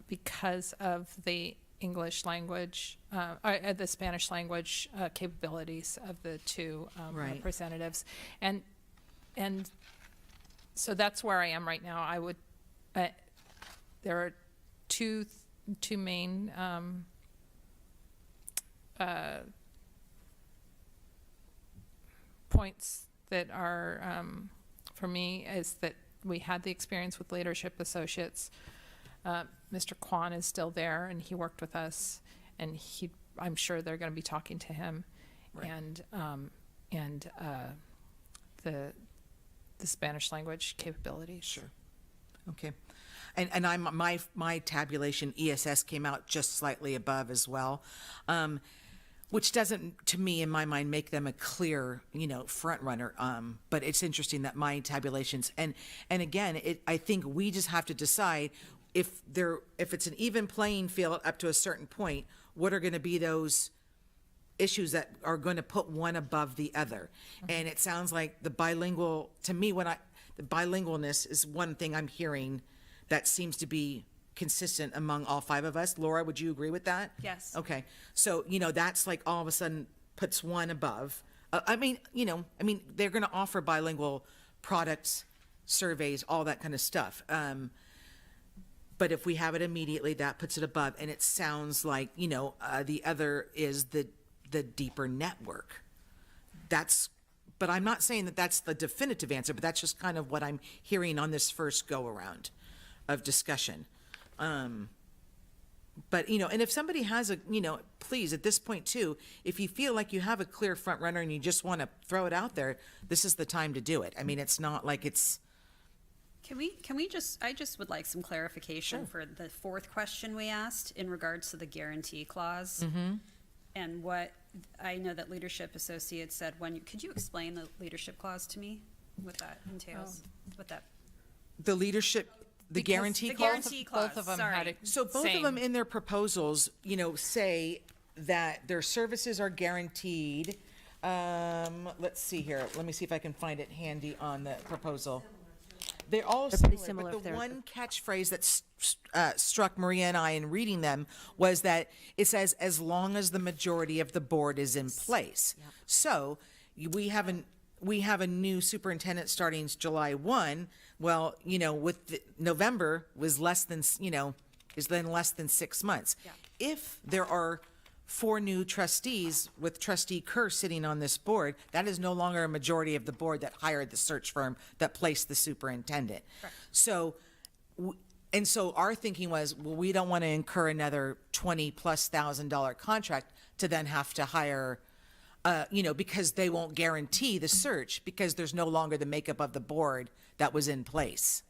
because of the English language, the Spanish language capabilities of the two Right. representatives, and so that's where I am right now. I would, there are two main points that are, for me, is that we had the experience with Leadership Associates. Mr. Kwan is still there, and he worked with us, and I'm sure they're going to be talking to him, Right. and the Spanish language capabilities. Sure. Okay. And my tabulation, ESS came out just slightly above as well, which doesn't, to me, in my mind, make them a clear, front runner. But it's interesting that my tabulations, and again, I think we just have to decide if it's an even playing field up to a certain point, what are going to be those issues that are going to put one above the other. And it sounds like the bilingual, to me, the bilingualness is one thing I'm hearing that seems to be consistent among all five of us. Laura, would you agree with that? Yes. Okay. So, that's like all of a sudden puts one above. They're going to offer bilingual products, surveys, all that kind of stuff. But if we have it immediately, that puts it above. And it sounds like, the other is the deeper network. But I'm not saying that that's the definitive answer, but that's just kind of what I'm hearing on this first go around of discussion. But, and if somebody has please, at this point too, if you feel like you have a clear front runner and you just want to throw it out there, this is the time to do it. I mean, it's not like it's. Can we just, I just would like some clarification for the fourth question we asked in regards to the guarantee clause. And what, I know that Leadership Associates said could you explain the leadership clause to me? What that entails? What that, The leadership, the guarantee clause? guarantee clause, Both of them sorry. had it. So both of them in their proposals, say that their services are guaranteed. Let's see here. Let me see if I can find it handy on the proposal. They're all pretty similar, similar but if the they're- one catchphrase that struck Maria and I in reading them was that it says, as long as the majority of the board is in place. So we have a new superintendent starting July 1. Well, with November was less than 6 months. If there are 4 new trustees with Trustee Kerr sitting on this board, that is no longer a majority of the board that hired the search firm that placed the superintendent. So, so our thinking was, well, we don't want to incur another $20,000+ contract to then have to hire, because they won't guarantee the search because there's no longer the makeup of the board that was in place.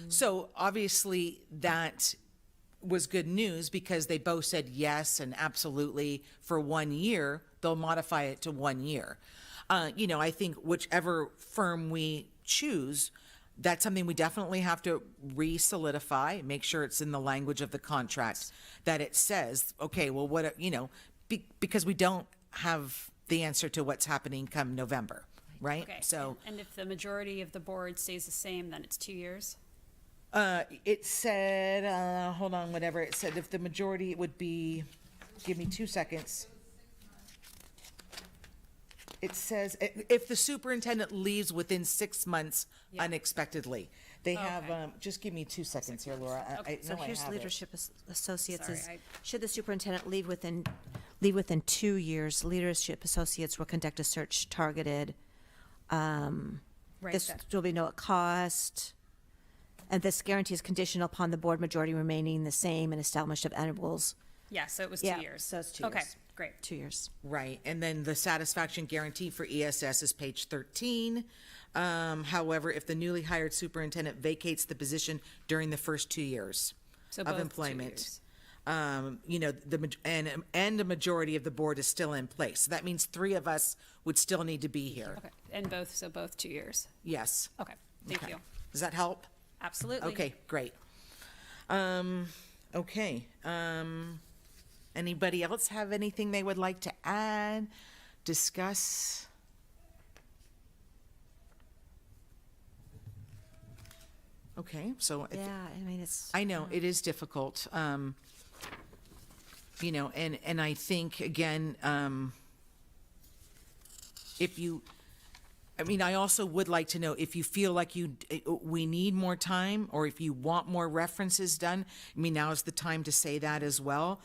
So obviously that was good news because they both said yes and absolutely for 1 year. They'll modify it to 1 year. I think whichever firm we choose, that's something we definitely have to re-solidify, make sure it's in the language of the contract, that it says, okay, well, what, because we don't have the answer to what's happening come November, right? Okay. So And if the majority of the board stays the same, then it's 2 years? it said, hold on, whatever it said, if the majority, it would be, give me 2 seconds. It says, if the superintendent leaves within 6 months unexpectedly. They have, just give me 2 seconds here, Laura. So here's Leadership Associates. Sorry, Should the superintendent leave within 2 years, Leadership Associates will conduct a search targeted. Right, This that- will be no cost. And this guarantee is conditional upon the board majority remaining the same and establishment of intervals. Yeah, so it was 2 Yeah, years. so it's 2 Okay, years. great. 2 years. Right, and then the satisfaction guarantee for ESS is page 13. However, if the newly hired superintendent vacates the position during the first 2 years So of both 2 employment, years. and a majority of the board is still in place. So that means 3 of us would still need to be here. Okay, and both 2 years. Yes. Okay, thank Okay. you. Does that help? Absolutely. Okay, great. Okay. Anybody else have anything they would like to add, discuss? Okay, so Yeah, I mean, it's. I know it is difficult. And I think again, if you, I mean, I also would like to know if you feel like we need more time, or if you want more references done. I mean, now is the time to say that as well.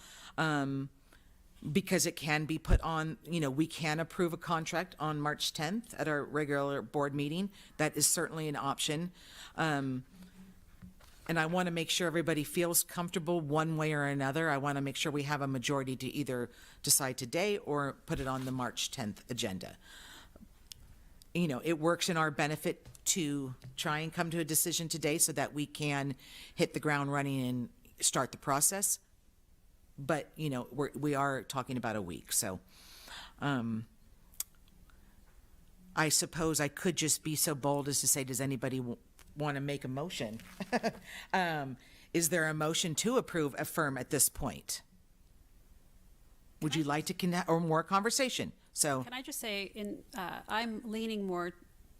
Because it can be put on, we can approve a contract on March 10th at our regular board meeting. That is certainly an option. And I want to make sure everybody feels comfortable one way or another. I want to make sure we have a majority to either decide today or put it on the March 10th agenda. It works in our benefit to try and come to a decision today so that we can hit the ground running and start the process. But, we are talking about a week. So I suppose I could just be so bold as to say, does anybody want to make a motion? Is there a motion to approve affirm at this point? Would you like to connect or more conversation? So Can I just say, I'm leaning more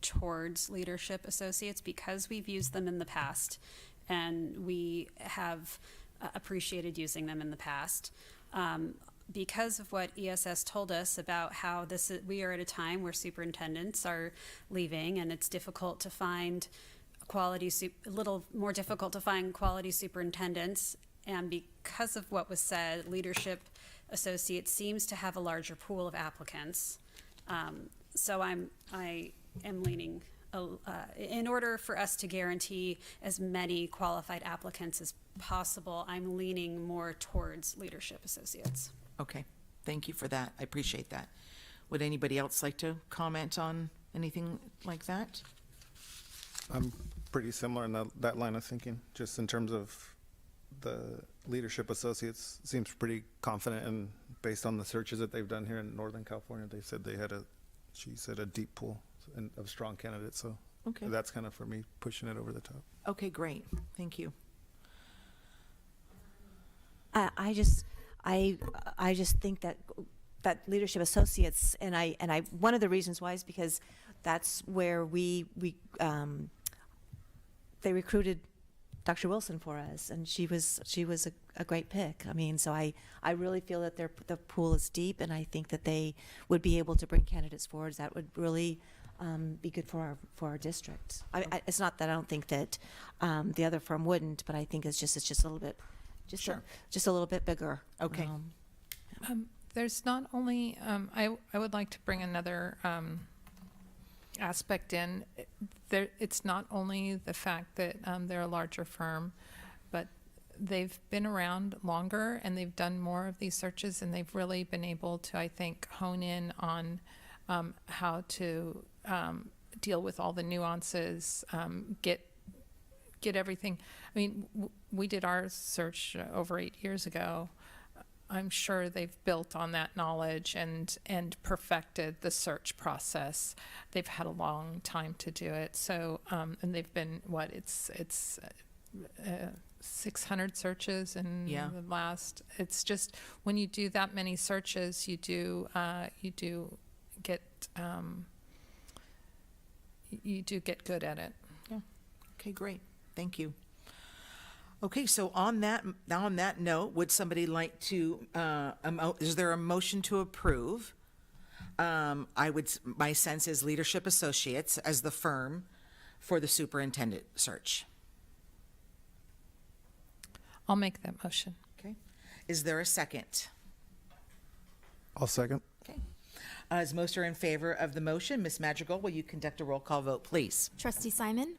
towards Leadership Associates because we've used them in the past, and we have appreciated using them in the past. Because of what ESS told us about how we are at a time where superintendents are leaving, and it's difficult to find a little more difficult to find quality superintendents. And because of what was said, Leadership Associates seems to have a larger pool of applicants. So I am leaning, in order for us to guarantee as many qualified applicants as possible, I'm leaning more towards Leadership Associates. okay, thank you for that. I appreciate that. Would anybody else like to comment on anything like that? I'm pretty similar in that line of thinking, just in terms of the Leadership Associates seems pretty confident, and based on the searches that they've done here in Northern California, they said they had a deep pool of strong candidates. So Okay. that's kind of for me pushing it over the top. Okay, great. Thank you. I just think that Leadership Associates, and I one of the reasons why is because that's where they recruited Dr. Wilson for us, and she was a great pick. I mean, so I really feel that the pool is deep, and I think that they would be able to bring candidates forward. That would really be good for our district. It's not that I don't think that the other firm wouldn't, but I think it's just a little bit, Sure. just a little bit bigger. Okay. There's not only, I would like to bring another aspect in. It's not only the fact that they're a larger firm, but they've been around longer and they've done more of these searches, and they've really been able to, I think, hone in on how to deal with all the nuances, get everything. I mean, we did our search over 8 years ago. I'm sure they've built on that knowledge and perfected the search process. They've had a long time to do it. So, and they've been, it's 600 searches in the last, it's just, when you do that many searches, you do get good at it. Yeah. Okay, great. Thank you. Okay, so on that note, would somebody like to, is there a motion to approve? My sense is Leadership Associates as the firm for the superintendent search. I'll make that motion. Okay. Is there a second? I'll second. Okay. As most are in favor of the motion, Ms. Madrigal, will you conduct a roll call vote, please? Trustee Simon?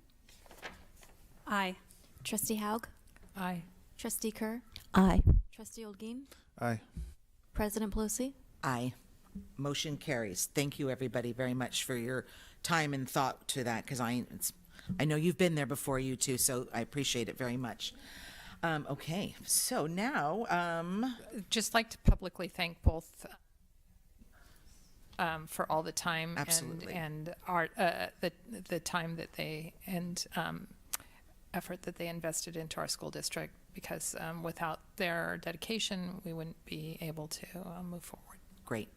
Aye. Trustee Haug? Aye. Trustee Kerr? Aye. Trustee Oldgame? Aye. President Pelosi? Aye. Motion carries. Thank you, everybody, very much for your time and thought to that, because I know you've been there before, you too, so I appreciate it very much. Okay, so now, Just like to publicly thank both for all the time Absolutely. and the time that they and effort that they invested into our school district, because without their dedication, we wouldn't be able to move forward. great.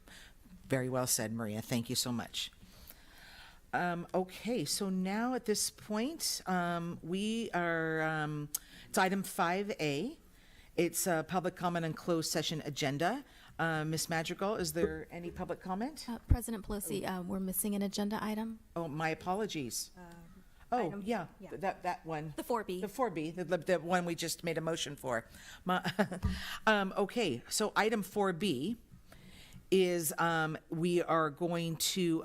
Very well said, Maria. Thank you so much. Okay, so now at this point, we are, it's item 5A. It's a public comment and closed session agenda. Ms. Madrigal, is there any public comment? President Pelosi, we're missing an agenda item. Oh, my apologies. Oh, item- yeah, yeah. that one. The 4B. The 4B, the one we just made a motion for. Okay, so item 4B is we are going to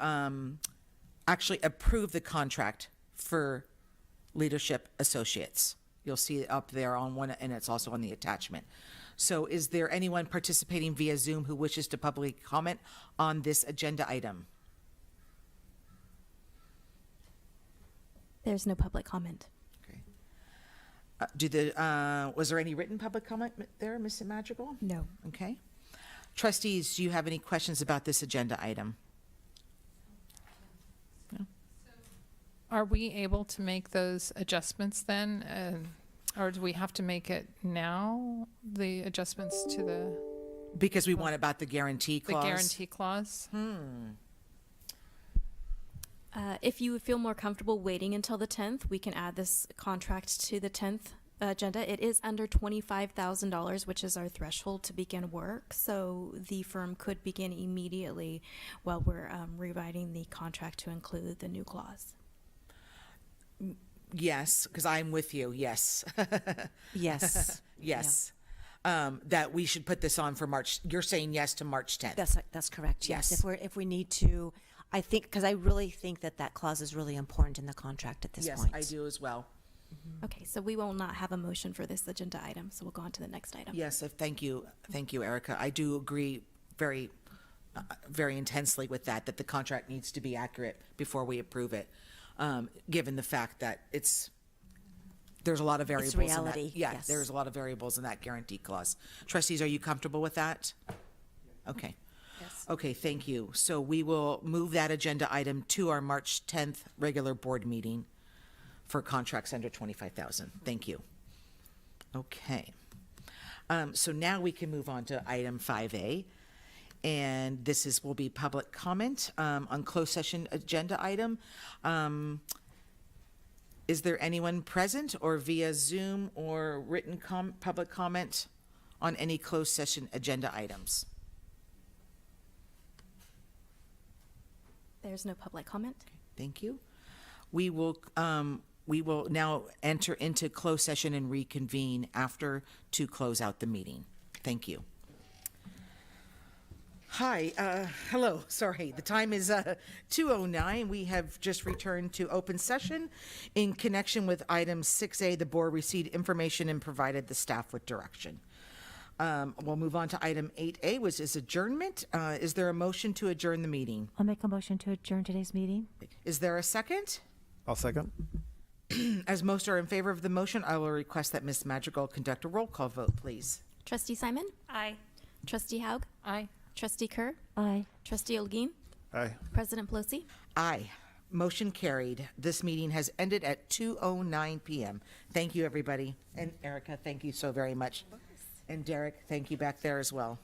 actually approve the contract for Leadership Associates. You'll see it up there on one, and it's also on the attachment. So is there anyone participating via Zoom who wishes to publicly comment on this agenda item? There's no public comment. Okay. Was there any written public comment there, Ms. Madrigal? No. Okay. Trustees, do you have any questions about this agenda item? Are we able to make those adjustments then? Or do we have to make it now, the adjustments to the Because we want about the guarantee clause? guarantee clause? If you would feel more comfortable waiting until the 10th, we can add this contract to the 10th agenda. It is under $25,000, which is our threshold to begin work. So the firm could begin immediately while we're rewriting the contract to include the new clause. Yes, because I'm with you, yes. Yes. Yes. That we should put this on for March, you're saying yes to March 10th? That's correct. Yes. Yes. If we need to, I think, because I really think that clause is really important in the contract at this Yes, point. I do as well. Okay, so we will not have a motion for this agenda item, so we'll go on to the next item. Yes, thank you, Erica. I do agree very, very intensely with that the contract needs to be accurate before we approve it, given the fact that there's a lot of variables. reality, In that. Yeah, yes. there's a lot of variables in that guarantee clause. Trustees, are you comfortable with that? Okay. Yes. Okay, thank you. So we will move that agenda item to our March 10th regular board meeting for contracts under 25,000. Thank you. Okay. So now we can move on to item 5A. And this will be public comment on closed session agenda item. Is there anyone present or via Zoom or written public comment on any closed session agenda items? There's no public comment. Thank you. We will now enter into closed session and reconvene after to close out the meeting. Thank you. Hi, hello, sorry, the time is 2:09. We have just returned to open session. In connection with item 6A, the board received information and provided the staff with direction. We'll move on to item 8A, which is adjournment. Is there a motion to adjourn the meeting? I'll make a motion to adjourn today's meeting. Is there a second? I'll second. As most are in favor of the motion, I will request that Ms. Madrigal conduct a roll call vote, please. Trustee Simon? Aye. Trustee Haug? Aye. Trustee Kerr? Aye. Trustee Olguin? Aye. President Pelosi? Aye. Motion carried. This meeting has ended at 2:09 p.m. Thank you, everybody. And Erica, thank you so very much. And Derek, thank you back there as well.